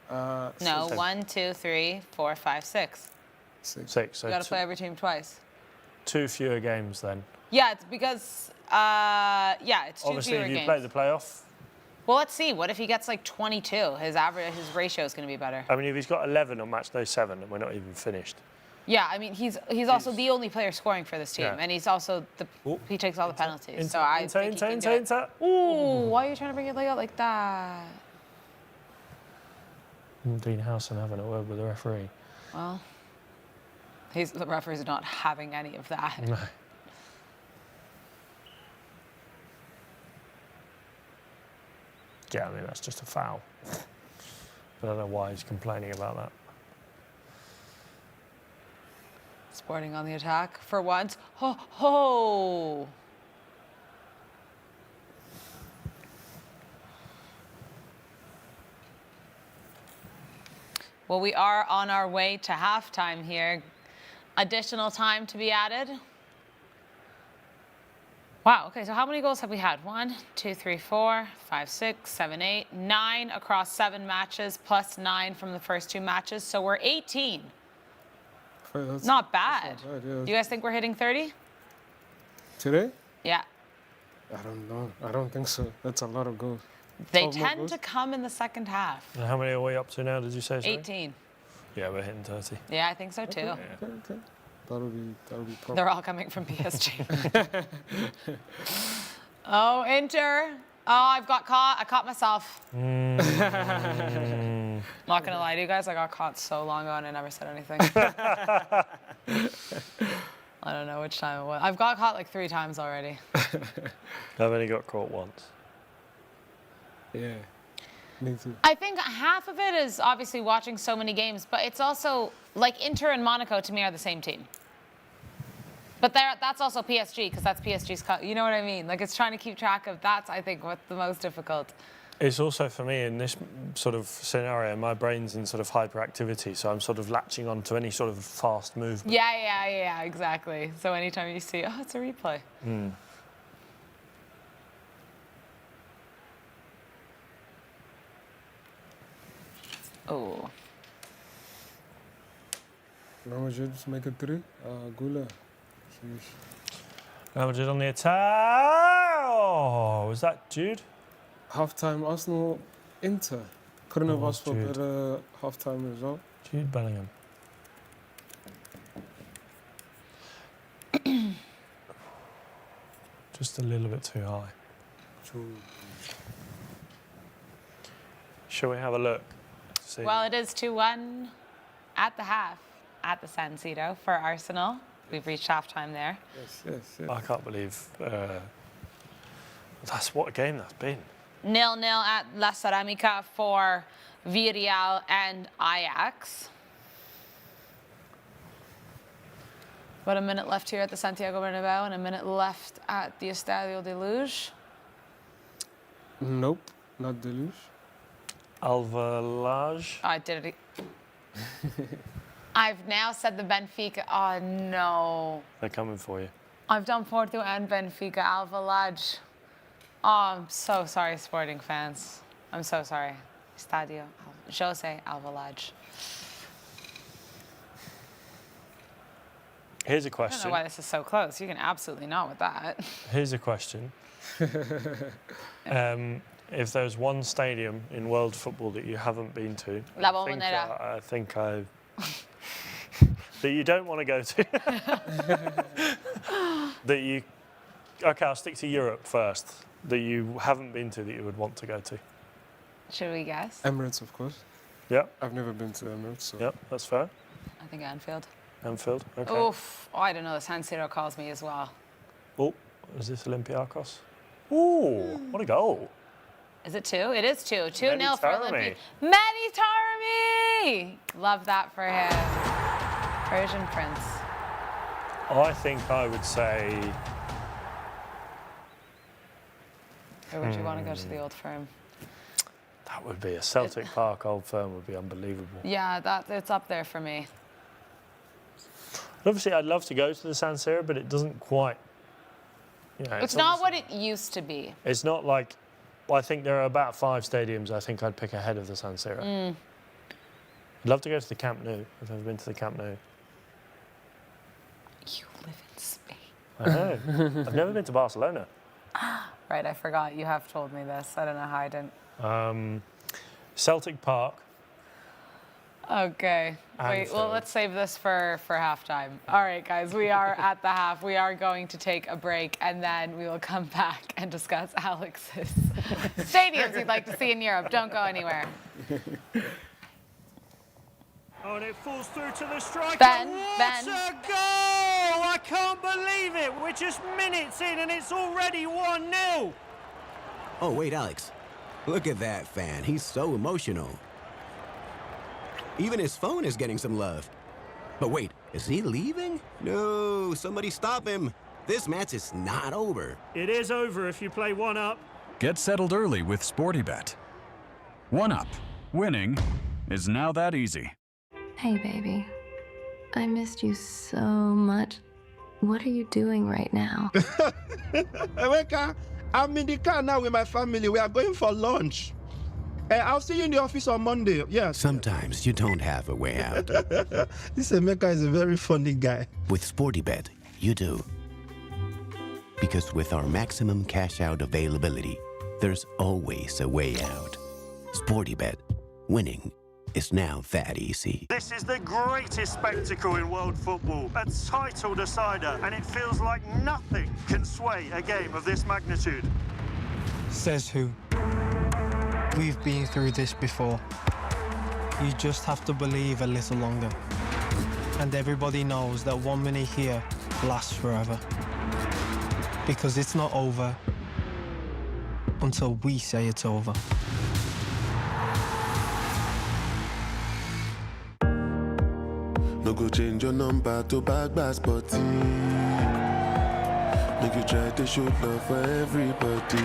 No, 1, 2, 3, 4, 5, 6. 6. So You got to play every team twice. 2 fewer games then. Yeah, it's because, it's 2 Obviously, fewer if you games. play the playoff. Well, let's see. What if he gets like 22? His ratio is going to be better. I mean, if he's got 11 on match day 7, and we're not even finished. Yeah, I mean, he's also the only player scoring for this team, Yeah. and he's also he takes all the penalties. So I think he can do Inter. it. Ooh, why are you trying to bring it out like that? Dean Howson having a word with the referee. Well, the referee's not having any of that. No. Yeah, I mean, that's just a foul. But I don't know why he's complaining about that. Sporting on the attack for once. Ho, ho! Well, we are on our way to halftime here. Additional time to be added. Wow, okay, so how many goals have we had? 1, 2, 3, 4, 5, 6, 7, 8, 9 across 7 matches, plus 9 from the first 2 matches. So we're 18. Not bad. Yeah. You guys think we're hitting 30? Today? Yeah. I don't know. I don't think so. That's a lot of goals. They 12 more tend goals? to come in the second half. And how many are we up to now, did you say? Sorry? 18. Yeah, we're hitting 30. Yeah, I think so too. Okay. That'll be proper. They're all coming from PSG. Oh, Inter. Oh, I've got caught. I caught myself. Not gonna lie to you guys, I got caught so long ago and I never said anything. I don't know which time it was. I've got caught like 3 times already. I've only got caught once. Yeah. Me too. I think half of it is obviously watching so many games, but it's also like Inter and Monaco to me are the same team. But that's also PSG because that's PSG's. You know what I mean? Like it's trying to keep track of. That's I think what's the most difficult. It's also for me in this sort of scenario, my brain's in sort of hyperactivity, so I'm sort of latching on to any sort of fast movement. Yeah, exactly. So anytime you see, oh, it's a replay. Oh. Now we should just make it 3. Gula. Real Madrid on the attack. Oh, was that Jude? Halftime Arsenal Inter. Couldn't have asked for a better halftime result. Jude Bellingham. Just a little bit too high. Shall we have a look? See? Well, it is 2-1 at the half at the San Siro for Arsenal. We've reached halftime there. Yes. I can't believe that's what a game that's been. 0-0 at La Ceramica for Villarreal and Ajax. About a minute left here at the Santiago Bernabéu and a minute left at the Estadio de Luz. Nope, not Deluge. Alvalade. Oh, I did it. I've now said the Benfica. Oh, no. They're coming for you. I've done Porto and Benfica. Alvalade. Oh, I'm so sorry, sporting fans. I'm so sorry. Estadio José Alvalade. Here's a I don't question. know why this is so close. You can absolutely not with that. Here's a question. If there's one stadium in world football that you haven't been to, La Bombonera. I think that you don't want to go to. That you, okay, I'll stick to Europe first. That you haven't been to that you would want to go to. Should we guess? Emirates, of course. Yep. I've never been to Emirates, so. Yep, that's fair. I think Anfield. Anfield, okay. Oof. Oh, I don't know. The San Siro calls me as well. Oh, is this Olympiacos? Ooh, what a goal. Is it 2? It is 2. 2-0 for Taremi. Olympic. Mehdi Taremi! Love that for him. Persian Prince. I think I would say... Or would you want to go to the Old Firm? That would be a Celtic Park Old Firm would be unbelievable. Yeah, it's up there for me. Obviously, I'd love to go to the San Siro, but it doesn't quite... You know, It's not what it used to be. It's not like... Well, I think there are about 5 stadiums I think I'd pick ahead of the San Siro. I'd love to go to the Camp Nou. I've never been to the Camp Nou. You live in Spain. I know. I've never been to Barcelona. Right, I forgot. You have told me this. I don't know how I didn't. Celtic Park. Okay. Wait, well, let's save this for halftime. All right, guys, we are at the half. We are going to take a break, and then we will come back and discuss Alex's stadiums he'd like to see in Europe. Don't go anywhere. Oh, and it falls through to the striker. Ben. What a goal! I can't believe it. We're just minutes in, and it's already 1-0. Oh, wait, Alex. Look at that fan. He's so emotional. Even his phone is getting some love. But wait, is he leaving? No, somebody stop him. This match is not over. It is over if you play 1-up. Get settled early with SportyBet. 1-up. Winning is now that easy. Hey, baby. I missed you so much. What are you doing right now? Emeka, I'm in the car now with my family. We are going for lunch. I'll see you in the office on Monday. Yes. Sometimes you don't have a way out. This Emeka is a very funny guy. With SportyBet, you do. Because with our maximum cash out availability, there's always a way out. SportyBet, winning is now that easy. This is the greatest spectacle in world football, a title decider, and it feels like nothing can sway a game of this magnitude. Says who? We've been through this before. You just have to believe a little longer. And everybody knows that 1 minute here lasts forever. Because it's not over until we say it's over. No go change your number to back Sporty. Make you try to show love for everybody.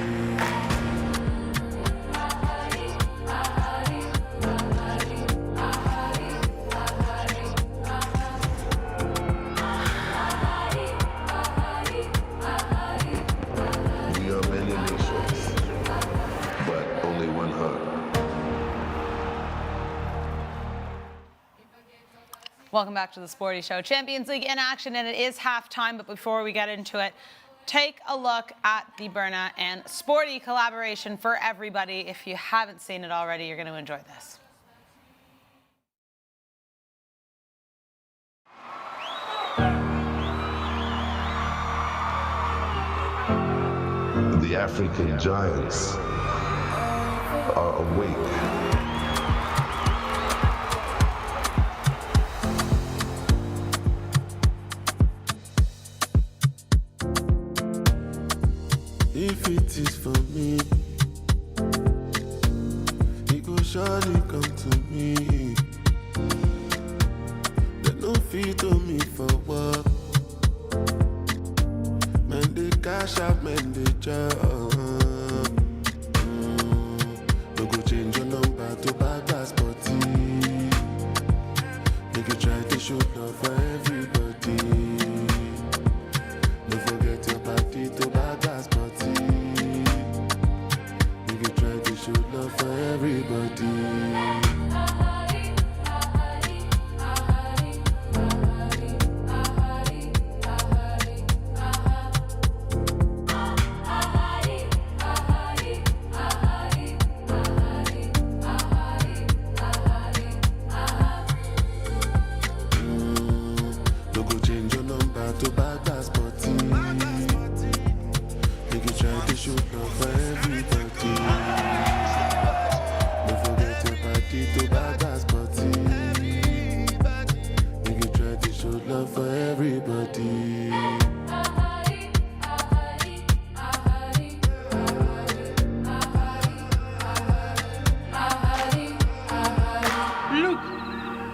Welcome back to the Sporty Show. Champions League in action, and it is halftime. But before we get into it, take a look at the Berna and Sporty collaboration for everybody. If you haven't seen it already, you're going to enjoy this. The African giants are awake. If it is for me, it will surely come to me. They no fit to me for work. Men they cash out, men they job. No go change your number to bad sporty. Make you try to show love for everybody. Don't forget your party to bad sporty. Make you try to show love for everybody.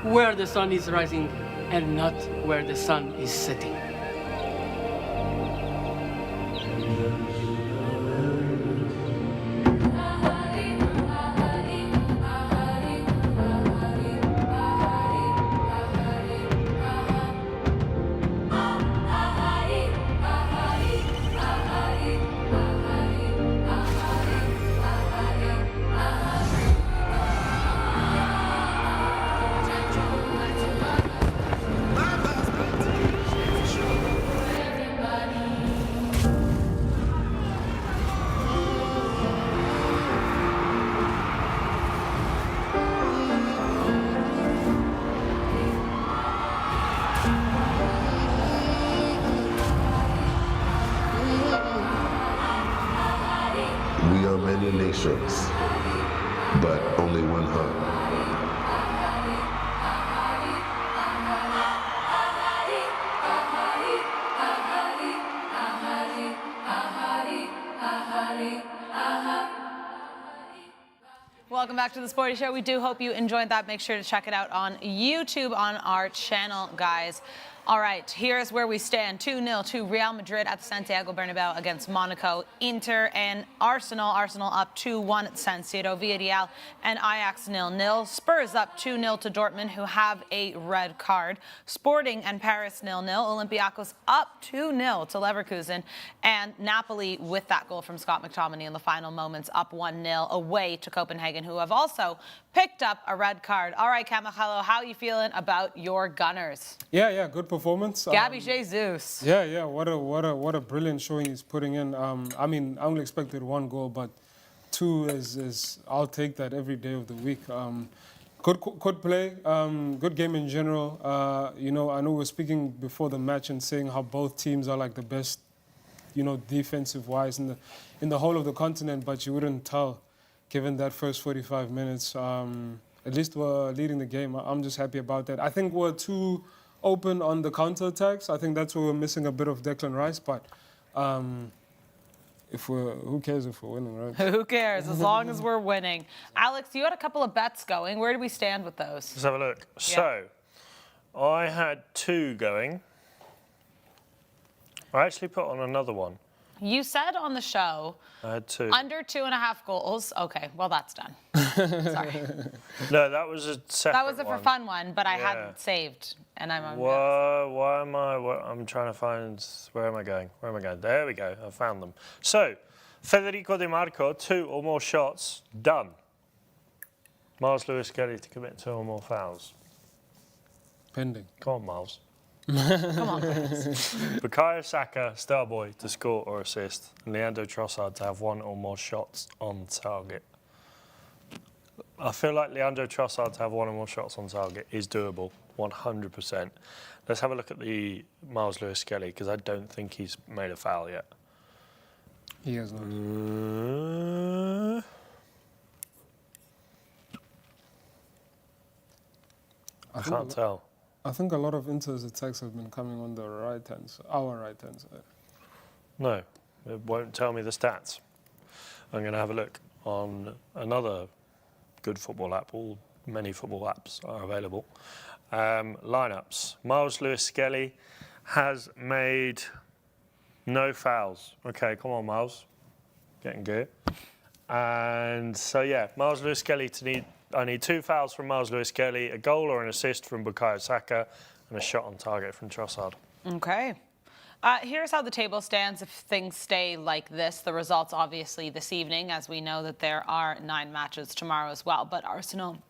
Where the sun is rising and not where the sun is setting. We are many nations, but only one heart. Welcome back to the Sporty Show. We do hope you enjoyed that. Make sure to check it out on YouTube on our channel, guys. All right, here's where we stand. 2-0 to Real Madrid at the Santiago Bernabéu against Monaco, Inter, and Arsenal. Arsenal up 2-1 at San Siro. Villarreal and Ajax 0-0. Spurs up 2-0 to Dortmund, who have a red card. Sporting and Paris 0-0. Olympiacos up 2-0 to Leverkusen. And Napoli, with that goal from Scott McTominay in the final moments, up 1-0 away to Copenhagen, who have also picked up a red card. All right, Kamogelo, how are you feeling about your Gunners? Yeah, good performance. Gabby Jesus. Yeah, what a brilliant showing he's putting in. I mean, I only expected one goal, but two is I'll take that every day of the week. Good play, good game in general. I know we were speaking before the match and saying how both teams are like the best, defensive-wise in the whole of the continent, but you wouldn't tell, given that first 45 minutes. At least we're leading the game. I'm just happy about that. I think we're too open on the counter-attacks. I think that's where we're missing a bit of Declan Rice, but who cares if we're winning, right? Who cares, as long as we're winning. Alex, you had a couple of bets going. Where do we stand with those? Let's have a look. Yeah. So, I had 2 going. I actually put on another one. You said on the show, I had 2. Under 2.5 goals. Okay, well, that's done. Sorry. No, that was a separate That was for fun one, but I hadn't saved. And I'm on. Why am I? I'm trying to find. Where am I going? There we go. I found them. So, Federico Di Marco, 2 or more shots, done. Miles Lewis-Kelly to commit 2 or more fouls. Pending. Come on, Miles. Come on. Bukayo Saka, Starboy, to score or assist. And Leandro Trossard to have 1 or more shots on target. I feel like Leandro Trossard to have 1 or more shots on target is doable, 100%. Let's have a look at the Miles Lewis-Kelly, because I don't think he's made a foul yet. He has not. I can't tell. I think a lot of Inter's attacks have been coming on the right-hand side, our right-hand side. No, it won't tell me the stats. I'm going to have a look on another good football app. Many football apps are available. Lineups. Miles Lewis-Skelly has made no fouls. Okay, come on, Miles. Getting good. And so, yeah, Miles Lewis-Skelly I need 2 fouls from Miles Lewis-Skelly, a goal or an assist from Bukayo Saka, and a shot on target from Trossard. Okay. Here's how the table stands if things stay like this. The results, obviously, this evening, as we know that there are 9 matches tomorrow as well. But Arsenal,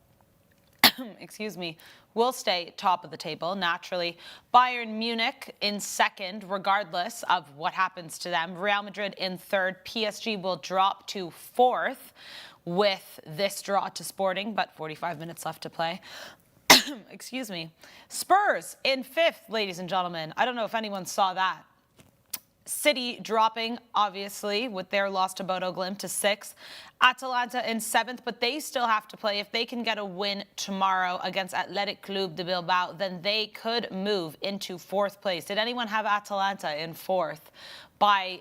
excuse me, will stay top of the table, naturally. Bayern Munich in second, regardless of what happens to them. Real Madrid in third. PSG will drop to fourth with this draw to Sporting, but 45 minutes left to play. Excuse me. Spurs in fifth, ladies and gentlemen. I don't know if anyone saw that. City dropping, obviously, with their loss to Bodo Glimt to 6th. Atalanta in 7th, but they still have to play. If they can get a win tomorrow against Athletic Club de Bilbao, then they could move into 4th place. Did anyone have Atalanta in 4th by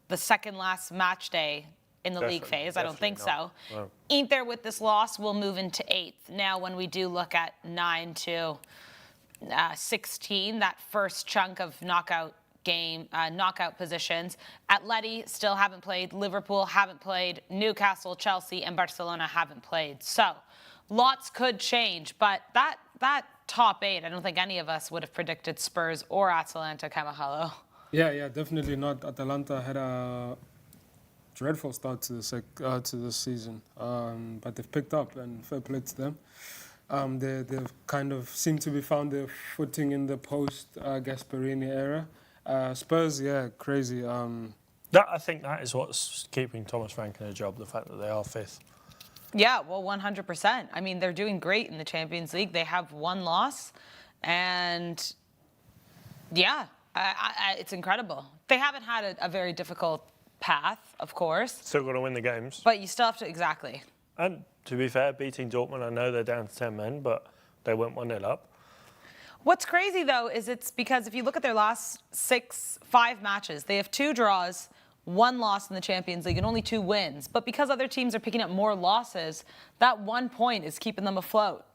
the second last match day in the league phase? I don't think so. No. Inter with this loss will move into 8th. Now, when we do look at 9 to 16, that first chunk of knockout positions, Atleti still haven't played, Liverpool haven't played, Newcastle, Chelsea, and Barcelona haven't played. So lots could change, but that top 8, I don't think any of us would have predicted Spurs or Atalanta, Kamogelo. Yeah, definitely not. Atalanta had a dreadful start to the season, but they've picked up, and fair play to them. They've kind of seemed to be found their footing in the post-Gasperini era. Spurs, yeah, crazy. I think that is what's keeping Thomas Frank in a job, the fact that they are 5th. Yeah, well, 100%. I mean, they're doing great in the Champions League. They have 1 loss, and yeah, it's incredible. They haven't had a very difficult path, of course. Still got to win the games. But you still have to, exactly. And to be fair, beating Dortmund, I know they're down to 10 men, but they went 1-0 up. What's crazy, though, is it's because if you look at their last 5 matches, they have 2 draws, 1 loss in the Champions League, and only 2 wins. But because other teams are picking up more losses, that 1 point is keeping them afloat.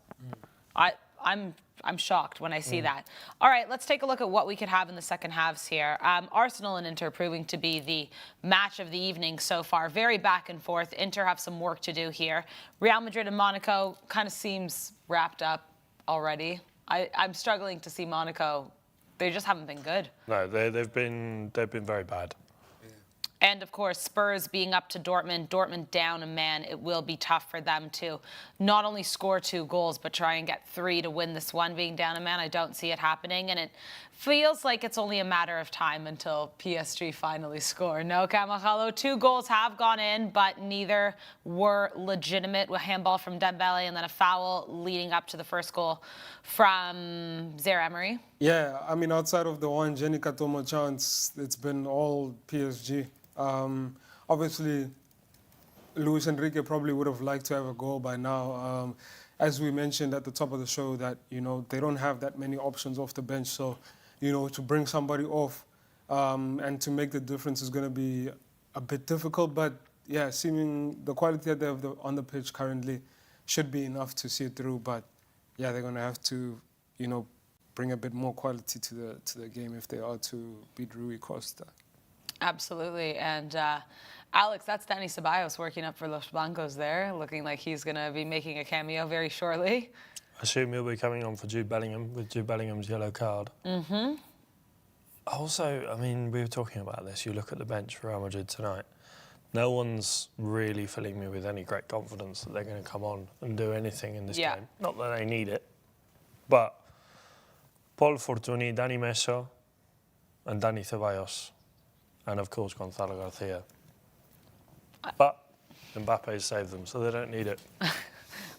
I'm shocked when I see that. All right, let's take a look at what we could have in the second halves here. Arsenal and Inter proving to be the match of the evening so far. Very back and forth. Inter have some work to do here. Real Madrid and Monaco kind of seems wrapped up already. I'm struggling to see Monaco. They just haven't been good. No, they've been very bad. And, of course, Spurs being up to Dortmund down a man, it will be tough for them to not only score 2 goals, but try and get 3 to win this one. Being down a man, I don't see it happening. And it feels like it's only a matter of time until PSG finally score. No, Kamogelo, 2 goals have gone in, but neither were legitimate. A handball from Dembele and then a foul leading up to the first goal from Zaire-Emery. Yeah, I mean, outside of the one Jenny Katomo chance, it's been all PSG. Obviously, Luis Enrique probably would have liked to have a goal by now. As we mentioned at the top of the show, that they don't have that many options off the bench. So, to bring somebody off and to make the difference is going to be a bit difficult. But yeah, seeming the quality that they have on the pitch currently should be enough to see it through. But yeah, they're going to have to, bring a bit more quality to the game if they are to beat Rui Costa. Absolutely. And Alex, that's Dani Ceballos working up for Los Blancos there, looking like he's going to be making a cameo very shortly. I assume he'll be coming on for Jude Bellingham with Jude Bellingham's yellow card. Mm-hmm. Also, I mean, we were talking about this. You look at the bench for Real Madrid tonight. No one's really filling me with any great confidence that they're going to come on and do anything in this game. Not that they need it, but Paul Fortuny, Dani Meso, and Dani Ceballos. And, of course, Gonzalo Garcia. But Mbappe saved them, so they don't need it.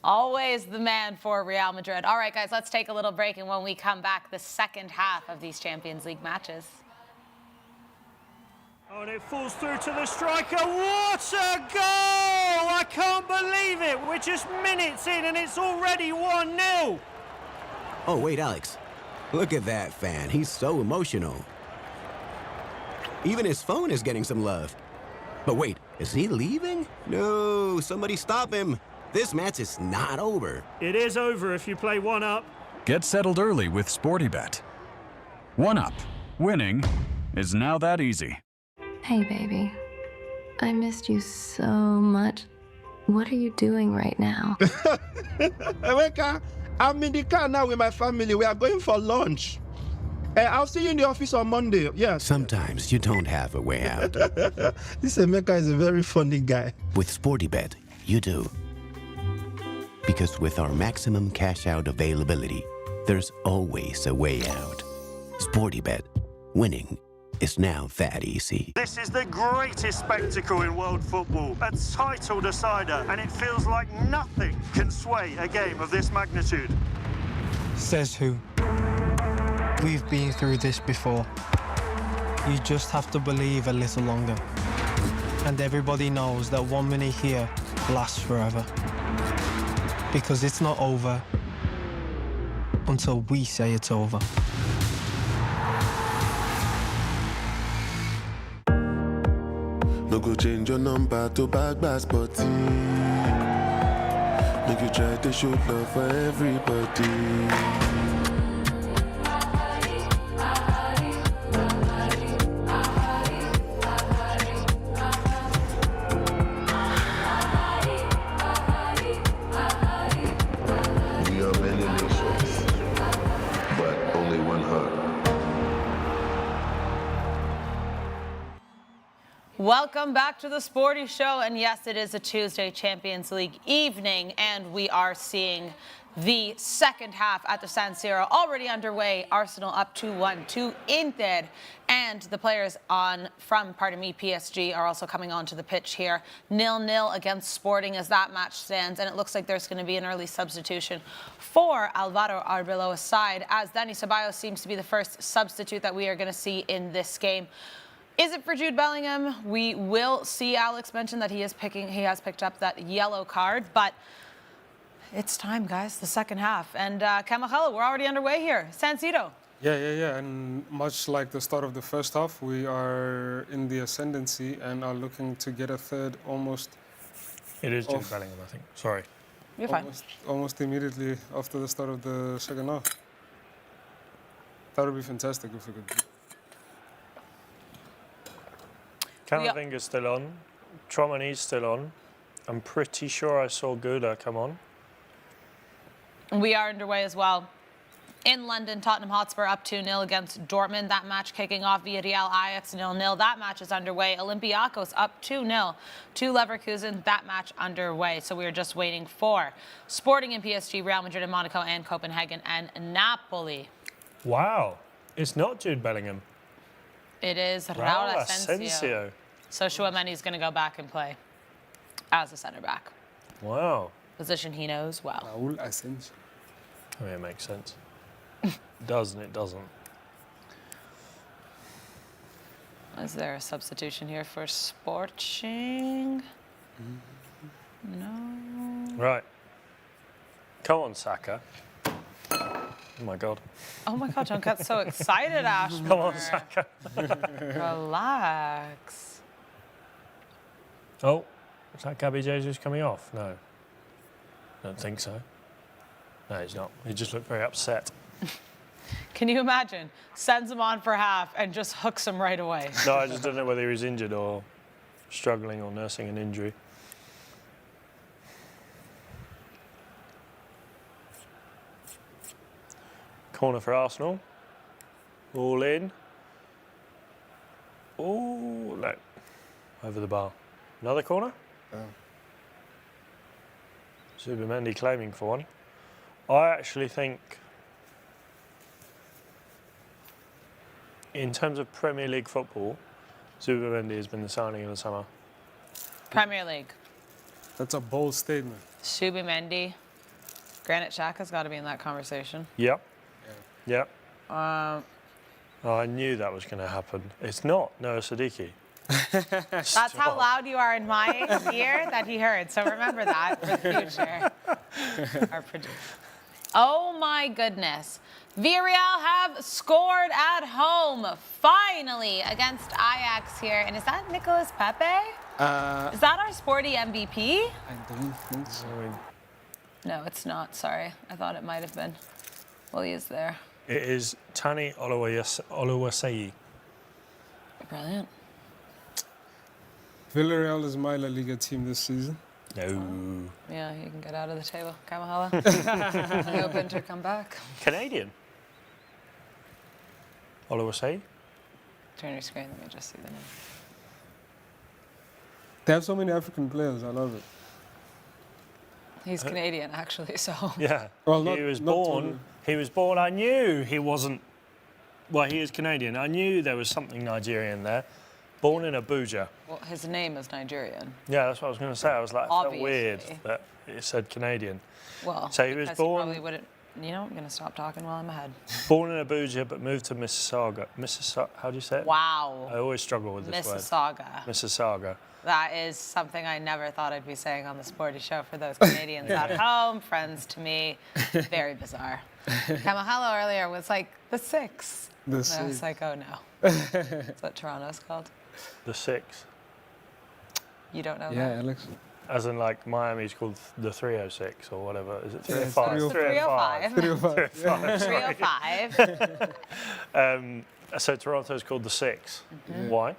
Always the man for Real Madrid. All right, guys, let's take a little break. And when we come back, the second half of these Champions League matches. And it falls through to the striker. What a goal! I can't believe it. We're just minutes in and it's already 1-0. Oh, wait, Alex. Look at that fan. He's so emotional. Even his phone is getting some love. But wait, is he leaving? No, somebody stop him. This match is not over. It is over if you play 1-up. Get settled early with SportyBet. 1-up. Winning is now that easy. Hey, baby. I missed you so much. What are you doing right now? Emeka, I'm in the car now with my family. We are going for lunch. I'll see you in the office on Monday. Yes. Sometimes you don't have a way out. This Emeka is a very funny guy. With SportyBet, you do. Because with our maximum cash out availability, there's always a way out. SportyBet, winning is now that easy. This is the greatest spectacle in world football, a title decider, and it feels like nothing can sway a game of this magnitude. Says who? We've been through this before. You just have to believe a little longer. And everybody knows that 1 minute here lasts forever. Because it's not over until we say it's over. No go change your number to Sporty. Make you try to show love for everybody. Welcome back to the Sporty Show, and yes, it is a Tuesday Champions League evening, and we are seeing the second half at the San Siro already underway. Arsenal up 2-1 to Inter, and the players from PSG are also coming onto the pitch here. 0-0 against Sporting as that match stands, and it looks like there's going to be an early substitution for Alvaro Arbeloa's side, as Dani Ceballos seems to be the first substitute that we are going to see in this game. Is it for Jude Bellingham? We will see. Alex mentioned that he has picked up that yellow card, but it's time, guys, the second half. And Kamogelo, we're already underway here. San Siro. Yeah. And much like the start of the first half, we are in the ascendancy and are looking to get a third almost. It is Jude Bellingham, I think. Sorry. You're fine. Almost immediately after the start of the second half. That would be fantastic if we could. Camavinga's still on. Tromani's still on. I'm pretty sure I saw Gouda come on. We are underway as well. In London, Tottenham Hotspur up 2-0 against Dortmund. That match kicking off via Real Ajax 0-0. That match is underway. Olympiacos up 2-0 to Leverkusen. That match underway. So we are just waiting for Sporting and PSG, Real Madrid and Monaco and Copenhagen and Napoli. Wow. It's not Jude Bellingham. It is Raul Asensio. So Chouameni's going to go back and play as a centre back. Wow. Position he knows well. Raul Asensio. I mean, it makes sense. It does and it doesn't. Is there a substitution here for Sporting? No. Right. Come on, Saka. Oh my God. Oh my God, don't get so excited, Ash. Come on, Saka. Relax. Oh, is that Gabby Jesus coming off? No. Don't think so. No, he's not. He just looked very upset. Can you imagine? Sends him on for half and just hooks him right away. No, I just don't know whether he was injured or struggling or nursing an injury. Corner for Arsenal. All in. Oh, no. Over the bar. Another corner? Yeah. Zubimendi claiming for one. I actually think, in terms of Premier League football, Zubimendi has been the signing of the summer. Premier League. That's a bold statement. Zubimendi. Granit Xhaka's got to be in that conversation. Yep. Yeah. Oh, I knew that was going to happen. It's not Noah Sadiki. That's how loud you are in my ear that he heard. So remember that for the future. Our producer. Oh my goodness. Villarreal have scored at home, finally, against Ajax here. And is that Nicolas Pepe? Is that our sporty MVP? I don't think so. No, it's not. Sorry. I thought it might have been. Well, he is there. It is Tani Oluwaseyi. Brilliant. Villarreal is my La Liga team this season. No. Yeah, you can get out of the table. Kamogelo. I hope Inter come back. Canadian. Oluwaseyi. Turn your screen. Let me just see the name. They have so many African players. I love it. He's Canadian, actually, so. Yeah. Well, he was born. He was born. I knew he wasn't. Well, he is Canadian. I knew there was something Nigerian there. Born in Abuja. Well, his name is Nigerian. Yeah, that's what I was going to say. I was like, I felt weird Obviously. that it said Canadian. Well, so he was because born. He probably wouldn't. You know, I'm going to stop talking while I'm ahead. Born in Abuja, but moved to Mississauga. How do you say it? Wow. I always struggle with this Mississauga. word. Mississauga. That is something I never thought I'd be saying on the Sporty Show for those Canadians at home, friends to me. Very bizarre. Kamogelo earlier was like, the six. The and I was six. like, oh no. That's what Toronto's called. The six. You don't know Yeah, that? Alex. As in, like, Miami's called the 306 or whatever. Is it Yeah, 305? 305. 305. 305. So Toronto's called the six. Why?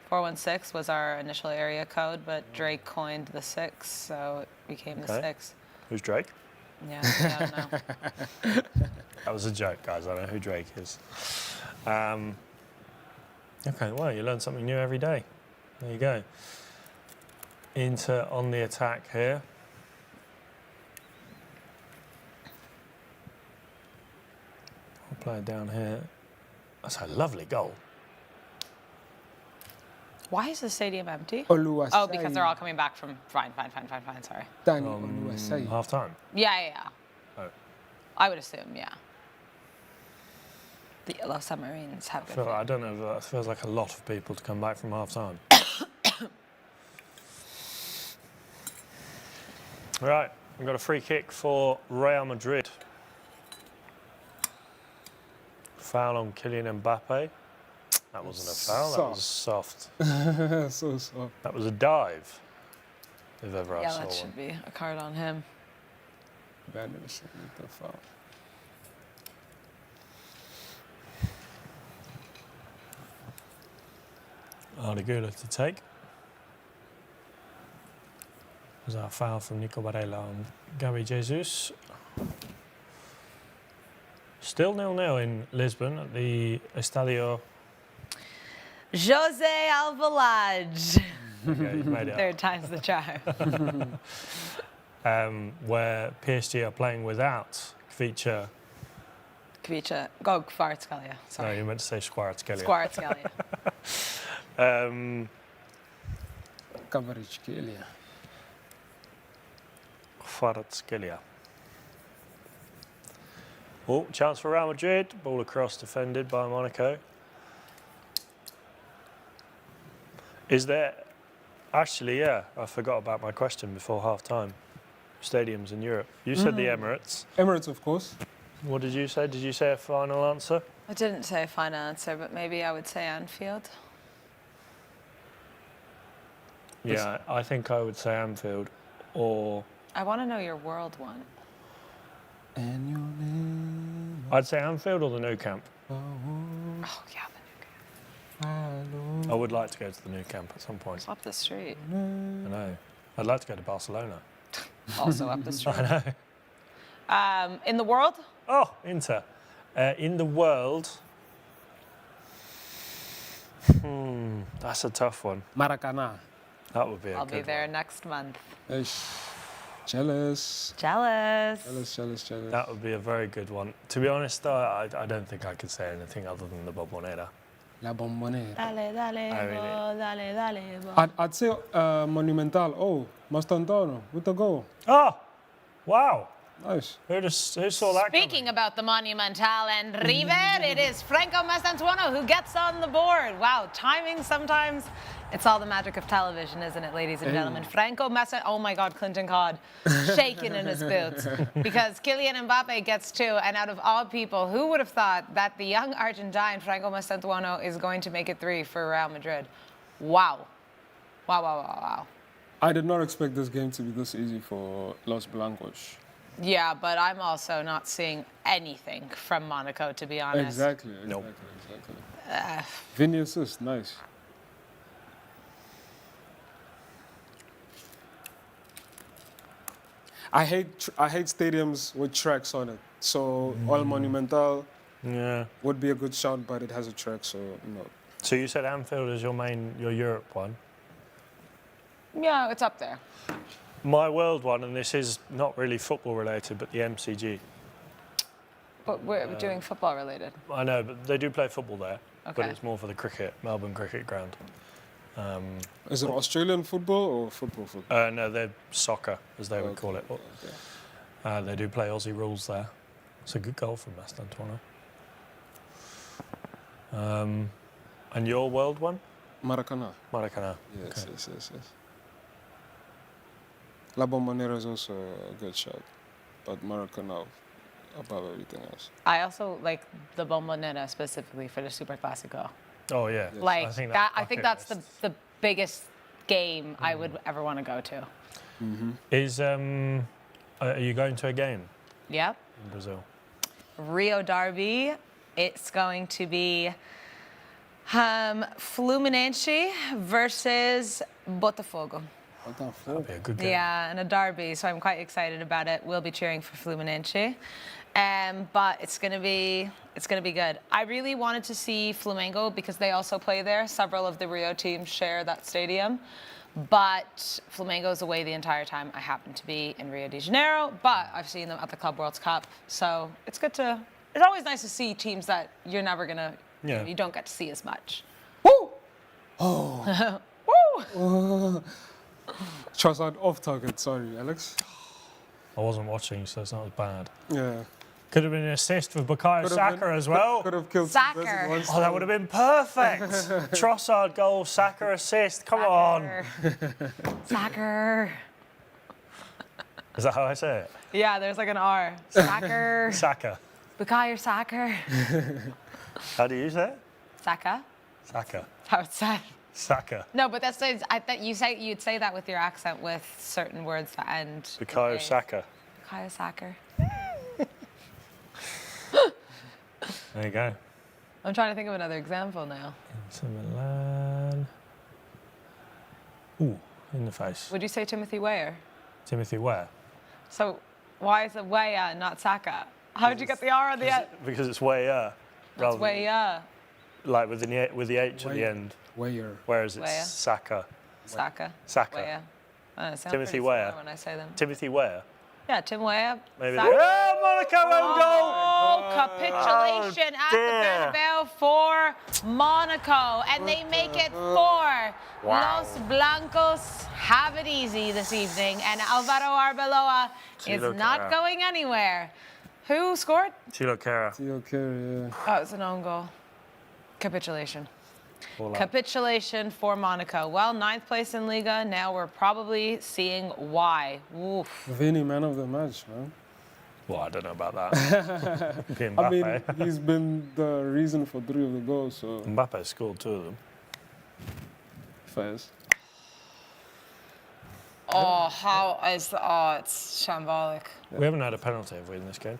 416 was our initial area code, but Drake coined the six, so it became the six. Who's Drake? Yeah, I don't know. That was a joke, guys. I don't know who Drake is. Okay, well, you learn something new every day. There you go. Inter on the attack here. I'll play it down here. That's a lovely goal. Why is the stadium empty? Oluwaseyi. Oh, because they're all coming back from. Fine, sorry. Tani Oluwaseyi. Half time. Yeah. Oh. I would assume, yeah. The Yellow Submarines have good. I don't know. That feels like a lot of people to come back from half time. Right, we've got a free kick for Real Madrid. Foul on Kylian Mbappe. That wasn't a foul, that was soft. So soft. That was a dive, if ever I Yeah, saw that one. should be a card on him. Bad news. The foul. Artigula to take. There's our foul from Nico Barella on Gabi Jesus. Still 0-0 in Lisbon at the Estadio. Jose Alvalade. Okay, you've made it up. Third time's the charm. Where PSG are playing without Kvicha. Kvicha. Kvaratskhelia. No, Sorry. you meant to say Kvaratskhelia. Kvaratskhelia. Kvaratskhelia. Kvaratskhelia. Oh, chance for Real Madrid. Ball across, defended by Monaco. Is there... Actually, yeah, I forgot about my question before half-time. Stadiums in Europe. You said the Emirates. Emirates, of course. What did you say? Did you say a final answer? I didn't say a final answer, but maybe I would say Anfield. Yeah, I think I would say Anfield or... I want to know your world one. And your name. I'd say Anfield or the Nou Camp. Oh, yeah, I would like to go to the Nou Camp at some point. it's up the street. I know. I'd like to go to Barcelona. Also up the street. I know. In the world? Oh, Inter. In the world... that's a tough one. Maracana. That would be a I'll good be there one. next month. Jealous. Jealous. That would be a very good one. To be honest, I don't think I could say anything other than the Bombonera. La Bombonera. Dale, dale, I mean, bo, dale, dale, bo. I'd say Monumental. Oh, Mastantano with the goal. Oh, wow. Nice. Who saw that Speaking about the Monumental and River, it is Franco Mastantuono who gets on the board. Wow, timing sometimes It's all the magic of television, isn't it, ladies and gentlemen? Franco Messa, oh my God, KlintonCod, shaking in his boots. Because Kylian Mbappe gets 2, and out of all people, who would have thought that the young Argentine, Franco Messantuono, is going to make it 3 for Real Madrid? Wow. Wow, wow, wow, wow. I did not expect this game to be this easy for Los Blancos. Yeah, but I'm also not seeing anything from Monaco, to be honest. Exactly. Vinny assist, nice. I hate stadiums with tracks on it. So All Monumental would be a good shout, but it has a track, so no. So you said Anfield is your Europe one? Yeah, it's up there. My world one, and this is not really football related, but the MCG. But we're doing football related. I know, but they do play football there, but Okay. it's more for the cricket, Melbourne Cricket Ground. Is it Australian football or football? No, they're soccer, as they would call it. They do play Aussie rules there. It's a good goal from Messantuono. And your world one? Maracanã. Maracanã. Yes, yes. La Bombonera is also a good shot, but Maracanã above everything else. I also like the Bombonera specifically for the Super Classico. Oh yeah. Like I think that's the biggest game I would ever want to go to. Is are you going to a game Yep. in Brazil? Rio Derby. It's going to be Fluminense versus Botafogo. That'd be a good game. Yeah, and a derby, so I'm quite excited about it. We'll be cheering for Fluminense, but it's gonna be good. I really wanted to see Flamengo because they also play there. Several of the Rio teams share that stadium, but Flamengo's away the entire time. I happen to be in Rio de Janeiro, but I've seen them at the Club World Cup, so it's good to. It's always nice to see teams that you're never gonna. Yeah. You don't get to see as much. Woo! Oh. Woo! Trossard off target, sorry, Alex. I wasn't watching, so it's not as bad. Yeah. Could have been an assist with Bukayo Saka as well. Could have killed Saka. Oh, that would have been perfect. Trossard goal, Saka assist. Come on. Soccer. Is that how I say it? Yeah, there's like an R. Soccer. Saka. Bukayo Soccer. How do you say it? Saka. Saka. How it's said. Saka. No, but that's I thought you'd say that with your accent with certain words that end. Bukayo Saka. Bukayo Soccer. There you go. I'm trying to think of another example now. Inter Milan. Ooh, in the face. Would you say Timothy Weah? Timothy Weah. So why is it Weah, not Saka? How'd you get the R on the end? Because it's Weah. It's Weah. Like with the H at the end. Weah. Whereas it's Weah. Saka. Saka. Saka. Weah. I don't know, it sounds Timothy pretty similar Weah. when I say them. Timothy Weah. Yeah, Tim Weah. Maybe. Saka. Oh, Monaco own goal! Oh, capitulation at the Bernabéu for Monaco, and they make it 4. Wow. Los Blancos have it easy this evening, and Alvaro Arbeloa is Tilo not Kera. going anywhere. Who scored? Tilo Kera. Okay, yeah. Oh, it's an own goal. Capitulation. All out. Capitulation for Monaco. Well, 9th place in Liga. Now we're probably seeing why. Oof. Vinny, man of the match, man. Well, I don't know about that. I mean, he's been the reason for 3 of the goals, so. Mbappe scored 2 of them. Fast. Oh, it's shambolic. We haven't had a penalty, have we, in this game?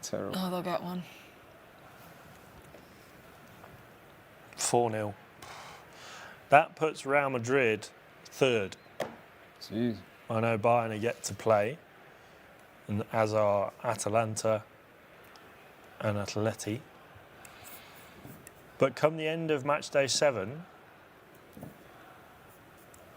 Terrible. Oh, they'll get one. 4-0. That puts Real Madrid 3rd. Jeez. I know Bayern are yet to play, and as are Atalanta and Atleti. But come the end of match day 7,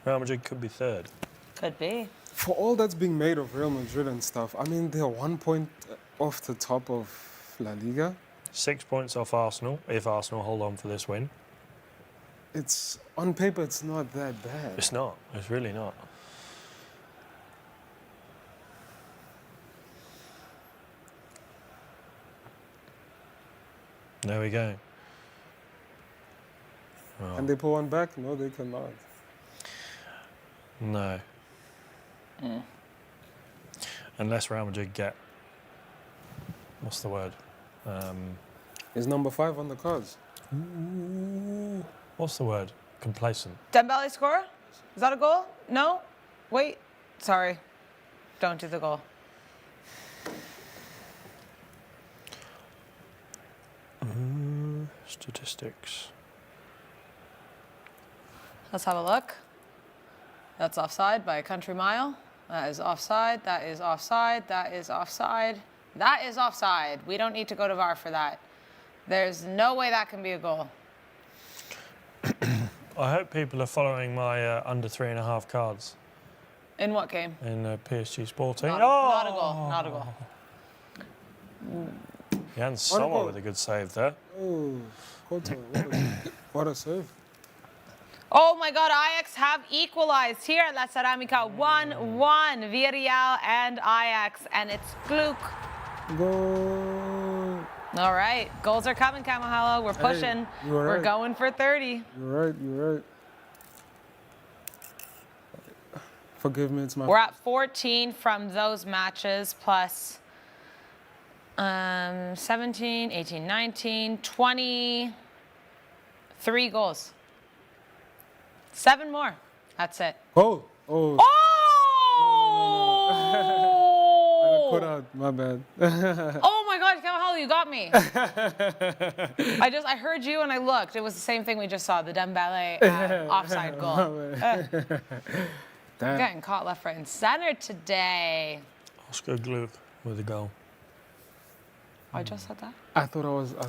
Real Madrid could be 3rd. Could be. For all that's being made of Real Madrid and stuff, I mean, they're 1 point off the top of La Liga. 6 points off Arsenal, if Arsenal hold on for this win. It's, on paper, it's not that bad. It's not. It's really not. There we go. Oh. Can they pull one back? No, they cannot. No. Unless Real Madrid get, what's the word? Is number 5 on the cards? What's the word? Complacent. Dembele score? Is that a goal? No? Wait. Sorry. Don't do the goal. Statistics. Let's have a look. That's offside by a country mile. That is offside. That is offside. That is offside. That is offside. We don't need to go to VAR for that. There's no way that can be a goal. I hope people are following my under 3.5 cards. In what game? In PSG Sporting. Not a goal. Not a goal. Jan Sommer with a good save there. Oh, what a save. Oh my God, Ajax have equalized here at La Ceramica. 1-1, Villarreal and Ajax, and it's Gluck. Goal. All right, goals are coming, Kamogelo. We're pushing. Hey, we're right. Going for 30. You're right. Forgive me, it's my... We're at 14 from those matches, plus 17, 18, 19, 23 goals. 7 more. That's it. Oh! Oh! I got put out. My bad. Oh my God, Kamogelo, you got me. I heard you and I looked. It was the same thing we just saw, the Dembele offside goal. Getting caught left, right, and center today. Oscar Gluck with a goal. I just said that? I thought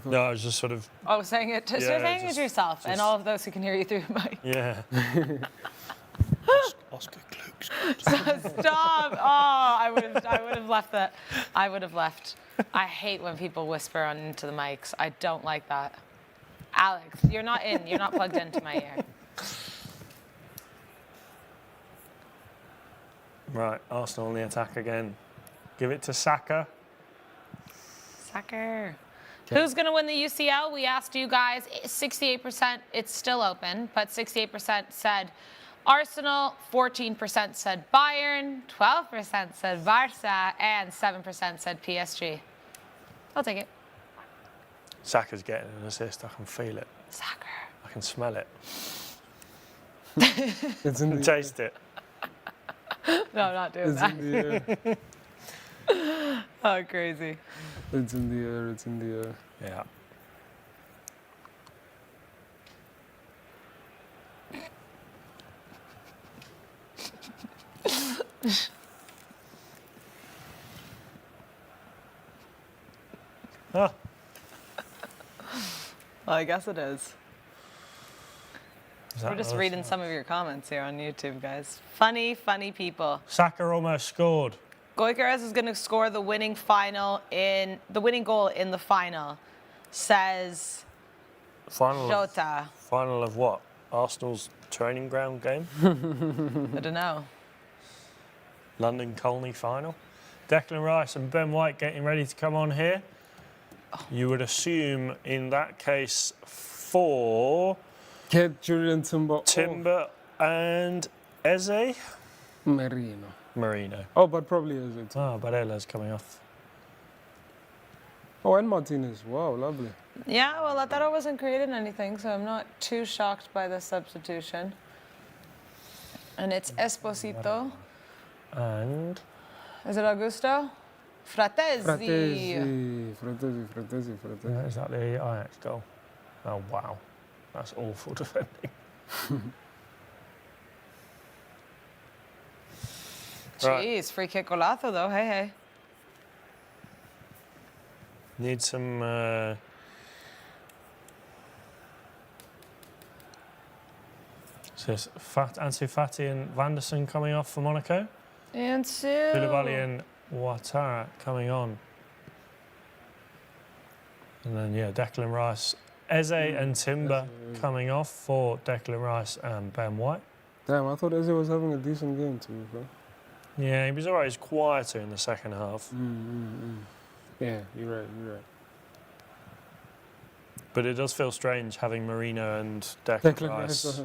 No, I was just sort of... Oh, saying it to, saying it to yourself and all of those who can hear you through the mic. Yeah. Oscar Gluck. Stop! Oh, I would have left that. I would have left. I hate when people whisper into the mics. I don't like that. Alex, you're not in. You're not plugged into my ear. Right, Arsenal on the attack again. Give it to Saka. Soccer. Who's going to win the UCL? We asked you guys. 68%, it's still open, but 68% said Arsenal, 14% said Bayern, 12% said Barca, and 7% said PSG. I'll take it. Saka's getting an assist. I can feel it. Soccer. I can smell it. It's in the taste it. No, I'm not doing that. In the air. Oh, crazy. It's in the air. It's in the air. Yeah. Well, I guess it is. We're just reading some of your comments here on YouTube, guys. Funny, funny people. Saka almost scored. Gyökeres is going to score the winning goal in the final, says Jota. Final of what? Arsenal's training ground game? I don't know. London Colney final. Declan Rice and Ben White getting ready to come on here. You would assume in that case for Get Julian Timber and Eze? Marino. Oh, but probably Eze too. Oh, Barella's coming off. Oh, and Martinez. Wow, lovely. Yeah, well, Lautaro wasn't creating anything, so I'm not too shocked by the substitution. And it's Esposito. And? Is it Augusto? Fratesi. Fratesi. Is that the Ajax goal? Oh, wow. That's awful defending. Jeez, free kick golazo though, hey. Need some... Says Ansu Fati and Vanderson coming off for Monaco. Ansu. Koulibaly and Ouattara coming on. And then, yeah, Declan Rice. Eze and Timber coming off for Declan Rice and Ben White. Damn, I thought Eze was having a decent game too, bro. Yeah, he was alright. He was quieter in the second half. Yeah, you're right. But it does feel strange having Marino and Declan Declan Rice. Rice.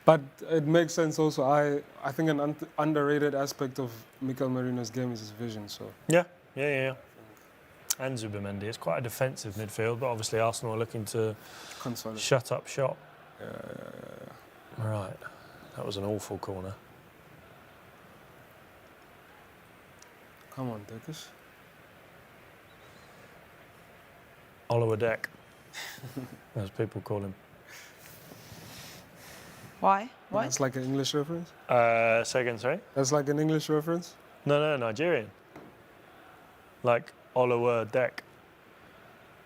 But it makes sense also. I think an underrated aspect of Mikel Merino's game is his vision. So Yeah. And Zubimendi. It's quite a defensive midfield, but obviously Arsenal are looking to consolidate. shut up shop. Yeah. Right. That was an awful corner. Come on, Turkish. Oliver Deck, as people call him. Why? What? That's like an English reference? Say again, sorry? That's like an English reference? No, Nigerian. Like Oliver Deck.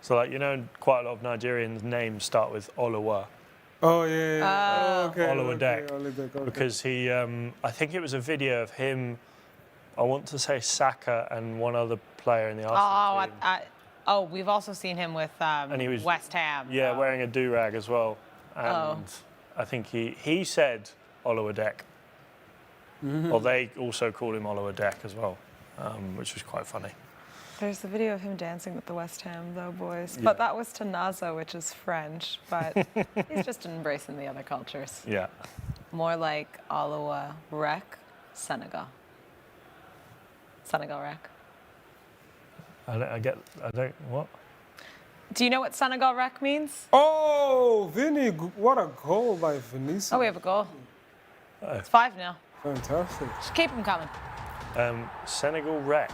So like, you know, quite a lot of Nigerians' names start with Oliver. Oh, yeah. Oh, okay. Oliver Deck. Oliver Deck, okay. Because he, I think it was a video of him, I want to say Saka and one other player in the Arsenal team. We've also seen him with and he was, West Ham. Yeah, wearing a do-rag as well. And I think he said Oliver Deck. Or they also called him Oliver Deck as well, which was quite funny. There's the video of him dancing with the West Ham, though, boys. Yeah. But that was to Naza, which is French. But he's just embracing the other cultures. Yeah. More like Alawa Rek, Senegal. Senegal Rek. What? Do you know what Senegal Rek means? Oh, Vinny, what a goal by Vinicius. Oh, we have a goal. Oh. It's 5-0. Fantastic. Just keep them coming. Senegal Rek.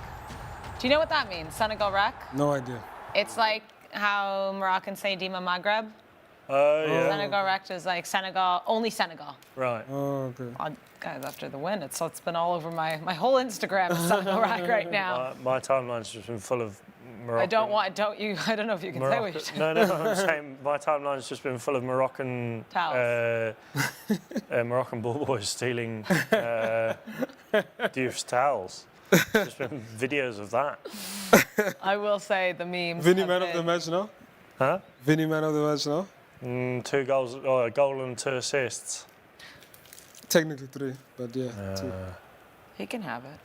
Do you know what that means, Senegal Rek? No idea. It's like how Moroccans say Dima Maghreb. Oh, yeah. Senegal Rek is like Senegal, only Senegal. Right. Oh, okay. Guys, after the win, it's been all over my whole Instagram, Senegal Rek right now. My timeline's just been full of Moroccan. I don't know if you can say what you should. No, I'm saying my timeline's just been full of Moroccan Moroccan ball boys stealing Diouf's towels. Just been videos of that. I will say the memes. Vinny man of the match now? Huh? Vinny man of the match now? 2 goals, a goal and 2 assists. Technically 3, but yeah, 2. He can have it.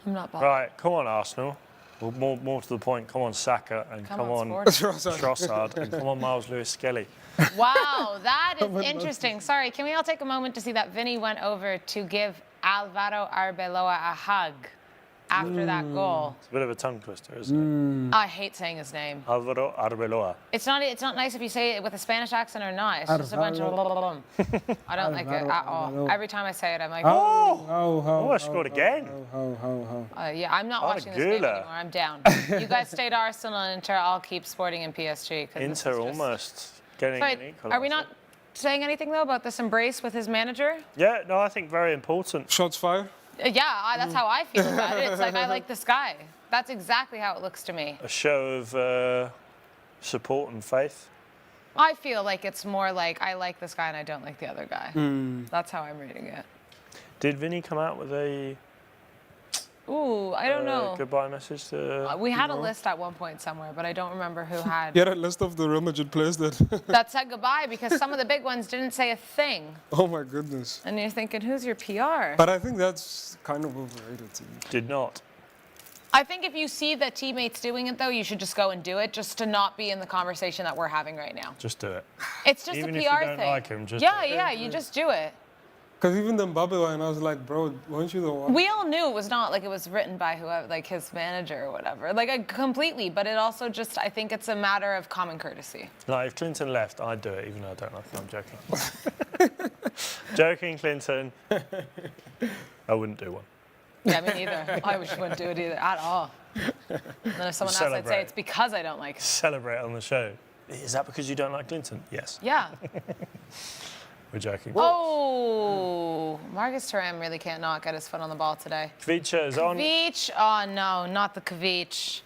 I'm not bothered. Right, come on, Arsenal. Well, more to the point, come on, Saka, and come on Trossard, and come on, Miles Lewis-Skelly. Wow, that is interesting. Sorry, can we all take a moment to see that Vinny went over to give Alvaro Arbeloa a hug after that goal? It's a bit of a tongue twister, isn't it? I hate saying his name. Alvaro Arbeloa. It's not nice if you say it with a Spanish accent or not. It's just a bunch of I don't like it at all. Every time I say it, I'm like, I scored again. yeah, I'm not watching this game anymore. I'm down. You guys stay to Arsenal and Inter. I'll keep Sporting and PSG. Inter almost getting an equaliser. Are we not saying anything, though, about this embrace with his manager? Yeah, no, I think very important. Shots fired? Yeah, that's how I feel about it. It's like, I like this guy. That's exactly how it looks to me. A show of support and faith. I feel like it's more like I like this guy and I don't like the other guy. That's how I'm reading it. Did Vinny come out with a I don't know. Goodbye message to... we had a list at one point somewhere, but I don't remember who had. Yeah, that list of the Real Madrid players that said goodbye, because some of the big ones didn't say a thing. Oh my goodness. And you're thinking, who's your PR? But I think that's kind of overrated to me. Did not. I think if you see the teammates doing it, though, you should just go and do it, just to not be in the conversation that we're having right now. Just do it. It's just Even a if PR you don't thing. like him, just yeah, do it. yeah, you just do it. Because even the Mbappe line, I was like, bro, weren't you the one? We all knew it was not like it was written by whoever, like his manager or whatever. Like, completely, but it also just, I think it's a matter of common courtesy. Like, if Clinton left, I'd do it, even though I don't like him. I'm joking. Joking, Clinton. I wouldn't do one. Yeah, me neither. I wouldn't do it either, at all. And then if someone else, I'd say it's because I don't like him. Celebrate on the show. Is that because you don't like Clinton? Yes. Yeah. We're joking. Oh, Marcus Thuram really can't not get his foot on the ball today. Kvicha is on. Kvich, oh no, not the Kvich.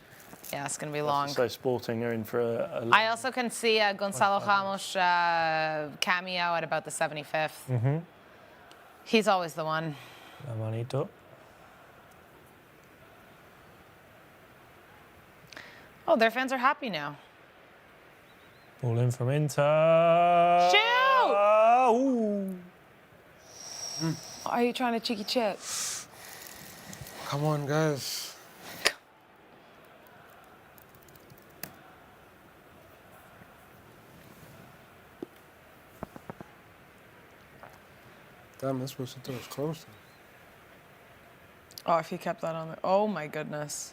Yeah, it's going to be long. So Sporting are in for a I also can see Gonzalo Ramos cameo at about the 75th. He's always the one. Manito. Oh, their fans are happy now. Ball in from Inter. Shoot! Ooh. Are you trying to cheeky chip? Come on, guys. Damn, that's supposed to was close. Oh, if he kept that on there. Oh, my goodness.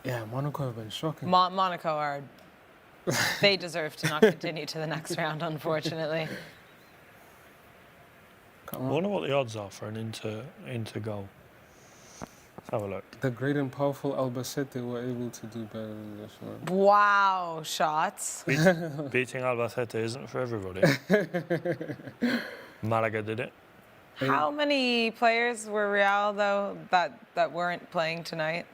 Yeah, Monaco have been shocking. Monaco are... They deserve to not continue to the next round, unfortunately. I wonder what the odds are for an Inter goal. Let's have a look. The great and powerful Albacete were able to do better than this one. Wow, shots. Beating Albacete isn't for everybody. Malaga did it. How many players were Real, though, that weren't playing tonight?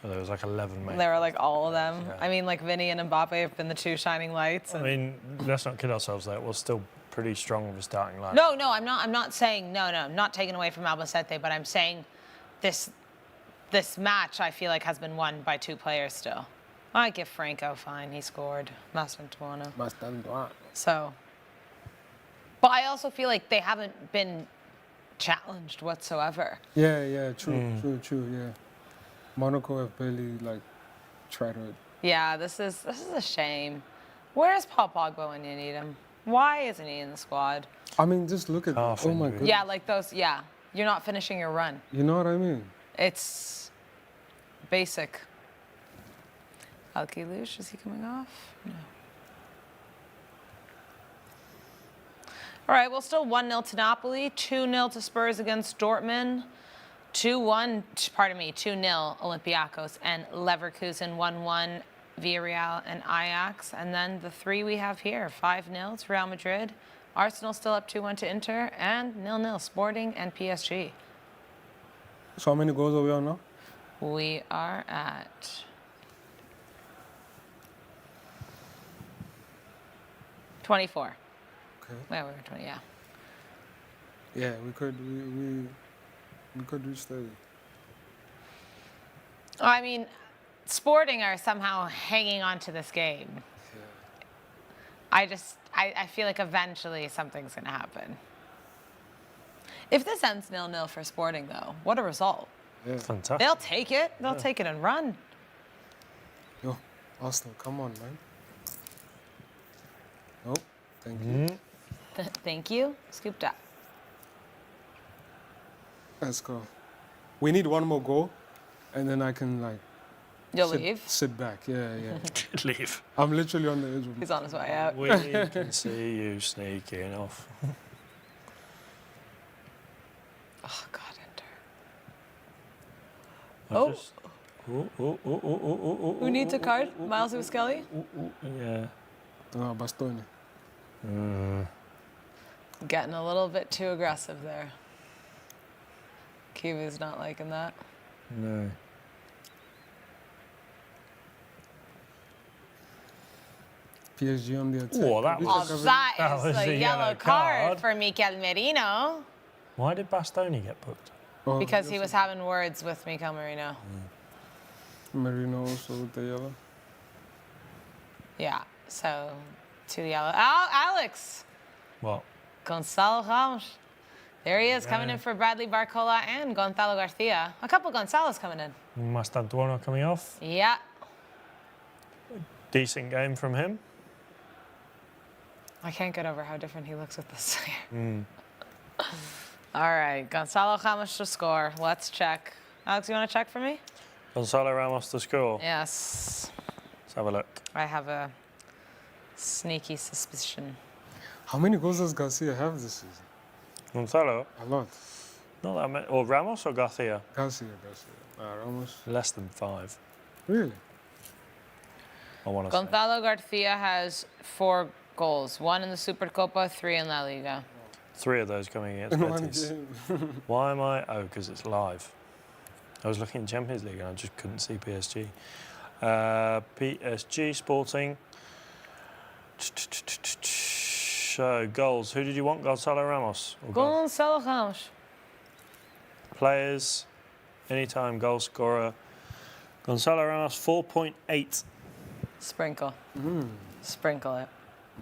Oh, there was like 11, mate. They were like all of them. Yeah. I mean, like Vinny and Mbappe have been the two shining lights. I mean, let's not kid ourselves there. It was still pretty strong of a starting line. No, I'm not saying no. I'm not taking away from Albacete, but I'm saying this match I feel like has been won by two players still. I give Franco fine. He scored. Mastantuono. So, but I also feel like they haven't been challenged whatsoever. Yeah, true, yeah. Monaco have barely like tried to. Yeah, this is a shame. Where's Paul Pogba when you need him? Why isn't he in the squad? I mean, just look at that. Oh my goodness. Yeah, like those. Yeah, you're not finishing your run. You know what I mean? It's basic. Alquilush, is he coming off? No. All right, well, still 1-0 to Napoli, 2-0 to Spurs against Dortmund, 2-0 Olympiacos and Leverkusen, 1-1 Villarreal and Ajax. And then the three we have here, 5-0 to Real Madrid, Arsenal still up 2-1 to Inter, and 0-0 Sporting and PSG. So how many goals are we on now? We are at 24. Okay. Yeah, we were 20, yeah. Yeah, we could reach 30. I mean, Sporting are somehow hanging on to this game. Yeah. I feel like eventually something's going to happen. If this ends 0-0 for Sporting, though, what a result. Yeah. Fantastic. They'll take it. They'll take it and run. Yo, Arsenal, come on, man. Nope, thank you. Thank you. Scooped up. Let's go. We need one more goal, and then I can like. You'll leave? Sit back. Yeah. Leave. I'm literally on the edge of. He's on his way out. We can see you sneaking off. Oh God, Enter. Who needs a card? Miles Skelly? Yeah. Bastoni. Getting a little bit too aggressive there. Kiwi's not liking that. No. PSG on the attack. Oh, that was a yellow card for Mikel Merino. Why did Bastoni get booked? Oh, Because he was having words with Mikel Merino. Merino also with the yellow. Yeah, so 2 yellow. Oh, Alex! What? Gonzalo Ramos. There he is, coming in for Bradley Barcola and Gonzalo Garcia. A couple Gonzalos coming in. Mastantuono coming off. Yeah. Decent game from him. I can't get over how different he looks with this. All right, Gonzalo Ramos to score. Let's check. Alex, you want to check for me? Gonzalo Ramos to score. Yes. Let's have a look. I have a sneaky suspicion. How many goals does Garcia have this season? Gonzalo? A lot. Not that many. Or Ramos or Garcia? Garcia. Ramos. Less than 5. Really? I want to say. Gonzalo Garcia has 4 goals. 1 in the Supercopa, 3 in La Liga. 3 of those coming against In one Betis. game. Why am I? Oh, because it's live. I was looking at Champions League and I just couldn't see PSG. PSG Sporting. So, goals. Who did you want? Gonzalo Ramos? Or Gonzalo Ramos. Players, anytime goal scorer. Gonzalo Ramos, 4.8. Sprinkle. Sprinkle it.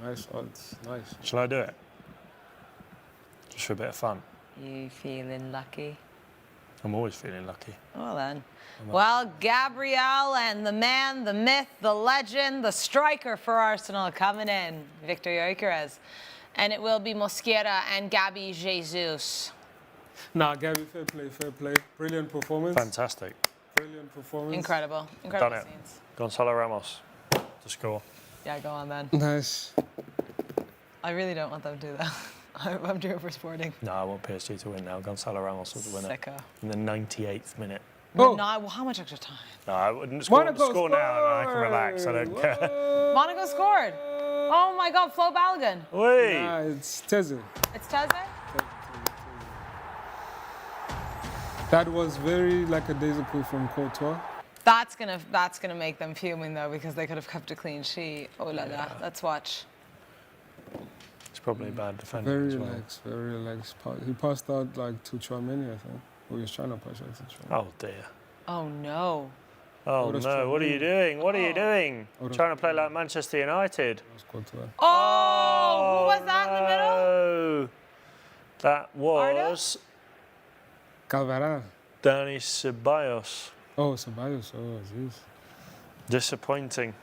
Nice odds. Nice. Shall I do it? Just for a bit of fun. You feeling lucky? I'm always feeling lucky. Well then. Well, Gabriel and the man, the myth, the legend, the striker for Arsenal coming in, Victor Gyökeres. And it will be Mosquera and Gabby Jesus. Nah, Gabby, fair play, fair play. Brilliant performance. Fantastic. Brilliant performance. Incredible. Done Incredible it. scenes. Gonzalo Ramos to score. Yeah, go on then. Nice. I really don't want them to do that. I'm due for Sporting. No, I want PSG to win now. Gonzalo Ramos was the winner. Sicko. In the 98th minute. Oh. No, well, how much extra time? No, I wouldn't score now and I can scored! relax. I don't care. Monaco scored. Oh my God, Flo Balogun. Wait. Nah, it's Teze. It's Teze? That was very lackadaisical from Courtois. That's gonna make them fuming though, because they could have kept a clean sheet. Oh la la. Let's watch. It's probably bad defending Very as well. relaxed, very relaxed. He passed out like to Chouameni, I think. Or he was trying to pass out to Chouameni. Oh dear. Oh no. Oh no, what are you doing? What are you doing? Trying to play like Manchester United. Oh, who was that in the middle? That was Calvaran. Dani Ceballos. Oh, Ceballos. Oh, jeez. Disappointing.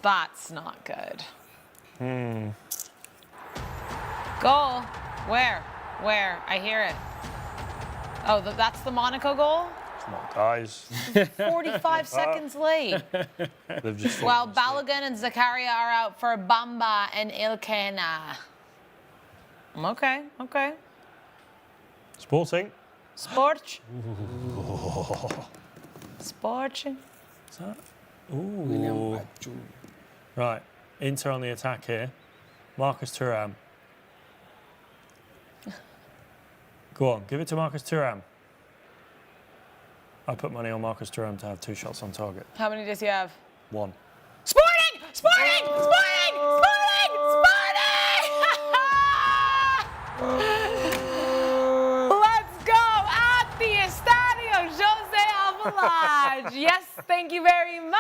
That's not good. Goal. Where? Where? I hear it. Oh, that's the Monaco goal? Come on, guys. 45 seconds late. They've just Well, Balogun and Zakaria are out for Bamba and Ilkena. Okay, okay. Sporting. Sport. Sporting. Is that? Ooh. Right. Inter on the attack here. Marcus Thuram. Go on, give it to Marcus Thuram. I put money on Marcus Thuram to have 2 shots on target. How many does he have? 1. Sporting! Sporting! Sporting! Sporting! Sporting! Let's go at the Estadio Jose Alvalade. Yes, thank you very much.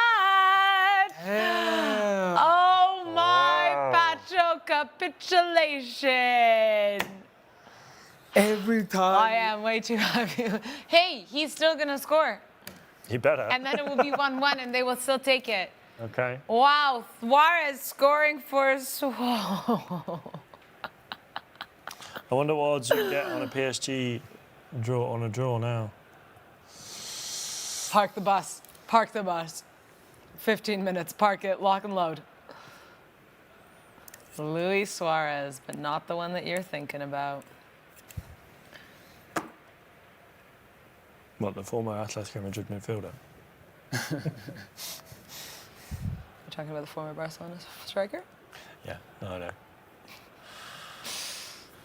Oh my Pacho capitulation. Every time. I am way too happy. Hey, he's still gonna score. He better. And then it will be 1-1 and they will still take it. Okay. Wow, Suarez scoring for Suarez. I wonder what odds you get on a PSG draw now. Park the bus. Park the bus. 15 minutes. Park it. Lock and load. Luis Suarez, but not the one that you're thinking about. What, the former Atletico Madrid midfielder? You're talking about the former Barcelona striker? Yeah, no, I know.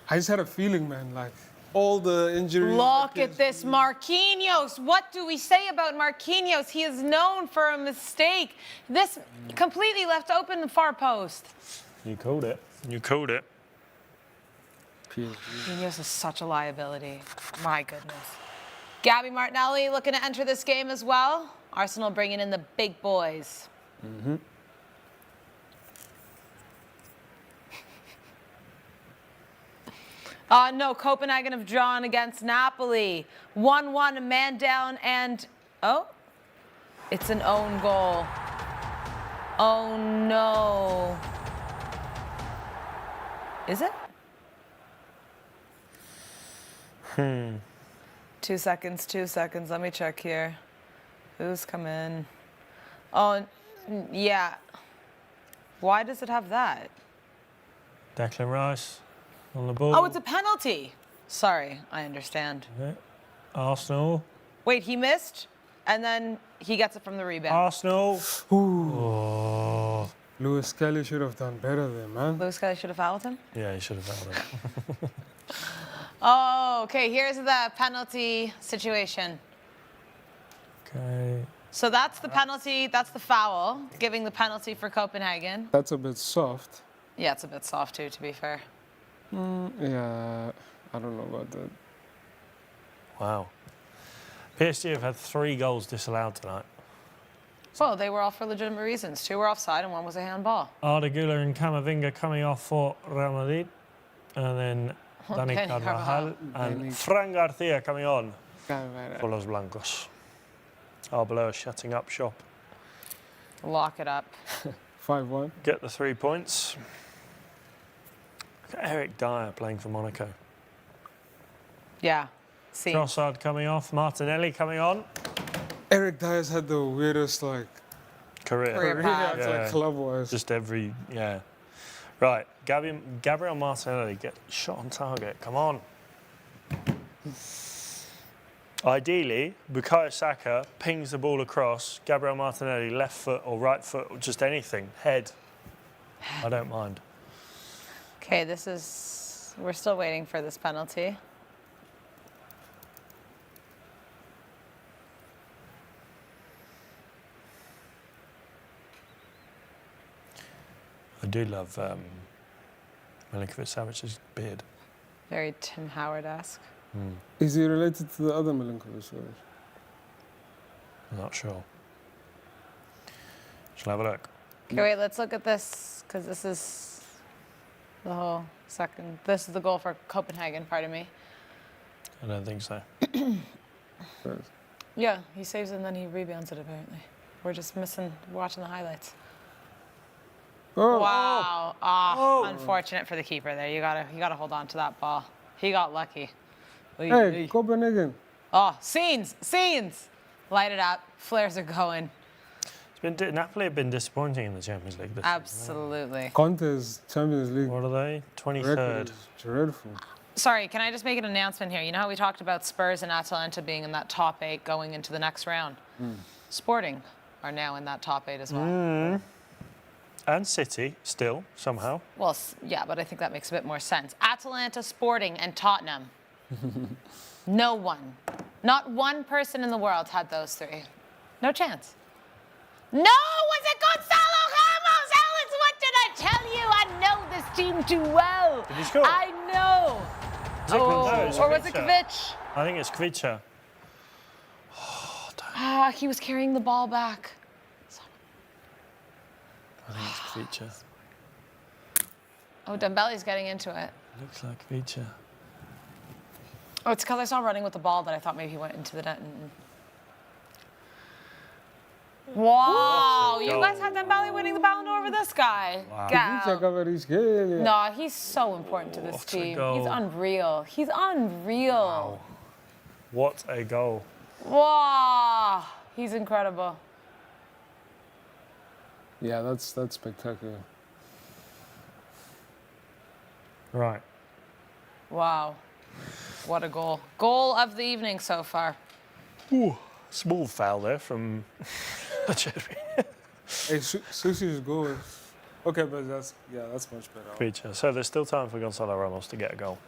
I just had a feeling, man, like all the injuries. Look at this Marquinhos. What do we say about Marquinhos? He is known for a mistake. This completely left open the far post. You called it. You called it. Marquinhos is such a liability. My goodness. Gabby Martinelli looking to enter this game as well. Arsenal bringing in the big boys. Mm-hmm. No, Copenhagen have drawn against Napoli. 1-1, a man down, and oh, it's an own goal. Oh no. Is it? 2 seconds, 2 seconds. Let me check here. Who's come in? Oh, yeah. Why does it have that? Declan Rice on the ball. Oh, it's a penalty. Sorry, I understand. Okay. Arsenal. Wait, he missed, and then he gets it from the rebound. Arsenal. Ooh. Oh. Lewis Kelly should have done better there, man. Lewis Kelly should have fouled him? Yeah, he should have fouled him. Oh, okay, here's the penalty situation. Okay. So that's the penalty, that's the foul, giving the penalty for Copenhagen. That's a bit soft. Yeah, it's a bit soft too, to be fair. Yeah, I don't know about that. Wow. PSG have had 3 goals disallowed tonight. Well, they were all for legitimate reasons. 2 were offside and 1 was a handball. Arda Güler and Camavinga coming off for Real Madrid. And then Dani Dani Carvajal Carvajal. and Fran Garcia coming on for Los Blancos. Arbeloa shutting up shop. Lock it up. 5-1. Get the 3 points. Look at Eric Dyer playing for Monaco. Yeah. See. Trossard coming off, Martinelli coming on. Eric Dyer's had the weirdest, like, Career path. like, club-wise. Just every, yeah. Right, Gabriel Martinelli, get shot on target, come on. Ideally, Bukayo Saka pings the ball across, Gabriel Martinelli, left foot or right foot, or just anything, head. I don't mind. Okay, we're still waiting for this penalty. I do love Milinkovic-Savic's beard. Very Tim Howard-esque. Is he related to the other Milinkovic? I'm not sure. Shall I have a look? Okay, wait, let's look at this, because this is the whole second. This is the goal for Copenhagen, pardon me. I don't think so. Yeah, he saves it and then he rebounds it, apparently. We're just watching the highlights. Oh. Wow. Oh, unfortunate for the keeper there. You gotta hold on to that ball. He got lucky. Hey, Copenhagen. Oh, scenes. Light it up. Flares are going. Napoli have been disappointing in the Champions League this Absolutely. Conte's Champions League. What are they? 23rd. Dreadful. Sorry, can I just make an announcement here? You know how we talked about Spurs and Atalanta being in that top 8 going into the next round? Sporting are now in that top 8 as well. And City, still, somehow. Well, yeah, but I think that makes a bit more sense. Atalanta, Sporting, and Tottenham. No one, not one person in the world had those 3. No chance. No, was it Gonzalo Ramos? Alex, what did I tell you? I know this team too well. Did he score? I know. Or was it Kvic? I think it's Kvic. He was carrying the ball back. I think it's Kvic. Oh, Dembele's getting into it. Looks like Kvic. Oh, it's because I saw running with the ball that I thought maybe he went into the net. Wow, you guys had Dembele winning the Ballon d'Or over this guy. Wow. No, he's so important to this team. He's unreal. He's unreal. Wow. What a goal. Wow, he's incredible. Yeah, that's spectacular. Right. Wow. What a goal. Goal of the evening so far. Ooh, small foul there from Jeremy. Hey, Sushi's goal is... Okay, but that's much better. Feature. So there's still time for Gonzalo Ramos to get a goal.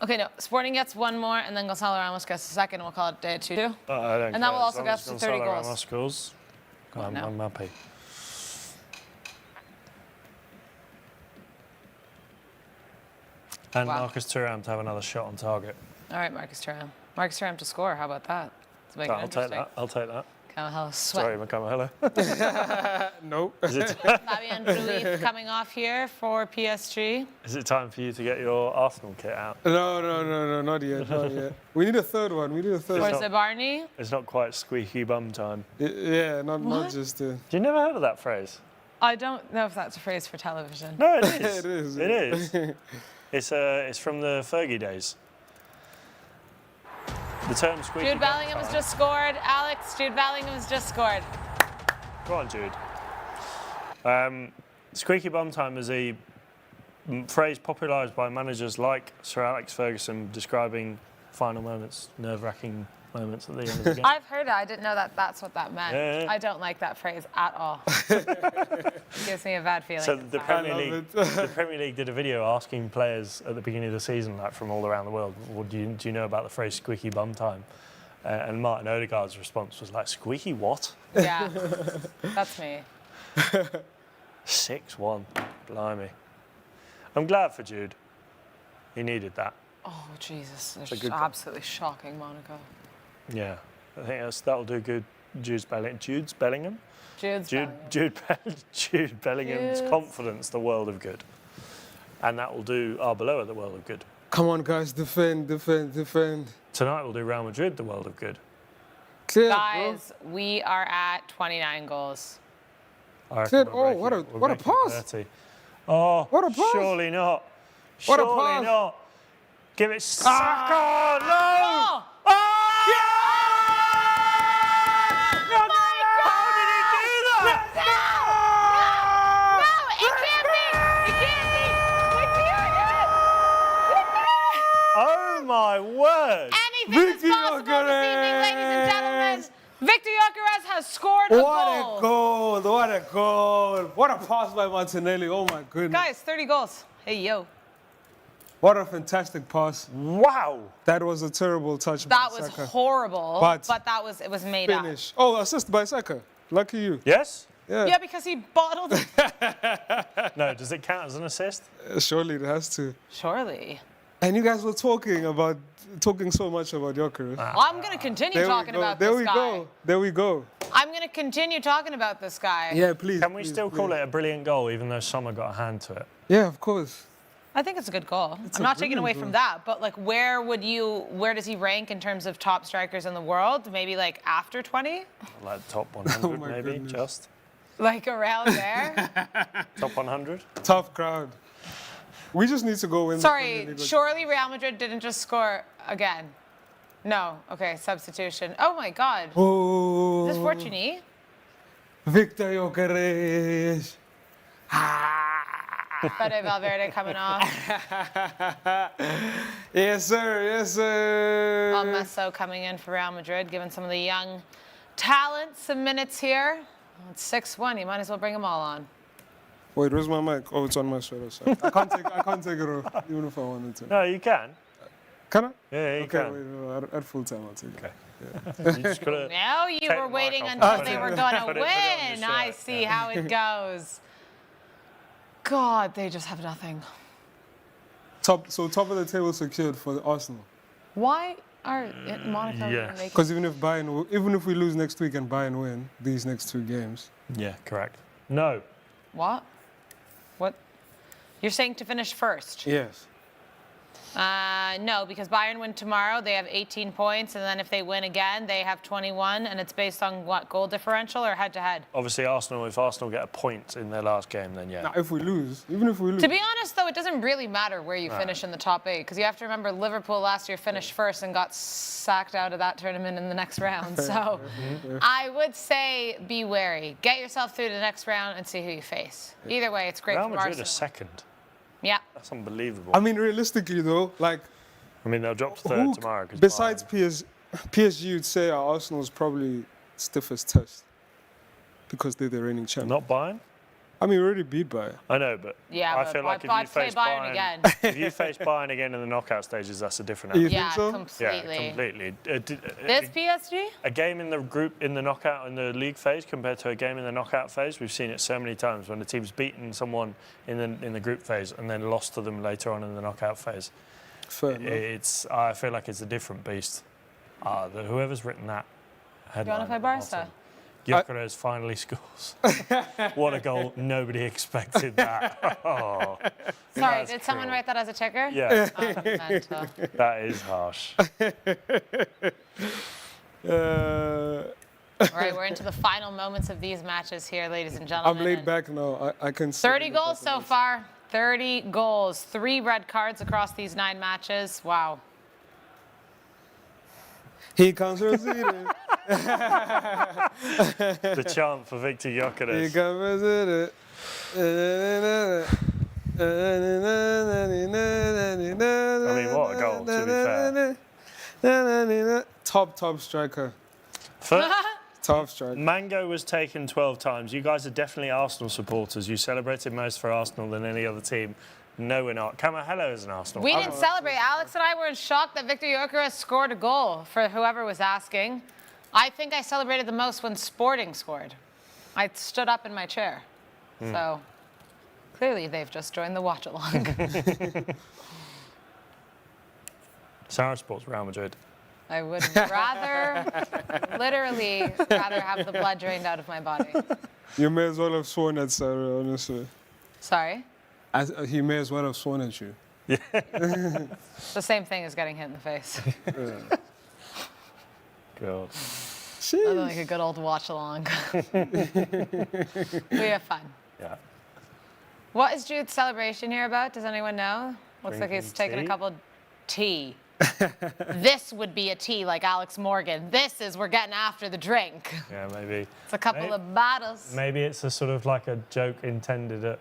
Okay, no. Sporting gets one more, and then Gonzalo Ramos gets the second, and we'll call it day 2-2. I don't and care. that will As also long get as to 30 Gonzalo goals. Ramos scores, I'm happy. And Wow. Marcus Thuram to have another shot on target. All right, Marcus Thuram. Marcus Thuram to score. How about that? Let's make it I'll take interesting. that. I'll take that. Kamogelo sweat. Sorry, Kamogelo. Nope. Is it Fabian Ruiz coming off here for PSG. Is it time for you to get your Arsenal kit out? No, not yet. We need a third one. Or is it Barney? It's not quite squeaky bum time. Yeah, not just... You never heard of that phrase? I don't know if that's a phrase for television. No, it is. It is. It is. It's from the Fergie days. The term squeaky Jude bum Bellingham has time. just scored. Alex, Jude Bellingham has just scored. Go on, Jude. Squeaky bum time is a phrase popularised by managers like Sir Alex Ferguson describing final moments, nerve-wracking moments at the end of the game. I've heard it. I didn't know that that's what that meant. Yeah. I don't like that phrase at all. It gives me a bad feeling. So the Premier League did a video asking players at the beginning of the season, like from all around the world, what do you know about the phrase squeaky bum time? And Martin Odegaard's response was like, squeaky what? Yeah, that's me. 6-1, blimey. I'm glad for Jude. He needed that. Oh, Jesus. a They're good goal. absolutely shocking, Monaco. Yeah, I think that'll do good. Jude Bellingham's Bellingham. Jude Bellingham's confidence the world of good, and that will do Arbeloa the world of good. Come on, guys, defend. Tonight we'll do Real Madrid the world of good. Clear, Guys, we are at 29 goals. Clear. Oh, what a pass. 30. Oh, what a pass. Surely not. What a Surely pass. not. Give it Saka. No! Oh! Oh! How did he do that? No, it can't be. It can't be. Oh my word. Anything is possible this evening, ladies and gentlemen. Victor Gyökeres has scored a goal. What a goal. What a pass by Martinelli. Oh, my goodness. Guys, 30 goals. Hey, yo. What a fantastic pass. Wow. That was a terrible touch That by was Saka. horrible, But it was made up. Finish. Oh, assist by Saka. Lucky you. Yes? Yeah, because he bottled it. No, does it count as an assist? Surely it has to. Surely. And you guys were talking so much about Gyökeres. I'm going to continue talking about this guy. There we go. I'm going to continue talking about this guy. Yeah, please. Can we still call it a brilliant goal, even though Sommer got a hand to it? Yeah, of course. I think it's a good goal. It's I'm a not taking away brilliant from that, but like where does he rank in terms of top strikers in the world? Maybe like after 20? Like top 100 maybe, goodness. just. Like around there? Top 100? Tough crowd. We just need to go in. Sorry, surely Real Madrid didn't just score again. No, okay, substitution. Oh my God. Oh. Is this Fortuny? Victor Gyökeres. Fede Valverde coming off. Yes, sir. Yes, sir. Messo coming in for Real Madrid, giving some of the young talent some minutes here. It's 6-1. You might as well bring them all on. Wait, where's my mic? Oh, it's on my sweater. Sorry. I can't take it off, even if I wanted to. No, you can. Can I? Yeah, you can. Wait, no, at full time I'll take it. Okay. You just gotta No, you take were the waiting mic off, until put they it- were going to put it on your win. shirt, I see how it goes. God, they just have nothing. Top of the table secured for Arsenal. Why are Monaco Yes. making... Because even if we lose next week and Bayern win these next 2 games. Yeah, correct. No. What? What? You're saying to finish first? Yes. No, because Bayern win tomorrow. They have 18 points, and then if they win again, they have 21, and it's based on what, goal differential or head-to-head? Obviously, if Arsenal get a point in their last game, then yeah. Now, if we lose, even if we lose. To be honest, though, it doesn't really matter where you finish in the top 8, because you have to remember Liverpool last year finished first and got sacked out of that tournament in the next round. So I would say be wary. Get yourself through to the next round and see who you face. Either way, it's great Real for Madrid Arsenal. are second. Yeah. That's unbelievable. I mean, realistically, though, like... I mean, they'll drop to third tomorrow. Besides PSG, you'd say Arsenal's probably stiffest test because they're the reigning champion. Not Bayern? I mean, we already beat Bayern. I know, but Yeah, I but feel like if I'd you play face Bayern again. if you face Bayern again in the knockout stages, that's a different You animal. think so? Completely. Yeah, completely. This PSG? A game in the group in the knockout in the league phase compared to a game in the knockout phase, we've seen it so many times when the team's beaten someone in the group phase and then lost to them later on in the knockout phase. Fair enough. I feel like it's a different beast. Whoever's written that headline. You want to play Barca? Gyökeres finally scores. What a goal! Nobody expected that. Oh, Sorry, did someone write that as a ticker? Yeah. Oh, mental. That is harsh. All right, we're into the final moments of these matches here, ladies and gentlemen. I'm laid back now. I can see. 30 goals so far. 30 goals. 3 red cards across these 9 matches. Wow. Here comes Rosita. The chant for Victor Gyökeres. Here comes Rosita. I mean, what a goal, to be fair. Top striker. Top striker. Mango was taken 12 times. You guys are definitely Arsenal supporters. You celebrated most for Arsenal than any other team. No, we're not. Kamogelo is an Arsenal. We didn't celebrate. Alex and I were in shock that Victor Gyökeres scored a goal, for whoever was asking. I think I celebrated the most when Sporting scored. I stood up in my chair. So clearly they've just joined the watch along. Sara supports Real Madrid. I would literally rather have the blood drained out of my body. You may as well have sworn at Sara, honestly. Sorry? He may as well have sworn at you. The same thing as getting hit in the face. God. Nothing like a good old watch along. We have fun. Yeah. What is Jude's celebration here about? Does anyone know? Looks like he's taking a tea? couple tea. This would be a tea like Alex Morgan. This is we're getting after the drink. Yeah, maybe. It's a couple of bottles. Maybe it's a sort of like a joke intended at,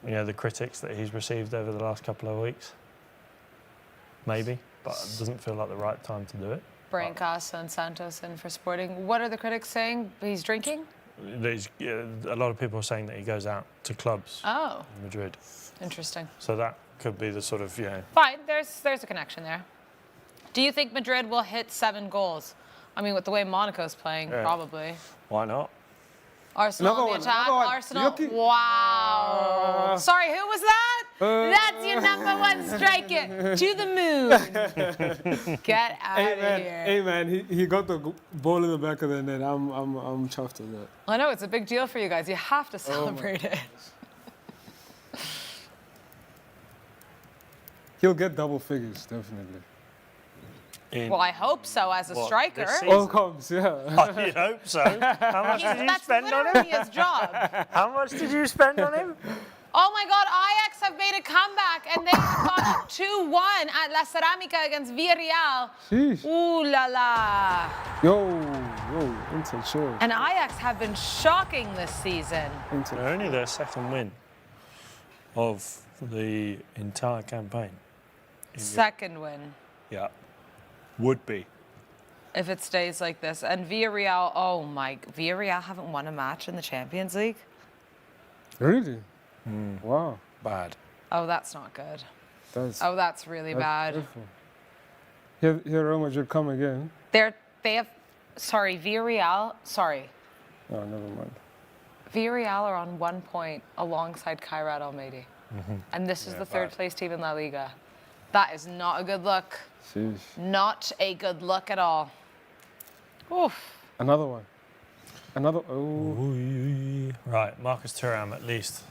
the critics that he's received over the last couple of weeks. Maybe, but it doesn't feel like the right time to do it. Brancaso and Santos in for Sporting. What are the critics saying? He's drinking? A lot of people are saying that he goes out to clubs in Madrid. Interesting. So that could be the sort of, Fine, there's a connection there. Do you think Madrid will hit 7 goals? I mean, with the way Monaco's playing, probably. Why not? Arsenal on the attack. Arsenal. Wow. Sorry, who was that? That's your #1 striker. To the moon. Get out of here. Hey man, he got the ball in the back of the net. I'm chuffed with that. I know it's a big deal for you guys. You have to celebrate it. He'll get double figures, definitely. Well, I hope so as a striker. All comes, yeah. I hope so. How much did you spend on him? That's literally his job. How much did you spend on him? Oh my God, Ajax have made a comeback and they got up 2-1 at La Ceramica against Villarreal. Sheesh. Ooh la la. Yo, Inter, chill. And Ajax have been shocking this season. They're only their second win of the entire campaign. Second win. Yeah. Would be. If it stays like this. And Villarreal, Villarreal haven't won a match in the Champions League? Really? Wow. Bad. Oh, that's not good. That's really bad. Here Real Madrid come again. Villarreal, Oh, never mind. Villarreal are on 1 point alongside Kairat Almaty. And this is the third place team in La Liga. That is not a good look. Sheesh. Not a good look at all. Oof. Another one. Right, Marcus Thuram at least.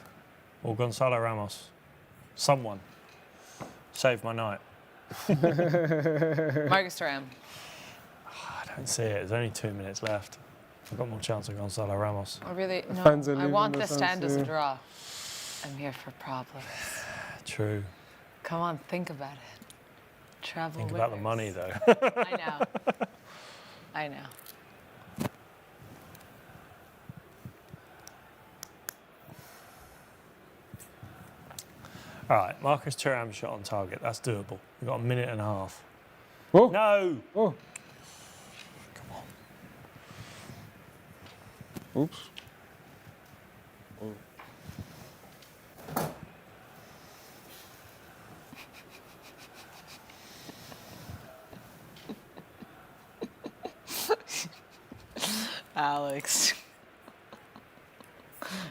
Or Gonzalo Ramos. Someone. Saved my night. Marcus Thuram. I don't see it. There's only 2 minutes left. I've got more chance of Gonzalo Ramos. I want this to end as a draw. I'm here for problems. True. Come on, think about it. Travel Think winners. about the money, though. I know. All right, Marcus Thuram shot on target. That's doable. We've got a minute and a half. Oh. No! Oh. Come on. Oops. Oh. Alex.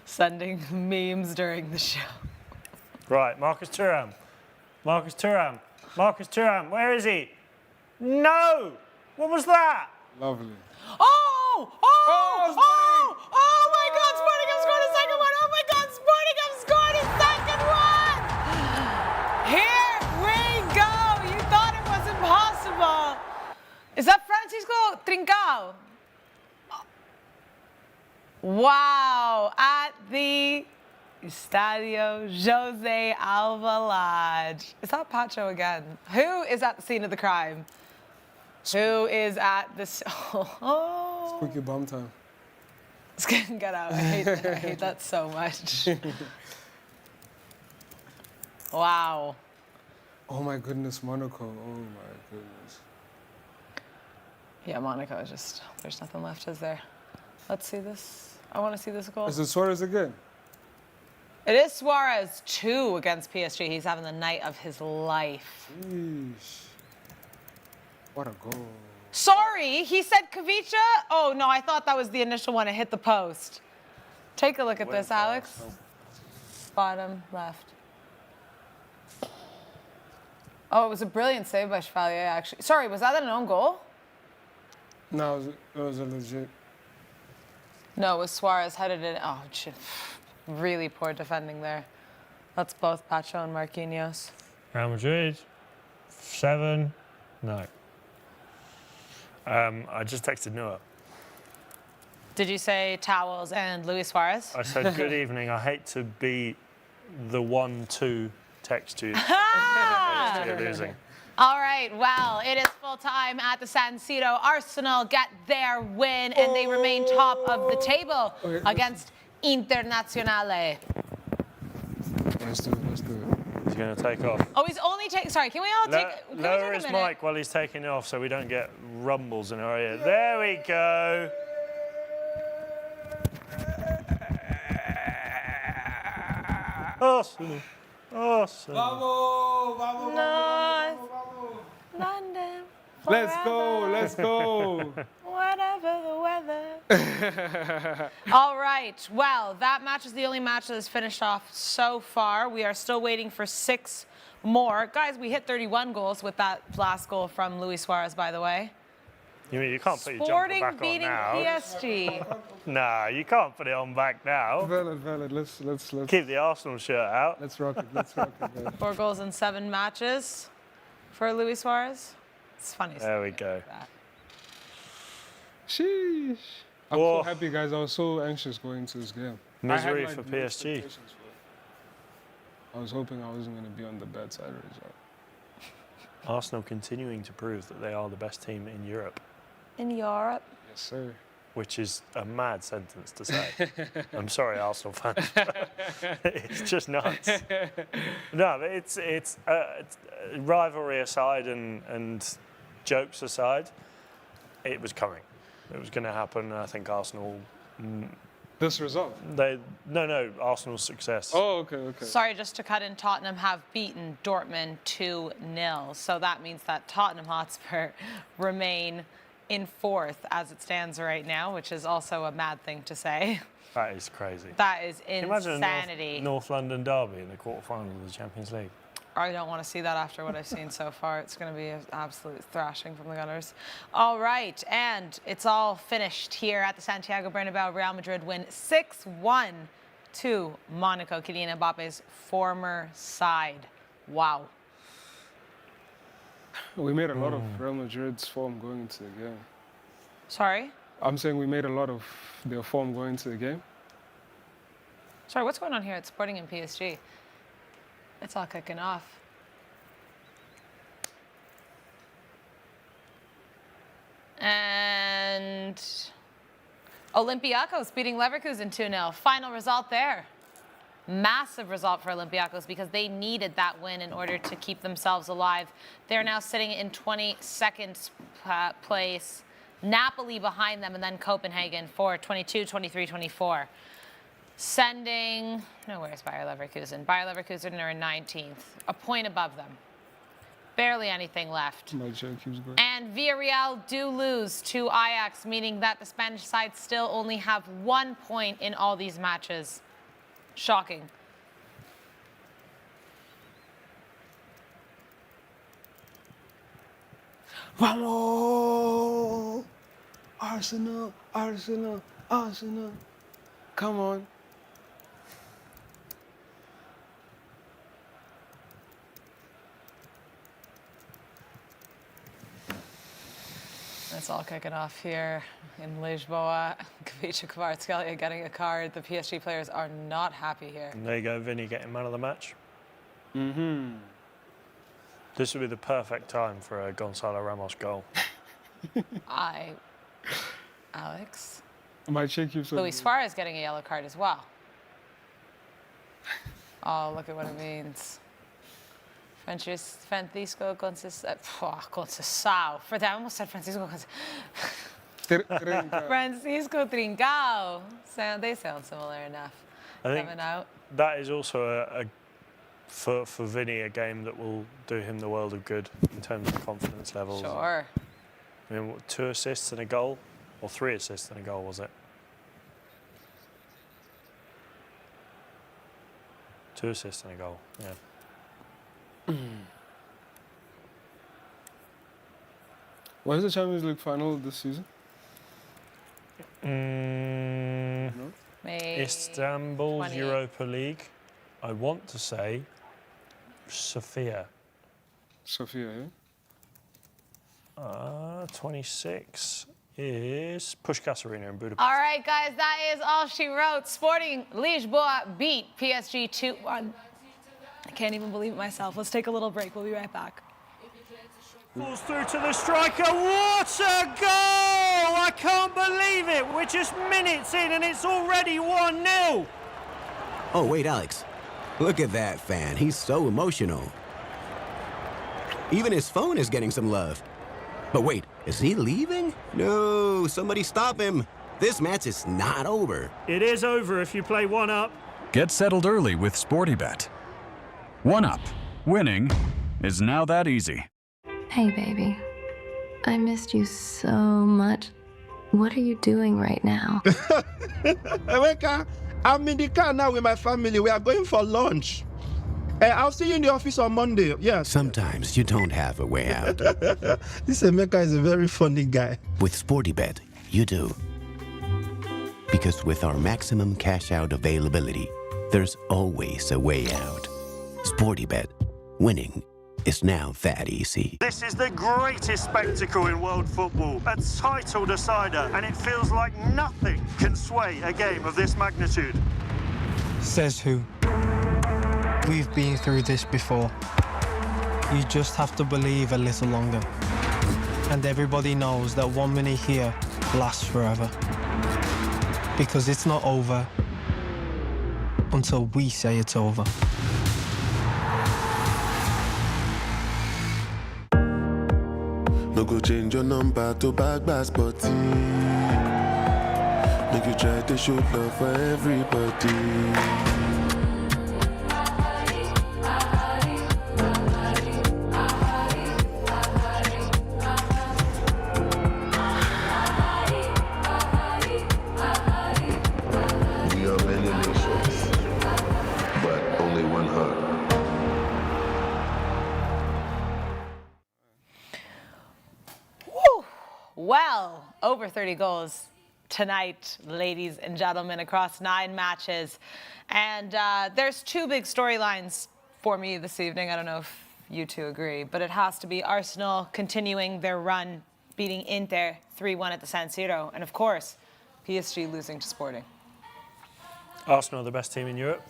Sending memes during the show. Right, Marcus Thuram. Marcus Thuram. Marcus Thuram. Where is he? No! What was that? Lovely. Oh my God, Sportingham scored a second one. Oh my God, Sportingham scored a second one. Here we go. You thought it was impossible. Is that Francisco Trincao? Wow, at the Estadio Jose Alvalade. Is that Pacho again? Who is at the scene of the crime? Who is at this? It's quickie bomb time. Get out. I hate that so much. Wow. Oh my goodness, Monaco. Oh my goodness. Yeah, Monaco is just, there's nothing left, is there? Let's see this. I want to see this goal. Is it Suarez again? It is Suarez 2 against PSG. He's having the night of his life. Sheesh. What a goal. Sorry, he said Kavicha? Oh, no, I thought that was the initial one. It hit the post. Take a look at this, Alex. Bottom left. Oh, it was a brilliant save by Chevalier, actually. Sorry, was that an own goal? No, it was a legit. No, it was Suarez headed in. Oh, shit. Really poor defending there. That's both Pacho and Marquinhos. Real Madrid. 7. No. I just texted Noah. Did you say towels and Luis Suarez? I said, good evening. I hate to be the 1-2 text you. You're losing. All right, well, it is full time at the San Siro. Arsenal get their win, and they remain top of the table against Internazionale. Let's do it. Let's do it. He's going to take off. Oh, he's only taking. Sorry, can we all take? Can we Lower take his a minute? mic while he's taking off so we don't get rumbles in our ear. There we go. Arsenal. Arsenal. Vamos, vamos, North vamos. London. Let's go, let's go. Whatever the weather. All right. Well, that match is the only match that is finished off so far. We are still waiting for 6 more. Guys, we hit 31 goals with that last goal from Luis Suarez, by the way. You mean you can't put your jumper Sporting back on beating now? PSG. Nah, you can't put it on back now. Valid. Let's Keep the Arsenal shirt out. Let's rock it. Let's rock it, man. 4 goals in 7 matches for Luis Suarez. It's funny. There we go. That. Sheesh. I'm so happy, guys. I was so anxious going into this game. Misery I had, for no PSG. expectations for it. I was hoping I wasn't going to be on the bad side of the result. Arsenal continuing to prove that they are the best team in Europe. In Europe. Yes, sir. Which is a mad sentence to say. I'm sorry, Arsenal fans. It's just nuts. No, but it's rivalry aside and jokes aside, it was coming. It was going to happen. I think Arsenal. This result? No, Arsenal's success. Oh, okay. Sorry, just to cut in, Tottenham have beaten Dortmund 2-0. So that means that Tottenham Hotspur remain in 4th as it stands right now, which is also a mad thing to say. That is crazy. That is Can you imagine insanity. a North London derby in the quarterfinals of the Champions League? I don't want to see that after what I've seen so far. It's going to be an absolute thrashing from the Gunners. All right, and it's all finished here at the Santiago Bernabéu. Real Madrid win 6-1 to Monaco, Kylian Mbappe's former side. Wow. We made a lot of Real Madrid's form going into the game. Sorry? I'm saying we made a lot of their form going into the game. Sorry, what's going on here at Sporting and PSG? It's all kicking off. And Olympiacos beating Leverkusen 2-0. Final result there. Massive result for Olympiacos because they needed that win in order to keep themselves alive. They're now sitting in 22nd place. Napoli behind them, and then Copenhagen for 22, 23, 24. Sending, no, where's Bayer Leverkusen? Bayer Leverkusen are in 19th, a point above them. Barely anything left. My check keeps going. And Villarreal do lose to Ajax, meaning that the Spanish side still only have 1 point in all these matches. Shocking. Vamos! Arsenal, Arsenal, Arsenal. Come on. It's all kicking off here in Lisboa. Kavicha Kvaratskhelia getting a card. The PSG players are not happy here. And there you go, Vinny getting man of the match. Mm-hmm. This would be the perfect time for a Gonzalo Ramos goal. Alex. My check keeps going. Luis Suarez getting a yellow card as well. Oh, look at what it means. Francisco Conceição. For that, I almost said Francisco Conceição. Francisco Trincao. They sound similar enough. I think Coming out. that is also for Vinny a game that will do him the world of good in terms of confidence levels. Sure. I mean, what, 2 assists and a goal? Or 3 assists and a goal, was it? 2 assists and a goal, yeah. What is the Champions League final this season? No? May Istanbul's 28th. Europa League. I want to say Sofia. Sofia, yeah? 26 is Puskás Arena in Budapest. All right, guys, that is all she wrote. Sporting Lisboa beat PSG 2-1. I can't even believe it myself. Let's take a little break. We'll be right back. Falls through to the striker. What a goal! I can't believe it. We're just minutes in and it's already 1-0. Oh, wait, Alex. Look at that fan. He's so emotional. Even his phone is getting some love. But wait, is he leaving? No, somebody stop him. This match is not over. It is over if you play 1-up. Get settled early with SportyBet. 1-up. Winning is now that easy. Hey, baby. I missed you so much. What are you doing right now? Emeka, I'm in the car now with my family. We are going for lunch. I'll see you in the office on Monday. Yes. Sometimes you don't have a way out. This Emeka is a very funny guy. With SportyBet, you do. Because with our maximum cash out availability, there's always a way out. SportyBet, winning is now that easy. This is the greatest spectacle in world football, a title decider, and it feels like nothing can sway a game of this magnitude. Says who? We've been through this before. You just have to believe a little longer. And everybody knows that 1 minute here lasts forever. Because it's not over until we say it's over. No go change your number to back Sporty. Make you try to show love for everybody. Well, over 30 goals tonight, ladies and gentlemen, across 9 matches. And there's 2 big storylines for me this evening. I don't know if you two agree, but it has to be Arsenal continuing their run, beating Inter 3-1 at the San Siro. And of course, PSG losing to Sporting. Arsenal are the best team in Europe.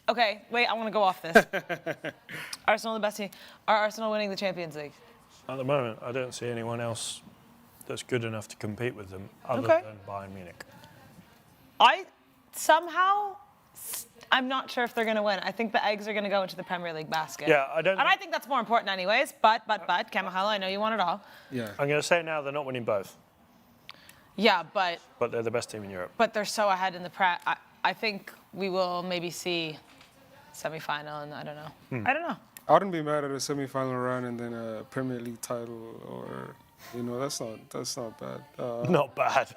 Okay, wait, I want to go off this. Arsenal the best team. Are Arsenal winning the Champions League? At the moment, I don't see anyone else that's good enough to compete with them other Okay. than Bayern Munich. I'm not sure if they're going to win. I think the eggs are going to go into the Premier League basket. Yeah, I don't. And I think that's more important anyways. But, Kamogelo, I know you want it all. Yeah. I'm going to say now they're not winning both, Yeah, but they're the best team in Europe. they're so ahead in the prep. I think we will maybe see semi-final, and I don't know. I don't know. I wouldn't be mad at a semi-final run and then a Premier League title, or that's not bad. Not bad.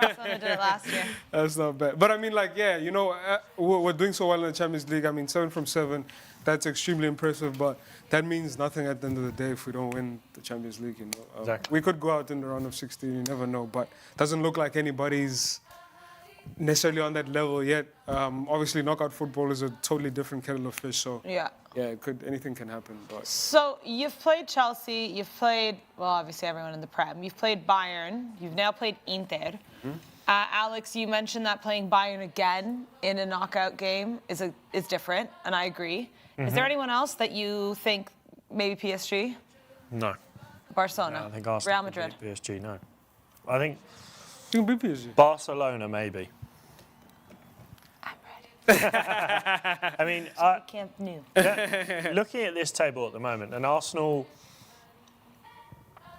Barcelona did it last year. That's not bad. But I mean, we're doing so well in the Champions League. I mean, 7 from 7, that's extremely impressive. But that means nothing at the end of the day if we don't win the Champions League. Exactly. We could go out in the round of 16. You never know. But it doesn't look like anybody's necessarily on that level yet. Obviously, knockout football is a totally different kettle of fish. So Yeah. anything can happen. But So you've played Chelsea. You've played, well, obviously everyone in the Prem. You've played Bayern. You've now played Inter. Alex, you mentioned that playing Bayern again in a knockout game is different, and I agree. Is there anyone else that you think maybe PSG? No. Barcelona? No, I think Arsenal Real Madrid? can beat PSG, no. I think you can beat PSG. Barcelona, maybe. I'm ready. I mean, Camp Nou. looking at this table at the moment, and Arsenal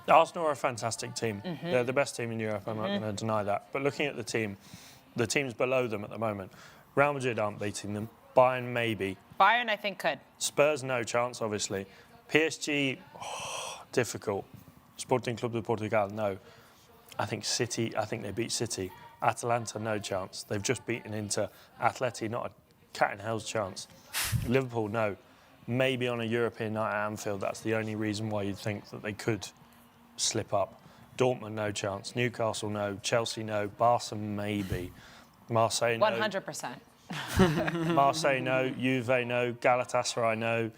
are a fantastic team. They're the best team in Europe, I'm not going to deny that. But looking at the teams below them at the moment, Real Madrid aren't beating them. Bayern, maybe. Bayern, I think, could. Spurs, no chance, obviously. PSG, difficult. Sporting Club de Portugal, no. I think they beat City. Atalanta, no chance. They've just beaten Inter. Atleti, not a cat in hell's chance. Liverpool, no. Maybe on a European night at Anfield, that's the only reason why you'd think that they could slip up. Dortmund, no chance. Newcastle, no. Chelsea, no. Barca, maybe. Marseille, no. 100%. Marseille, no. Juve, no. Galatasaray, no.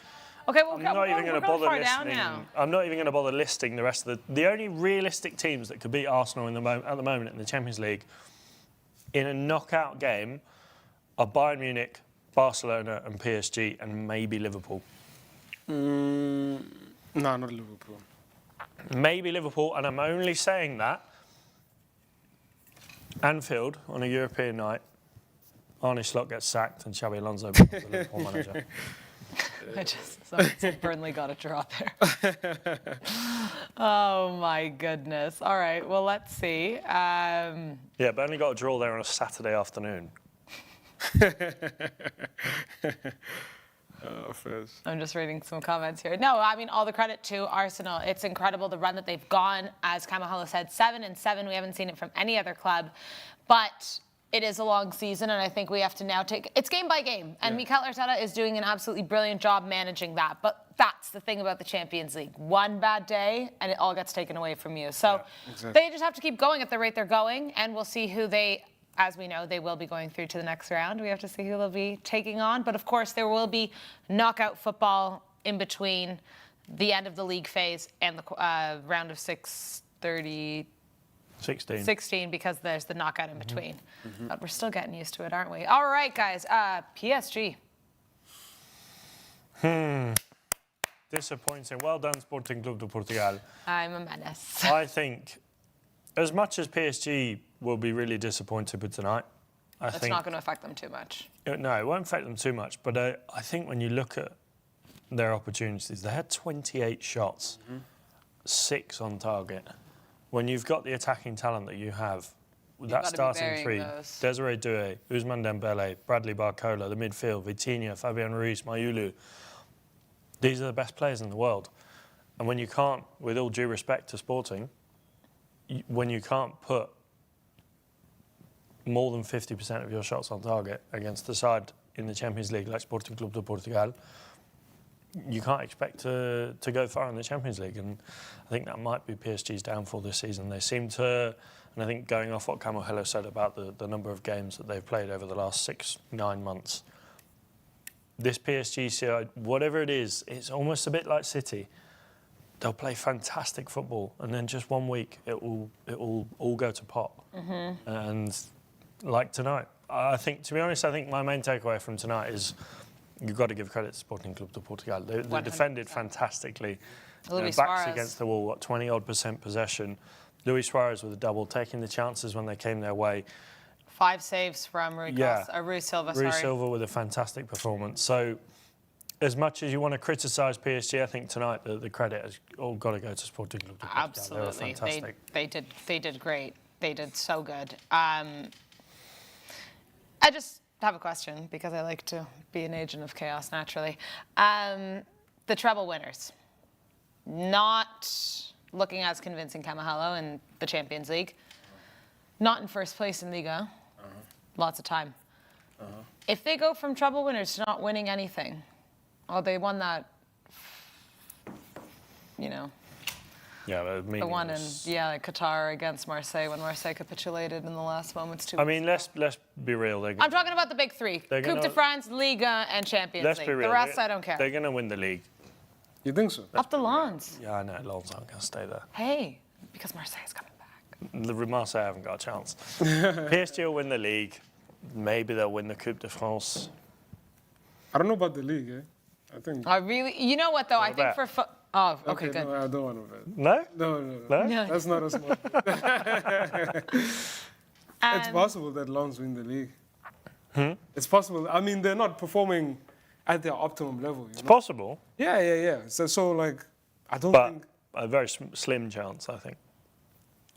Okay, well, I'm not even going to bother far down listening. now. I'm not even going to bother listing the rest of the only realistic teams that could beat Arsenal at the moment in the Champions League in a knockout game are Bayern Munich, Barcelona, and PSG, and maybe Liverpool. No, not Liverpool. Maybe Liverpool, and I'm only saying that. Anfield on a European night, Arne Slot gets sacked and Xabi Alonso becomes the Liverpool manager. Someone said Burnley got a draw there. Oh my goodness. All right, well, let's see. Yeah, Burnley got a draw there on a Saturday afternoon. I'm just reading some comments here. No, I mean, all the credit to Arsenal. It's incredible the run that they've gone. As Kamogelo said, 7-7. We haven't seen it from any other club. But it is a long season, and I think we have to now take... It's game by game, and Mikel Arteta is doing an absolutely brilliant job managing that. But that's the thing about the Champions League. One bad day, and it all gets taken away from you. So they just have to keep going at the rate they're going, and we'll see who they... As we know, they will be going through to the next round. We have to see who they'll be taking on. But, of course, there will be knockout football in between the end of the league phase and the round of 16 because there's the knockout in between. But we're still getting used to it, aren't we? All right, guys. PSG. Disappointing. Well done, Sporting Club de Portugal. I'm a menace. I think, as much as PSG will be really disappointed with tonight, It's not going to affect them too much. No, it won't affect them too much. But I think when you look at their opportunities, they had 28 shots, 6 on target. When you've got the attacking talent that you have, with that starting three, Desiree Doué, Ousmane Dembele, Bradley Barcola, the midfield, Vitinha, Fabian Ruiz, Mayulu, these are the best players in the world. And when you can't, with all due respect to Sporting, when you can't put more than 50% of your shots on target against the side in the Champions League like Sporting Club de Portugal, you can't expect to go far in the Champions League. And I think that might be PSG's downfall this season. They seem to, and I think going off what Kamogelo said about the number of games that they've played over the last 6-9 months, this PSG side, whatever it is, it's almost a bit like City. They'll play fantastic football, and then just 1 week it will all go to pot. And like tonight, I think, to be honest, I think my main takeaway from tonight is you've got to give credit to Sporting Club de Portugal. They defended fantastically. Backs against the wall, 20-odd% possession. Luis Suarez with a double, taking the chances when they came their way. 5 saves from Rui Silva. Rui Silva with a fantastic performance. So, as much as you want to criticise PSG, I think tonight the credit has all got to go to Sporting Club de Portugal. Absolutely, they were fantastic. They did great. They did so good. I just have a question because I like to be an agent of chaos naturally. The treble winners, not looking as convincing Kamogelo in the Champions League, not in first place in Liga, lots of time. If they go from treble winners to not winning anything, they won that, Yeah, the one in Qatar against Marseille when Marseille capitulated in the last moments. I mean, let's be real. I'm talking about the big three: Coupe de France, Liga, and Champions League. Be real. The rest, I don't care. They're going to win the league. You think so? Up the Lens. Yeah, I know. Lens aren't going to stay there. Hey, because Marseille's coming back. Marseille haven't got a chance. PSG will win the league. Maybe they'll win the Coupe de France. I don't know about the league, I think. I really, you know what though? I think for okay, good. No, I don't want to bet. No? No? That's not a smart. It's possible that Lens win the league. It's possible. I mean, they're not performing at their optimum level. It's possible. Yeah. So like, I don't think. A very slim chance, I think.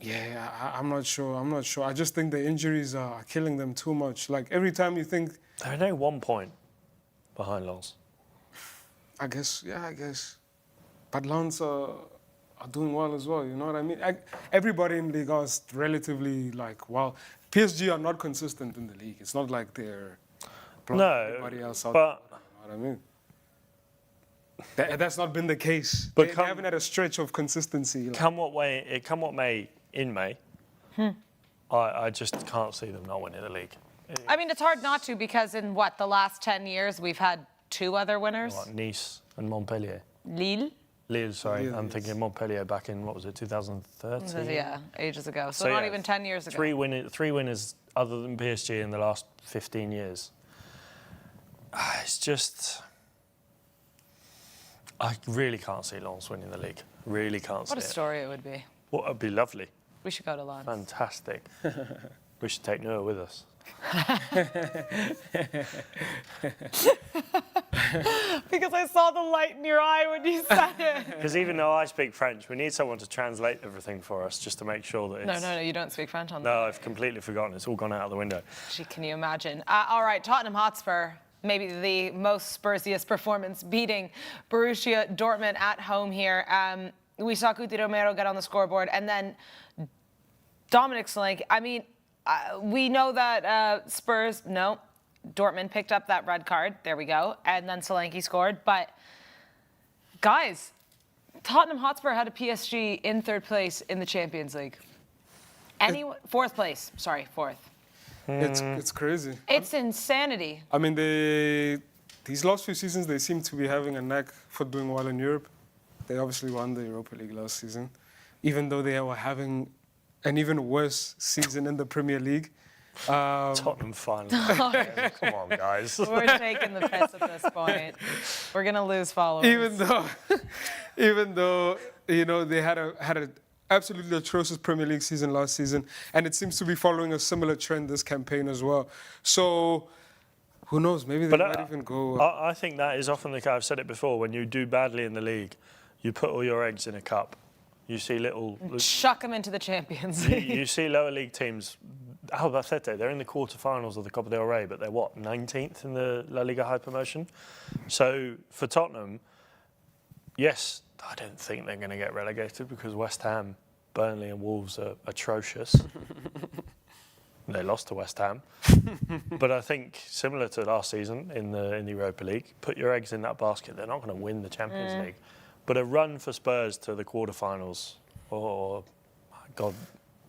Yeah, I'm not sure. I just think the injuries are killing them too much. Like every time you think. They're only 1 point behind Lens. I guess. But Lens are doing well as well, you know what I mean? Everybody in Liga is relatively PSG are not consistent in the league. It's not like they're everybody else out there, you know what I mean? That's not been the case. But they haven't had a stretch of consistency. Come what may in May, I just can't see them not winning the league. I mean, it's hard not to because in the last 10 years we've had 2 other winners. Nice and Montpellier. Lille? Lille, sorry. Lille, I'm yes. thinking Montpellier back in, what was it, 2013? Yeah, ages ago. So not yeah, even 10 years ago. Three winners other than PSG in the last 15 years. It's just... I really can't see Lens winning the league. Really can't see it. What a story it would be. Well, it'd be lovely. We should go to Lens. Fantastic. We should take Noah with us. Because I saw the light in your eye when you said it. Because even though I speak French, we need someone to translate everything for us just to make sure that it's... No, you don't speak French on that. No, I've completely forgotten. It's all gone out of the window. Gee, can you imagine? All right, Tottenham Hotspur, maybe the most Spursiest performance, beating Borussia Dortmund at home here. We saw Cuti Romero get on the scoreboard, and then Dominic Solanke. I mean, we know that Dortmund picked up that red card. There we go. And then Solanke scored. But, guys, Tottenham Hotspur had a PSG in third place in the Champions League. Fourth place. Sorry, fourth. It's crazy. It's insanity. I mean, these last few seasons, they seem to be having a knack for doing well in Europe. They obviously won the Europa League last season, even though they were having an even worse season in the Premier League. Tottenham finally. Come on, guys. We're taking the piss at this point. We're gonna lose followers. Even though you know they had a absolutely atrocious Premier League season last season, and it seems to be following a similar trend this campaign as well. So who knows? Maybe they might even go. I think that is often the case. I've said it before. When you do badly in the league, you put all your eggs in a cup. You see chuck them into the Champions League. You see lower league teams. Albacete, they're in the quarterfinals of the Copa del Rey, but they're what, 19th in the La Liga High Promotion? So for Tottenham, yes, I don't think they're going to get relegated because West Ham, Burnley and Wolves are atrocious. They lost to West Ham. But I think similar to last season in the Europa League, put your eggs in that basket. They're not going to win the Champions League. But a run for Spurs to the quarterfinals or, God,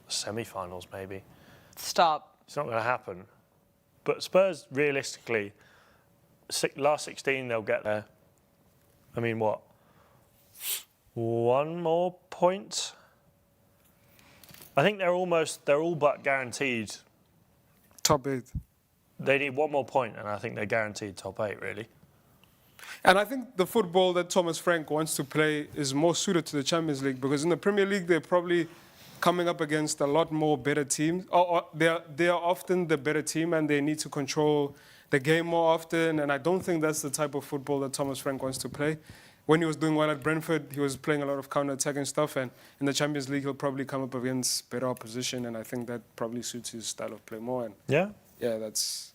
semi-finals maybe. Stop. It's not going to happen. But Spurs, realistically, last 16, they'll get there. I mean, what? One more point? I think they're all but guaranteed. Top 8. They need one more point, and I think they're guaranteed top 8, really. And I think the football that Thomas Frank wants to play is more suited to the Champions League, because in the Premier League, they're probably coming up against a lot more better teams. They are often the better team, and they need to control the game more often. And I don't think that's the type of football that Thomas Frank wants to play. When he was doing well at Brentford, he was playing a lot of counter-attacking stuff. And in the Champions League, he'll probably come up against better opposition. And I think that probably suits his style of play more. And yeah, that's...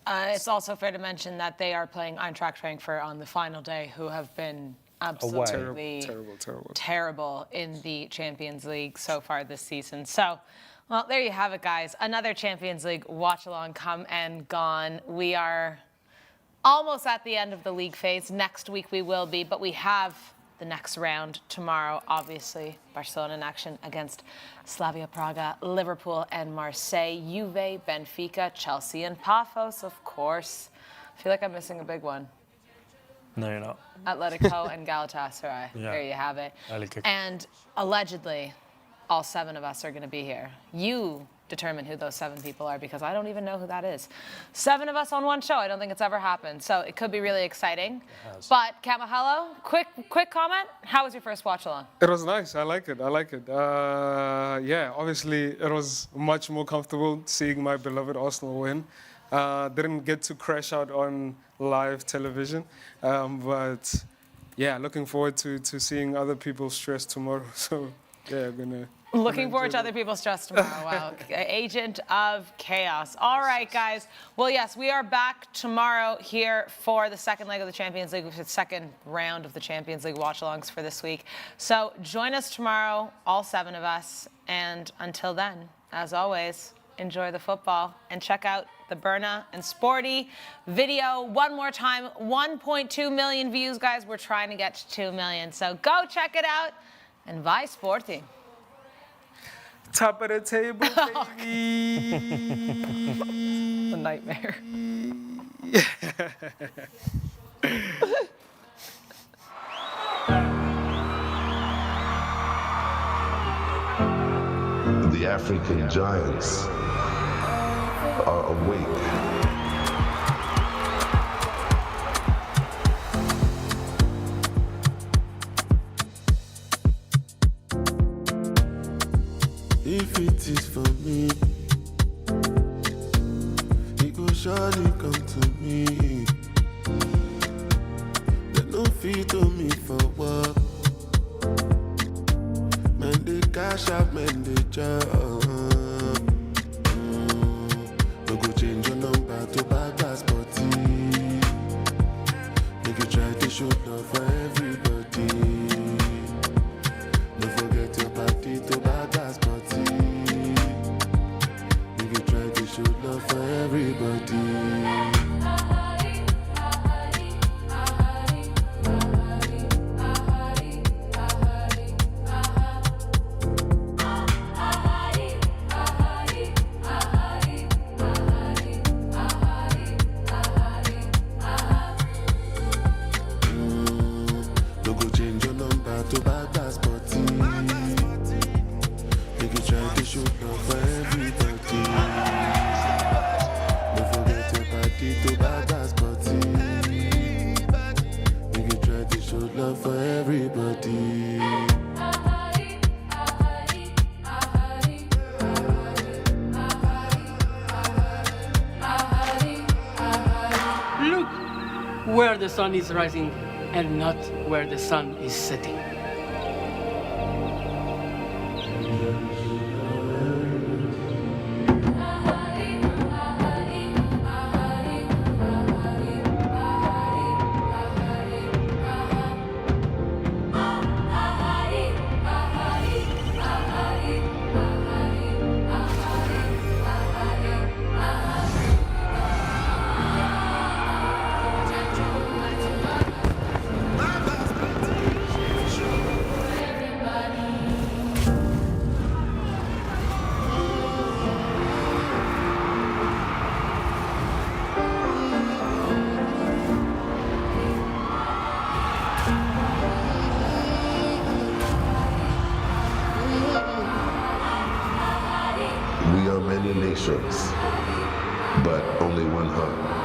It's also fair to mention that they are playing Eintracht Frankfurt on the final day, who have been absolutely terrible in the Champions League so far this season. So, well, there you have it, guys. Another Champions League watch-along come and gone. We are almost at the end of the league phase. Next week we will be, but we have the next round tomorrow, obviously. Barcelona in action against Slavia Praga, Liverpool and Marseille, Juve, Benfica, Chelsea and Paphos, of course. I feel like I'm missing a big one. No, you're not. Atletico and Galatasaray. Yeah. There you have it. And allegedly, all 7 of us are going to be here. You determine who those 7 people are, because I don't even know who that is. 7 of us on one show. I don't think it's ever happened. So it could be really exciting. But Kamogelo, quick comment. How was your first watch along? It was nice. I like it. Yeah, obviously it was much more comfortable seeing my beloved Arsenal win. Didn't get to crash out on live television. But yeah, looking forward to seeing other people stressed tomorrow. So yeah, I'm gonna... Looking forward to other people's stress tomorrow. Wow. Agent of Chaos. All right, guys. Well, yes, we are back tomorrow here for the second leg of the Champions League, which is the second round of the Champions League watch-alongs for this week. So join us tomorrow, all 7 of us. And until then, as always, enjoy the football and check out the Berna and Sporty video one more time. 1.2 million views, guys. We're trying to get to 2 million. So go check it out and vai Sporty. Top of the table, baby. A nightmare. The African giants are awake. If it is for me, it will surely come to me. They no feed to me for work. Men they cash out, men they job. No go change your number to bad sporty. Make you try to show love for everybody. Don't forget your party to bad sporty. Make you try to show love for everybody. Where the sun is rising and not where the sun is setting. We are many nations, but only one heart.